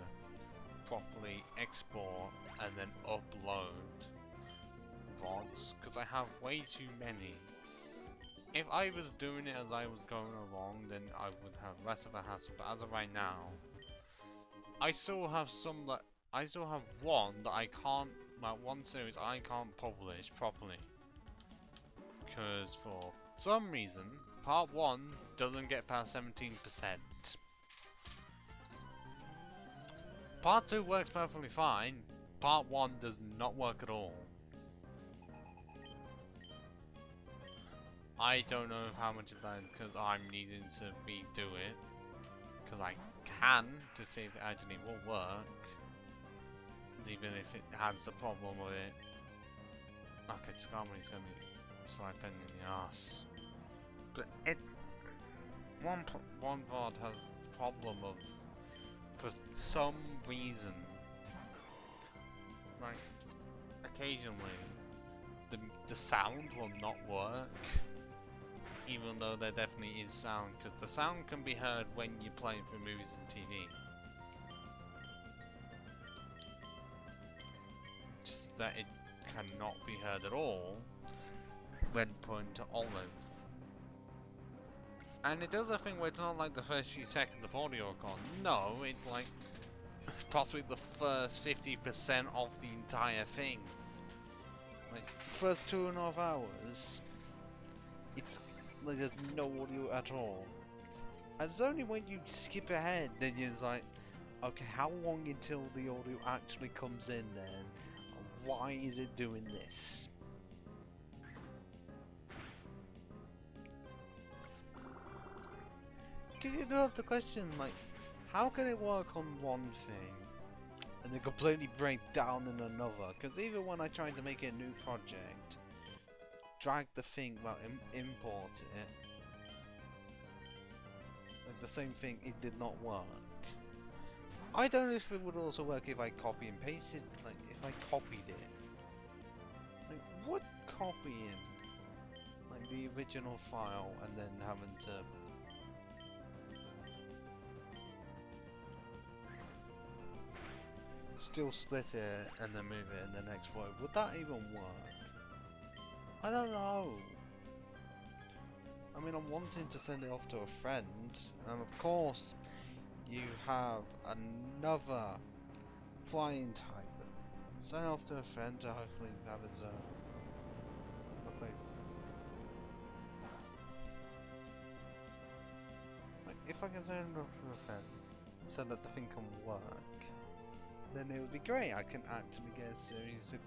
S1: properly export and then upload VODs, because I have way too many. If I was doing it as I was going along, then I would have less of a hassle, but as of right now, I still have one that I can't, one series I can't publish properly. Because for some reason, part 1 doesn't get past 17%. Part 2 works perfectly fine, part 1 does not work at all. I don't know how much of that is because I'm needing to redo it. Because I can, to see if it actually will work. Even if it has a problem with it. Okay, Scarmoney's gonna be swiping in the ass. But one VOD has the problem of, for some reason, like, occasionally, the sound will not work. Even though there definitely is sound, because the sound can be heard when you play it through movies and TV. Just that it cannot be heard at all when put into Olive. And it does a thing where it's not like the first few seconds of audio are gone. No, it's like possibly the first 50% of the entire thing. Like, first 2.5 hours, it's like there's no audio at all. And it's only when you skip ahead then you're like, okay, how long until the audio actually comes in then? Why is it doing this? Because you do have the question, like, how can it work on one thing and then completely break down in another? Because even when I tried to make a new project, drag the thing, well, import it, like the same thing, it did not work. I don't know if it would also work if I copy and paste it, like if I copied it. Like, would copying like the original file and then having to still split it and then move it in the next row, would that even work? I don't know. I mean, I'm wanting to send it off to a friend, and of course, you have another flying type. Send it off to a friend to hopefully have his like, if I can send it off to a friend so that the thing can work, then it would be great. I can actually get a series to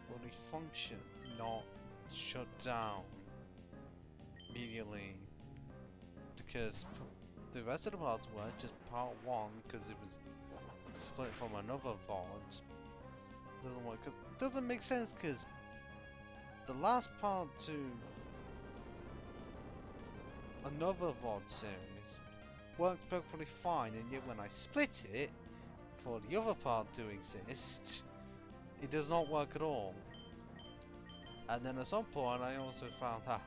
S1: fully function, not shut down immediately, because the rest of the parts were just part 1 because it was split from another VOD. Doesn't work. It doesn't make sense because the last part to another VOD series worked perfectly fine, and yet when I split it for the other part to exist, it does not work at all. And then at some point I also found out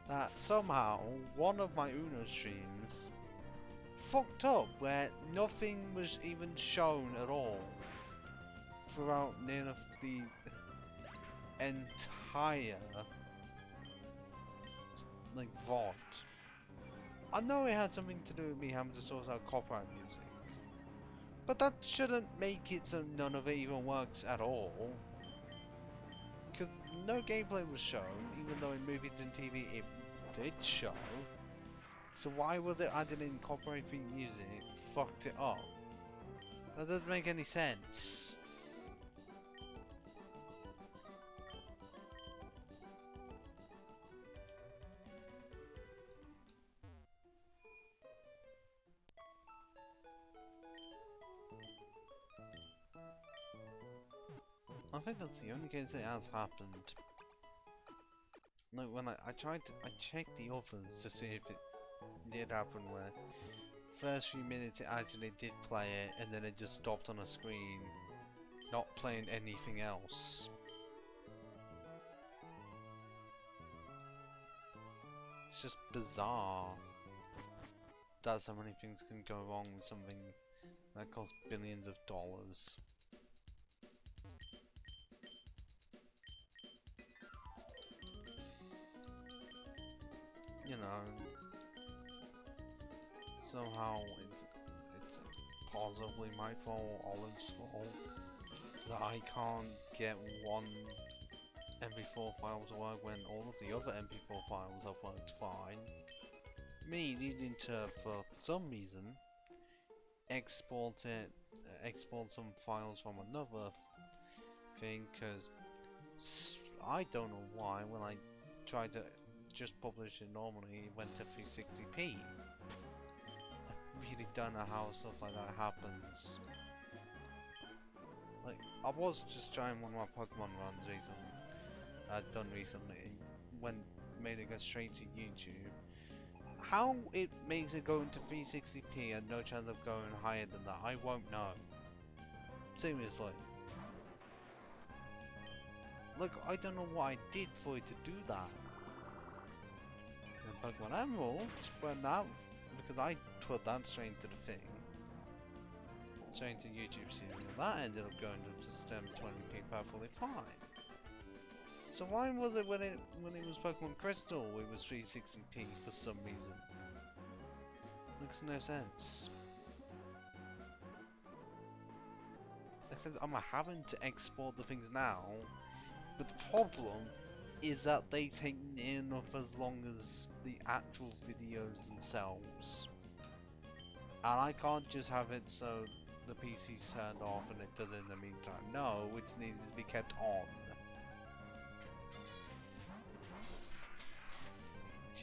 S1: that somehow one of my Uno streams fucked up where nothing was even shown at all throughout near enough the entire like VOD. I know it had something to do with me having to sort out copyright music, but that shouldn't make it so none of it even works at all. Because no gameplay was shown, even though in movies and TV it did show. So why was it added in copyright-free music? Fucked it up. That doesn't make any sense. I think that's the only case it has happened. No, when I checked the others to see if it did happen where first few minutes it actually did play it and then it just stopped on a screen, not playing anything else. It's just bizarre that so many things can go wrong with something that costs billions of dollars. You know, somehow it's possibly my fault, Olive's fault, that I can't get one MP4 file to work when all of the other MP4 files have worked fine. Me needing to, for some reason, export some files from another thing, because I don't know why when I tried to just publish it normally it went to 360p. I really don't know how stuff like that happens. Like, I was just trying one of my Pokemon runs recently, made it go straight to YouTube. How it makes it go into 360p and no chance of going higher than that, I won't know. Seriously. Like, I don't know what I did for it to do that. And Pokemon Emerald just went out because I put that straight into the thing. Straight into YouTube series. That ended up going up to 720p perfectly fine. So why was it when it was Pokemon Crystal it was 360p for some reason? Makes no sense. Except I'm having to export the things now, but the problem is that they take enough as long as the actual videos themselves. And I can't just have it so the PC's turned off and it does it in the meantime. No, it needs to be kept on.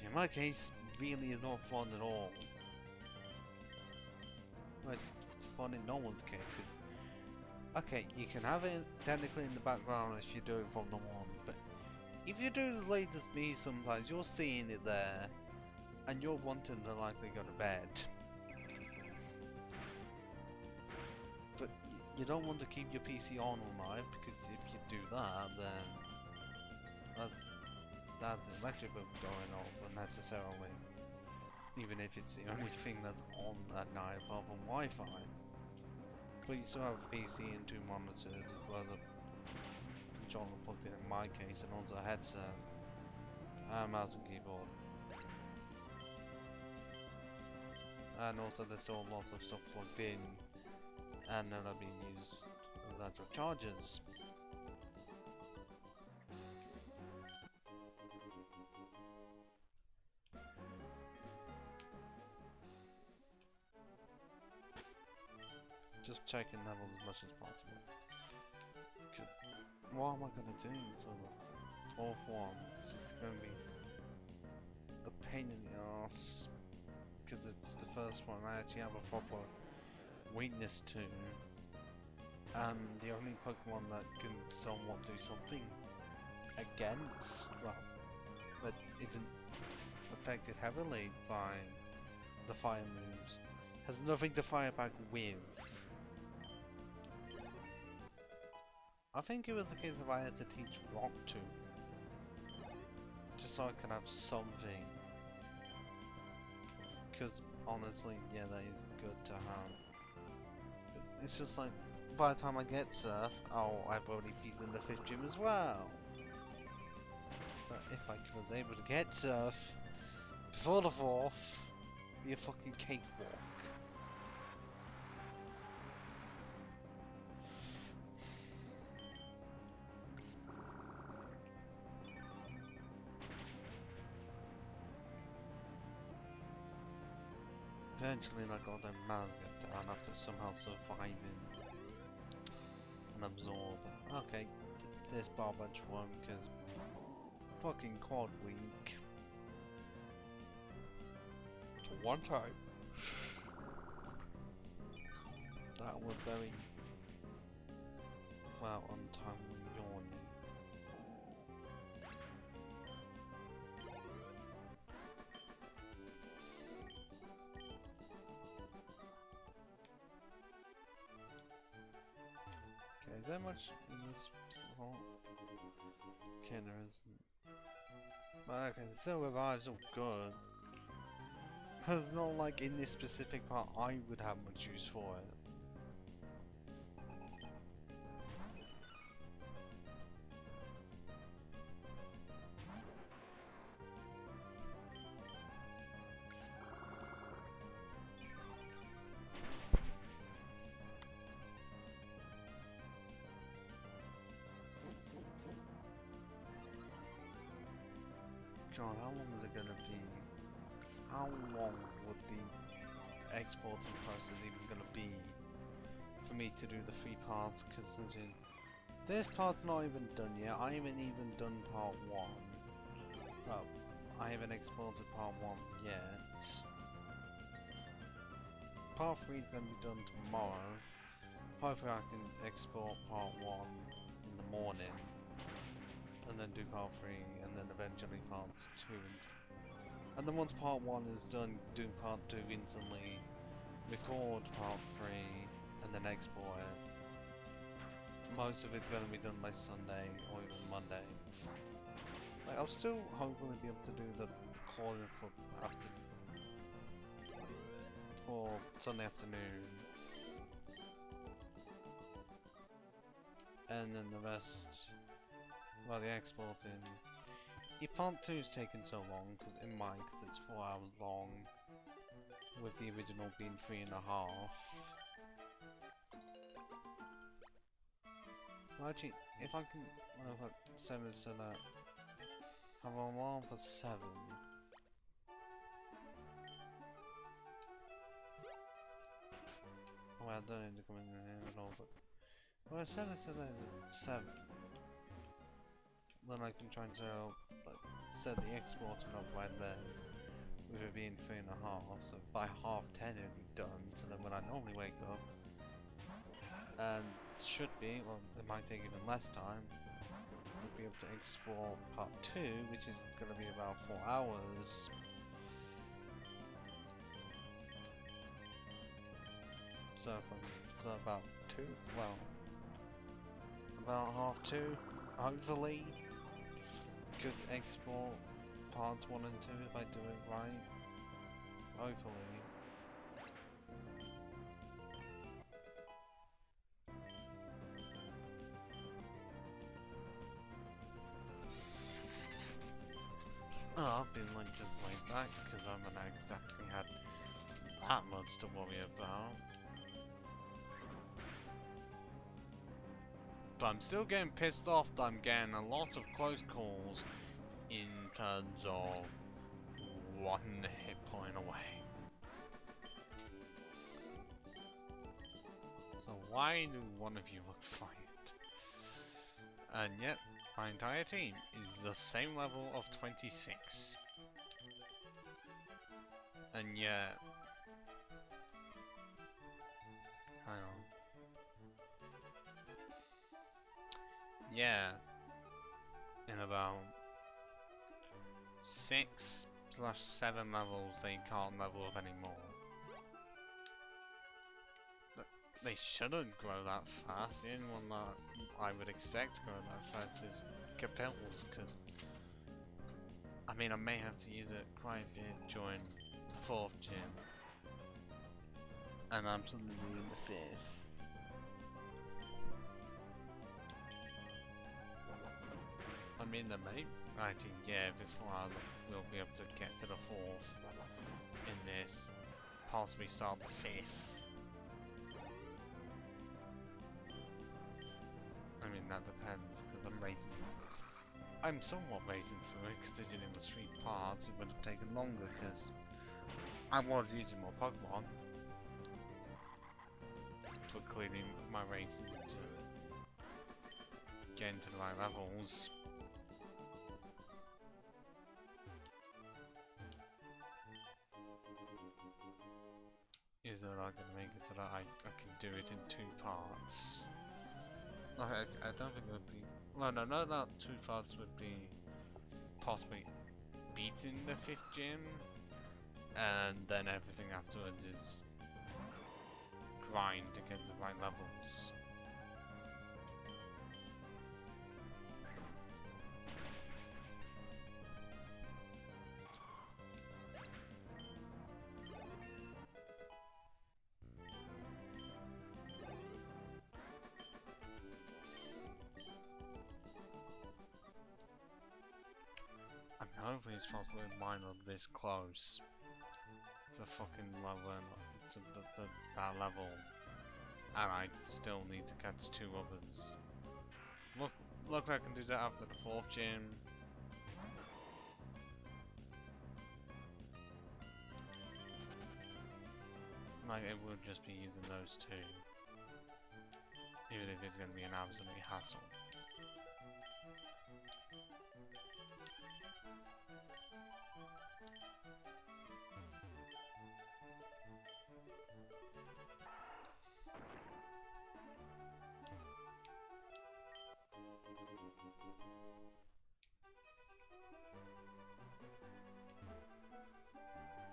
S1: In my case, really is not fun at all. Well, it's fun in no one's case. Okay, you can have it technically in the background if you do it from the one, but if you do as late as me sometimes, you're seeing it there, and you're wanting to likely go to bed. But you don't want to keep your PC on all night, because if you do that, then that's electrical going off unnecessarily. Even if it's the only thing that's on at night apart from Wi-Fi. But you still have a PC and 2 monitors as well as a controller plugged in my case, and also a headset and mouse and keyboard. And also there's still a lot of stuff plugged in and none are being used as actual chargers. Just checking levels as much as possible. Cause what am I gonna do for the 4th one? It's just gonna be a pain in the ass. Because it's the first one I actually have a proper weakness to. And the only Pokemon that can somewhat do something against, well, that isn't affected heavily by the fire moves, has nothing to fire back with. I think it was the case if I had to teach Rock to, just so I can have something. Because honestly, yeah, that is good to have. But it's just like, by the time I get Surf, oh, I've already beaten the 5th gym as well. But if I was able to get Surf before the 4th, it'd be a fucking cakewalk. Eventually I got them man get down after somehow surviving and absorb. Okay, this Barbage one because fucking quad weak. To one time. That was very well on time yawn. Is there much in this hole? Okay, there isn't. But okay, still revive's all good. It's not like in this specific part I would have much use for it. God, how long is it gonna be? How long would the exporting process even gonna be for me to do the 3 parts? Because this part's not even done yet. I haven't even done part 1. Well, I haven't exported part 1 yet. Part 3 is gonna be done tomorrow. Hopefully I can export part 1 in the morning. And then do part 3, and then eventually parts 2 and then once part 1 is done, do part 2 instantly, record part 3, and then export it. Most of it's going to be done by Sunday, or even Monday. Like, I'll still hopefully be able to do the recording for Sunday afternoon. And then the rest, well, the exporting. If part 2 is taking so long, because in mine, because it's 4 hours long, with the original being 3.5. Well, actually, if I can, well, if I send it so that I'm on for 7. Well, I don't need to come in here at all, but well, I set it so that it's 7. Then I can try and set the exporting up right then, with it being 3.5, so by 10:30 it'll be done, so then when I normally wake up, and should be, well, it might take even less time, we'll be able to export part 2, which is going to be about 4 hours. So about 2, well, about half 2, hopefully. Could export parts 1 and 2 if I do it right. Hopefully. Oh, I've been just laid back because I haven't exactly had that much to worry about. But I'm still getting pissed off that I'm getting a lot of close calls in terms of 1 hit point away. So why do one of you look fired? And yet, my entire team is the same level of 26. And yet... hang on. Yeah, in about 6/7 levels they can't level up anymore. They shouldn't grow that fast. The only one that I would expect to grow that fast is Capels, because I mean I may have to use it quite a bit during the 4th gym, and I'm suddenly in the 5th. I mean, the mate, actually, yeah, this one we'll be able to get to the 4th in this, possibly start the 5th. I mean, that depends, because I'm somewhat racing through it, considering it was 3 parts. It would have taken longer, because I was using more Pokemon for cleaning my racing to get into the right levels. Is that I'm gonna make it so that I can do it in 2 parts. I don't think it would be... well, no, not 2 parts would be possibly beating the 5th gym, and then everything afterwards is grind to get the right levels. Hopefully it's possible with mine are this close to fucking level, to that level. And I still need to catch 2 others. Look, I can do that after the 4th gym. Like, it would just be using those 2. Even if it's going to be an absolute hassle.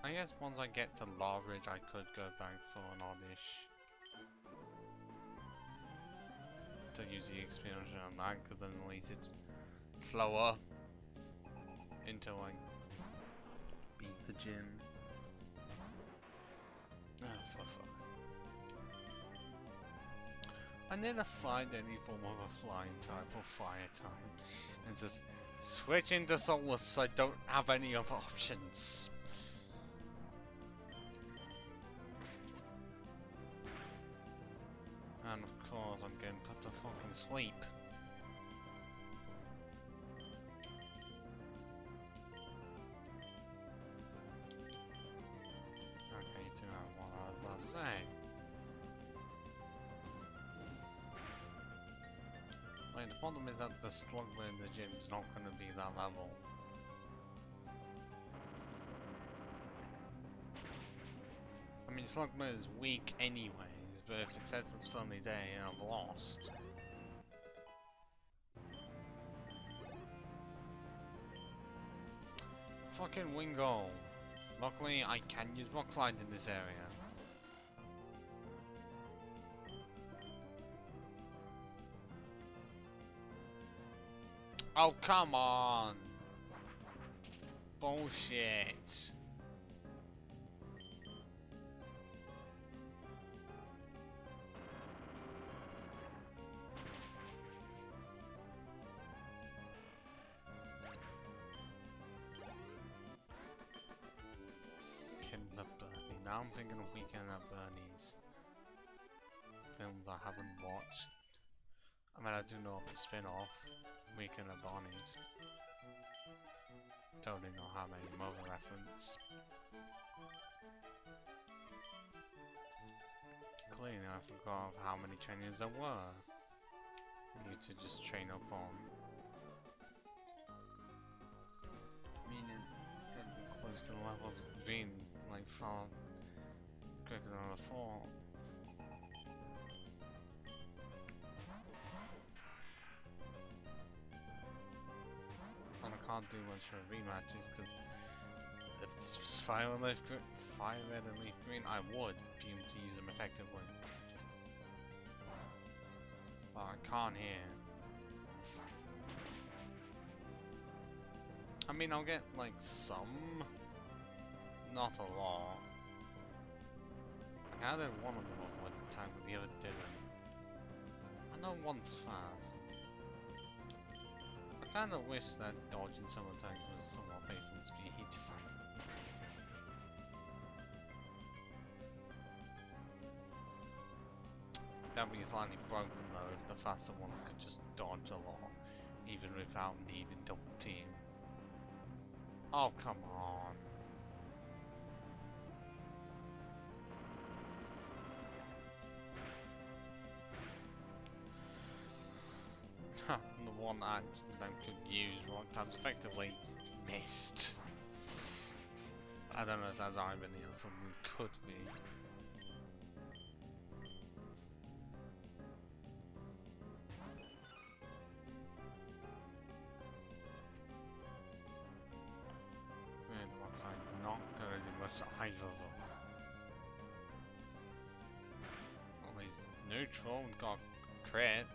S1: I guess once I get to Lawridge, I could go back for an oddish to use the experience on that, because then at least it's slower until I beat the gym. Oh, for fuck's sake. I never find any form of a flying type or fire type, and just switch into Soulless so I don't have any other options. And of course I'm getting put to fucking sleep. Okay, you do have what I was about to say. Like, the problem is that the slugma in the gym is not going to be that level. I mean, slugma is weak anyways, but if it sets up sunny day and I've lost. Fucking Wingo. Luckily, I can use Rock Slide in this area. Oh, come on! Bullshit. Now I'm thinking of Weekend at Bernie's. Films I haven't watched. I mean, I do know of the spin-off, Weekend at Bernie's. Totally not have any mother reference. Clearly I forgot how many trainings there were. I need to just train up on. Meaning, getting close to the levels of being like far quicker than I thought. And I can't do much for rematches because if this was Fire Red and Leaf Green, I would be able to use them effectively. But I can't here. I mean, I'll get like some, not a lot. I added one of them up at the time, but the other didn't. I know one's fast. I kind of wish that dodging some attacks was somewhat based on speed. That would be slightly broken though if the faster ones could just dodge a lot, even without needing double team. Oh, come on. The one I could use rock times effectively missed. I don't know if that's irony or something, could be. And what's I'm not gonna do much either of them. At least neutral got crit.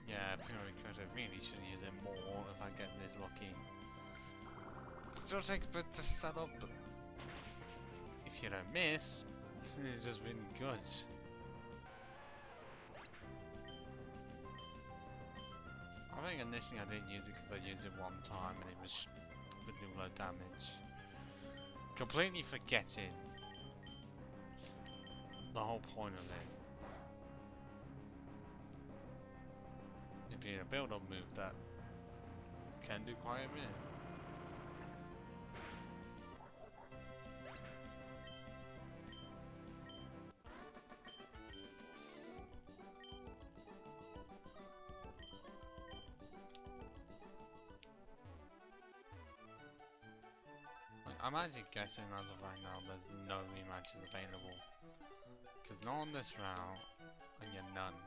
S1: Yeah, Fury Crit, I really should use it more if I get this lucky. It still takes a bit to set up, but if you don't miss, it's just really good. I think initially I didn't use it because I used it one time and it was the do low damage. Completely forgetting the whole point of it. If you're a build-up move that can do quite a bit. I'm actually guessing as of right now there's no rematches available. Because not on this route, and you're none.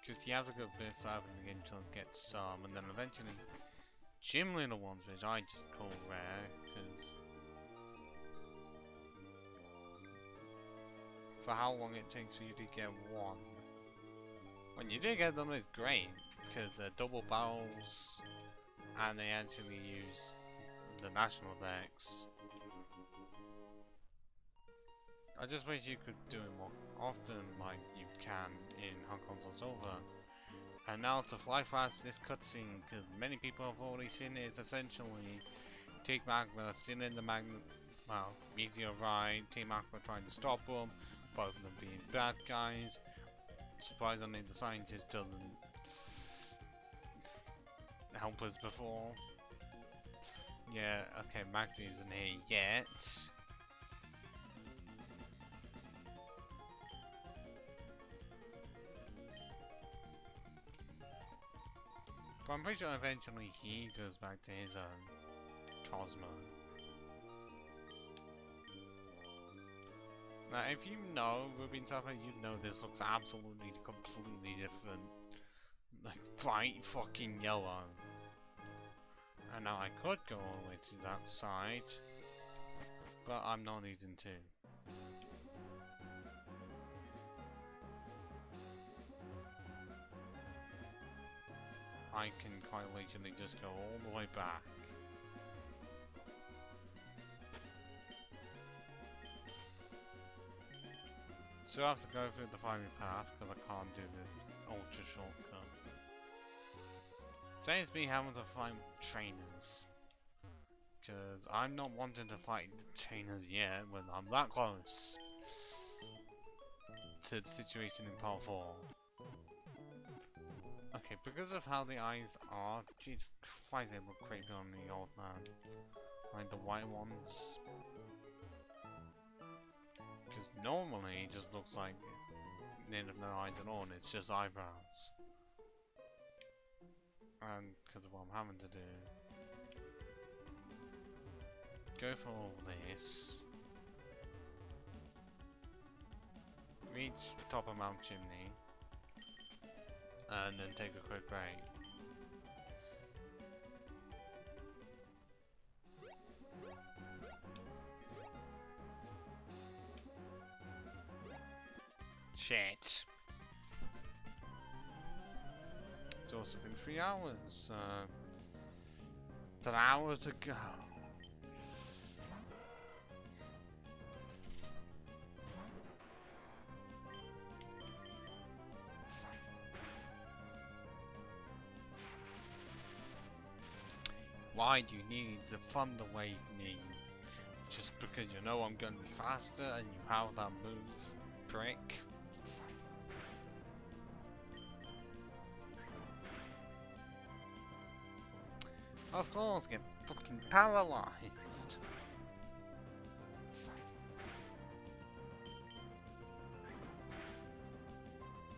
S1: Because you have to go a bit further in the game to get some, and then eventually gym leader ones, which I just call rare, because for how long it takes for you to get one. When you do get them, it's great, because they're double barrels, and they actually use the national decks. I just wish you could do it more often like you can in Hong Kong's Over. And now to fly past this cutscene, because many people have already seen it, it's essentially Team Magma still in the meteorite, Team Magma trying to stop them, both of them being bad guys. Surprisingly the scientist doesn't help us before. Yeah, okay, Max isn't here yet. But I'm pretty sure eventually he goes back to his own Cosmo. Now, if you know Ruby Tuffer, you know this looks absolutely completely different. Like, bright fucking yellow. And now I could go all the way to that side, but I'm not needing to. I can quite literally just go all the way back. So I have to go through the fiery path because I can't do the ultra shortcut. Saves me having to fight trainers. Because I'm not wanting to fight the trainers yet when I'm that close to the situation in part 4. Okay, because of how the eyes are, Jesus Christ, they look creepy on the old man. Like the white ones. Because normally it just looks like they have no eyes at all, and it's just eyebrows. And because of what I'm having to do, go for all this, reach top of Mount Chimney, and then take a quick break. Shit. It's also been 3 hours. 10 hours to go. Why do you need the Thunder Wave me? Just because you know I'm going to be faster and you have that move, prick? Of course, get fucking paralyzed.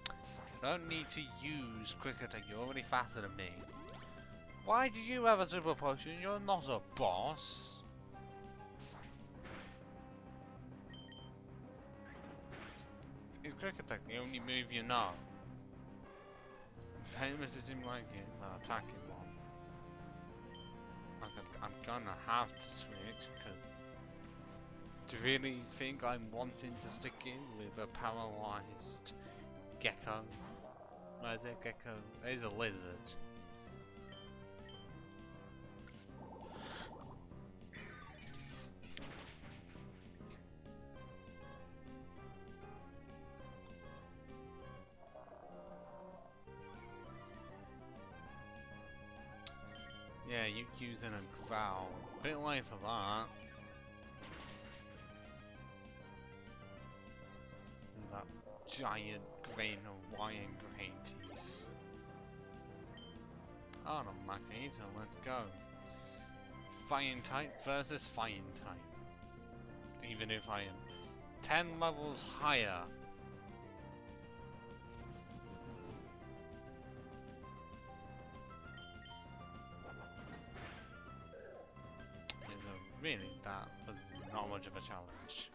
S1: You don't need to use quick attack, you're already faster than me. Why do you have a super potion? You're not a boss. Is quick attack the only move you know? Famous doesn't like it, but attacking one. I'm gonna have to switch because to really think I'm wanting to stick in with a paralyzed gecko. No, is it a gecko? It is a lizard. you're using a growl. Bit late for that. And that giant green Hawaiian grey teeth. Oh no, Machinator, let's go. Fire type versus fire type. Even if I am 10 levels higher. Really, that was not much of a challenge.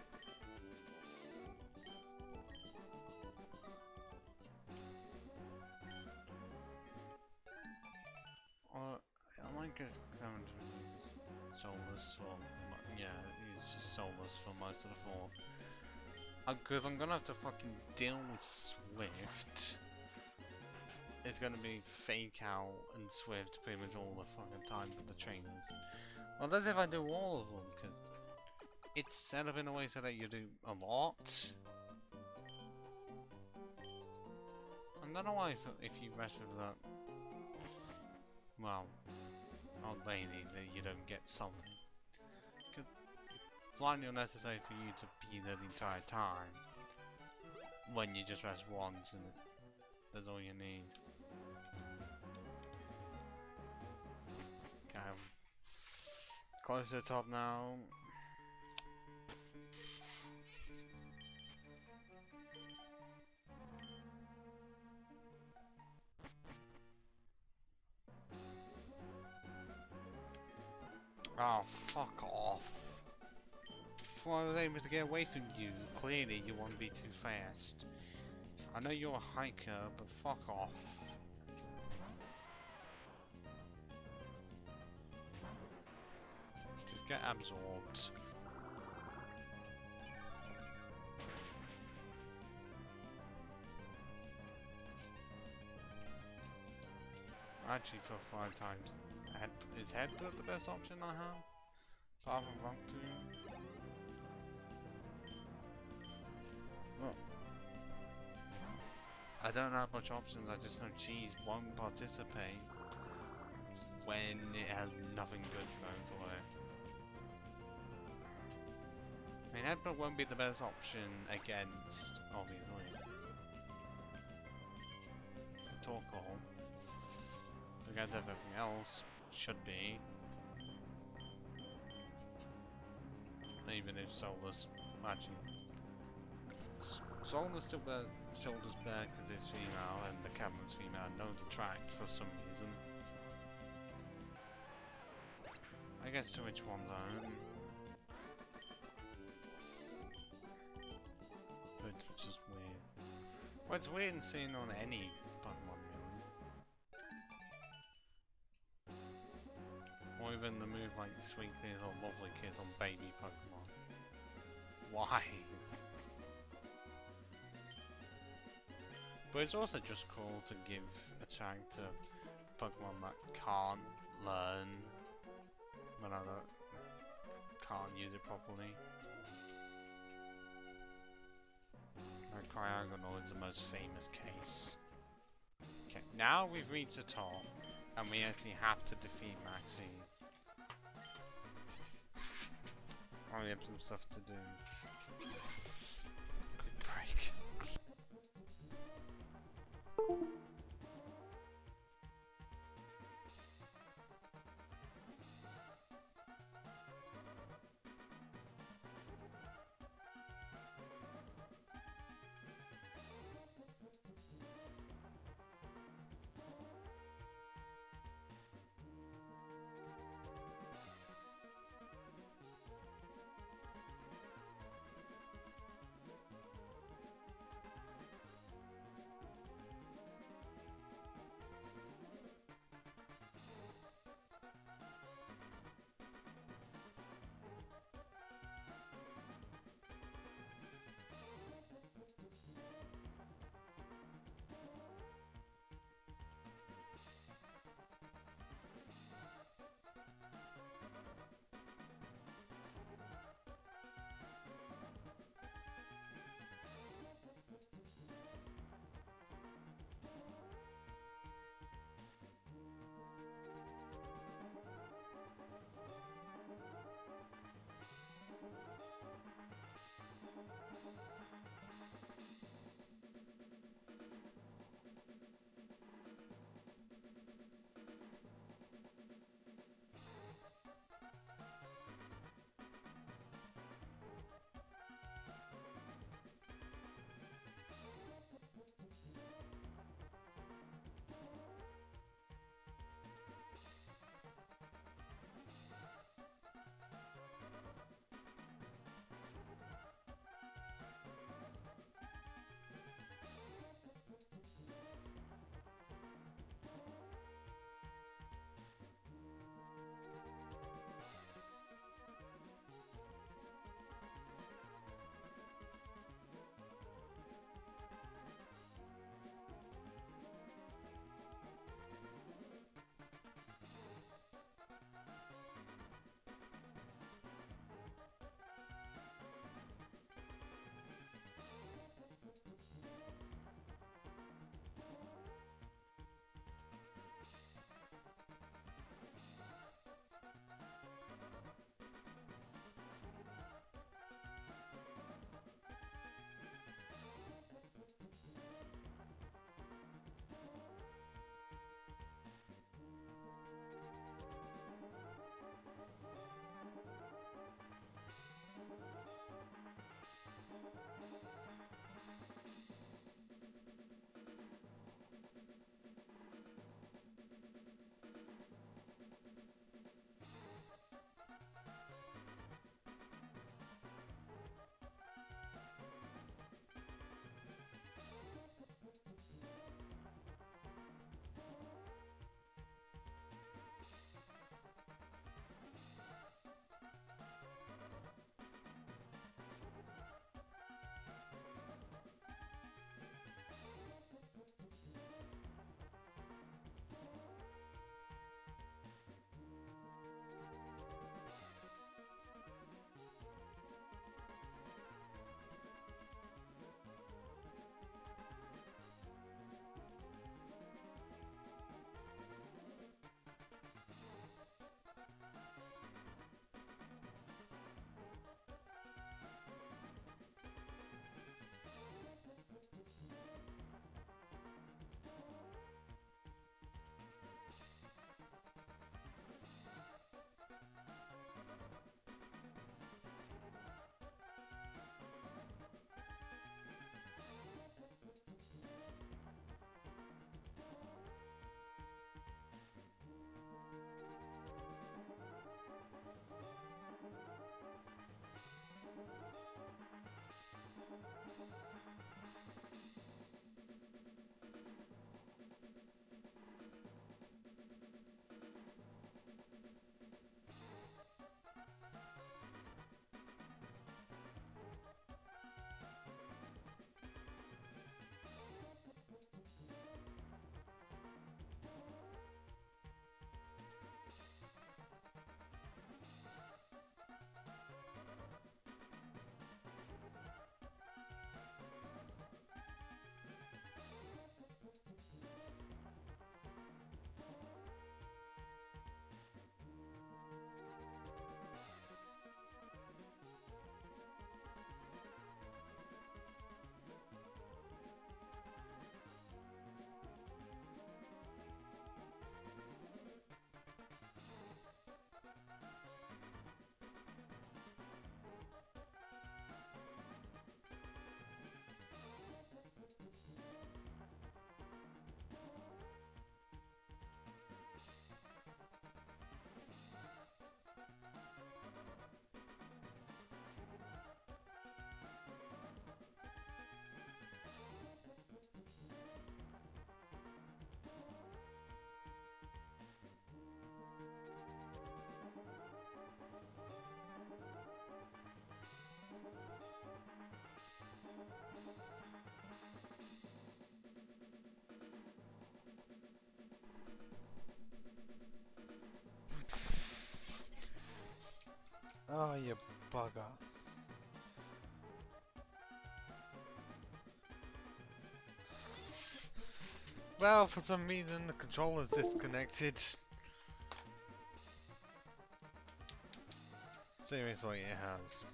S1: Or I might just come to soulless for yeah, he's just soulless for most of the fall. Because I'm gonna have to fucking deal with Swift. It's gonna be Fake Out and Swift pretty much all the fucking time for the trainers. Well, that's if I do all of them, because it's set up in a way so that you do a lot. I don't know why if you rest with that, well, old lady, that you don't get something. Because it's slightly unnecessary for you to be there the entire time, when you just rest once and that's all you need. Okay. Close to the top now. Oh, fuck off. Before I was able to get away from you, clearly you want to be too fast. I know you're a hiker, but fuck off. Just get absorbed. Actually, for 5 times, is headbutt the best option I have? Apart from Rock 2? Oh. I don't have much options, I just know cheese won't participate when it has nothing good going for it. I mean, headbutt won't be the best option against, obviously, Torkoal. Against everything else, should be. Even if Soulless, actually, Soulless still does better because it's female and the cabin's female. I know the tracks for some reason. I guess to each one's own. But it's just weird. Well, it's weird in seeing on any Pokemon really. Or even the move like Sweet Kiss or Lovely Kiss on baby Pokemon. Why? But it's also just cool to give a chance to Pokemon that can't learn, when I can't use it properly. Like Cryogonal is the most famous case. Okay, now we've reached the top, and we actually have to defeat Maxie. Oh, we have some stuff to do. Quick break. Oh, you bugger. Well, for some reason the controller's disconnected. Seriously, it has.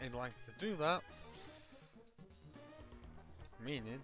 S1: It likes to do that. Meaning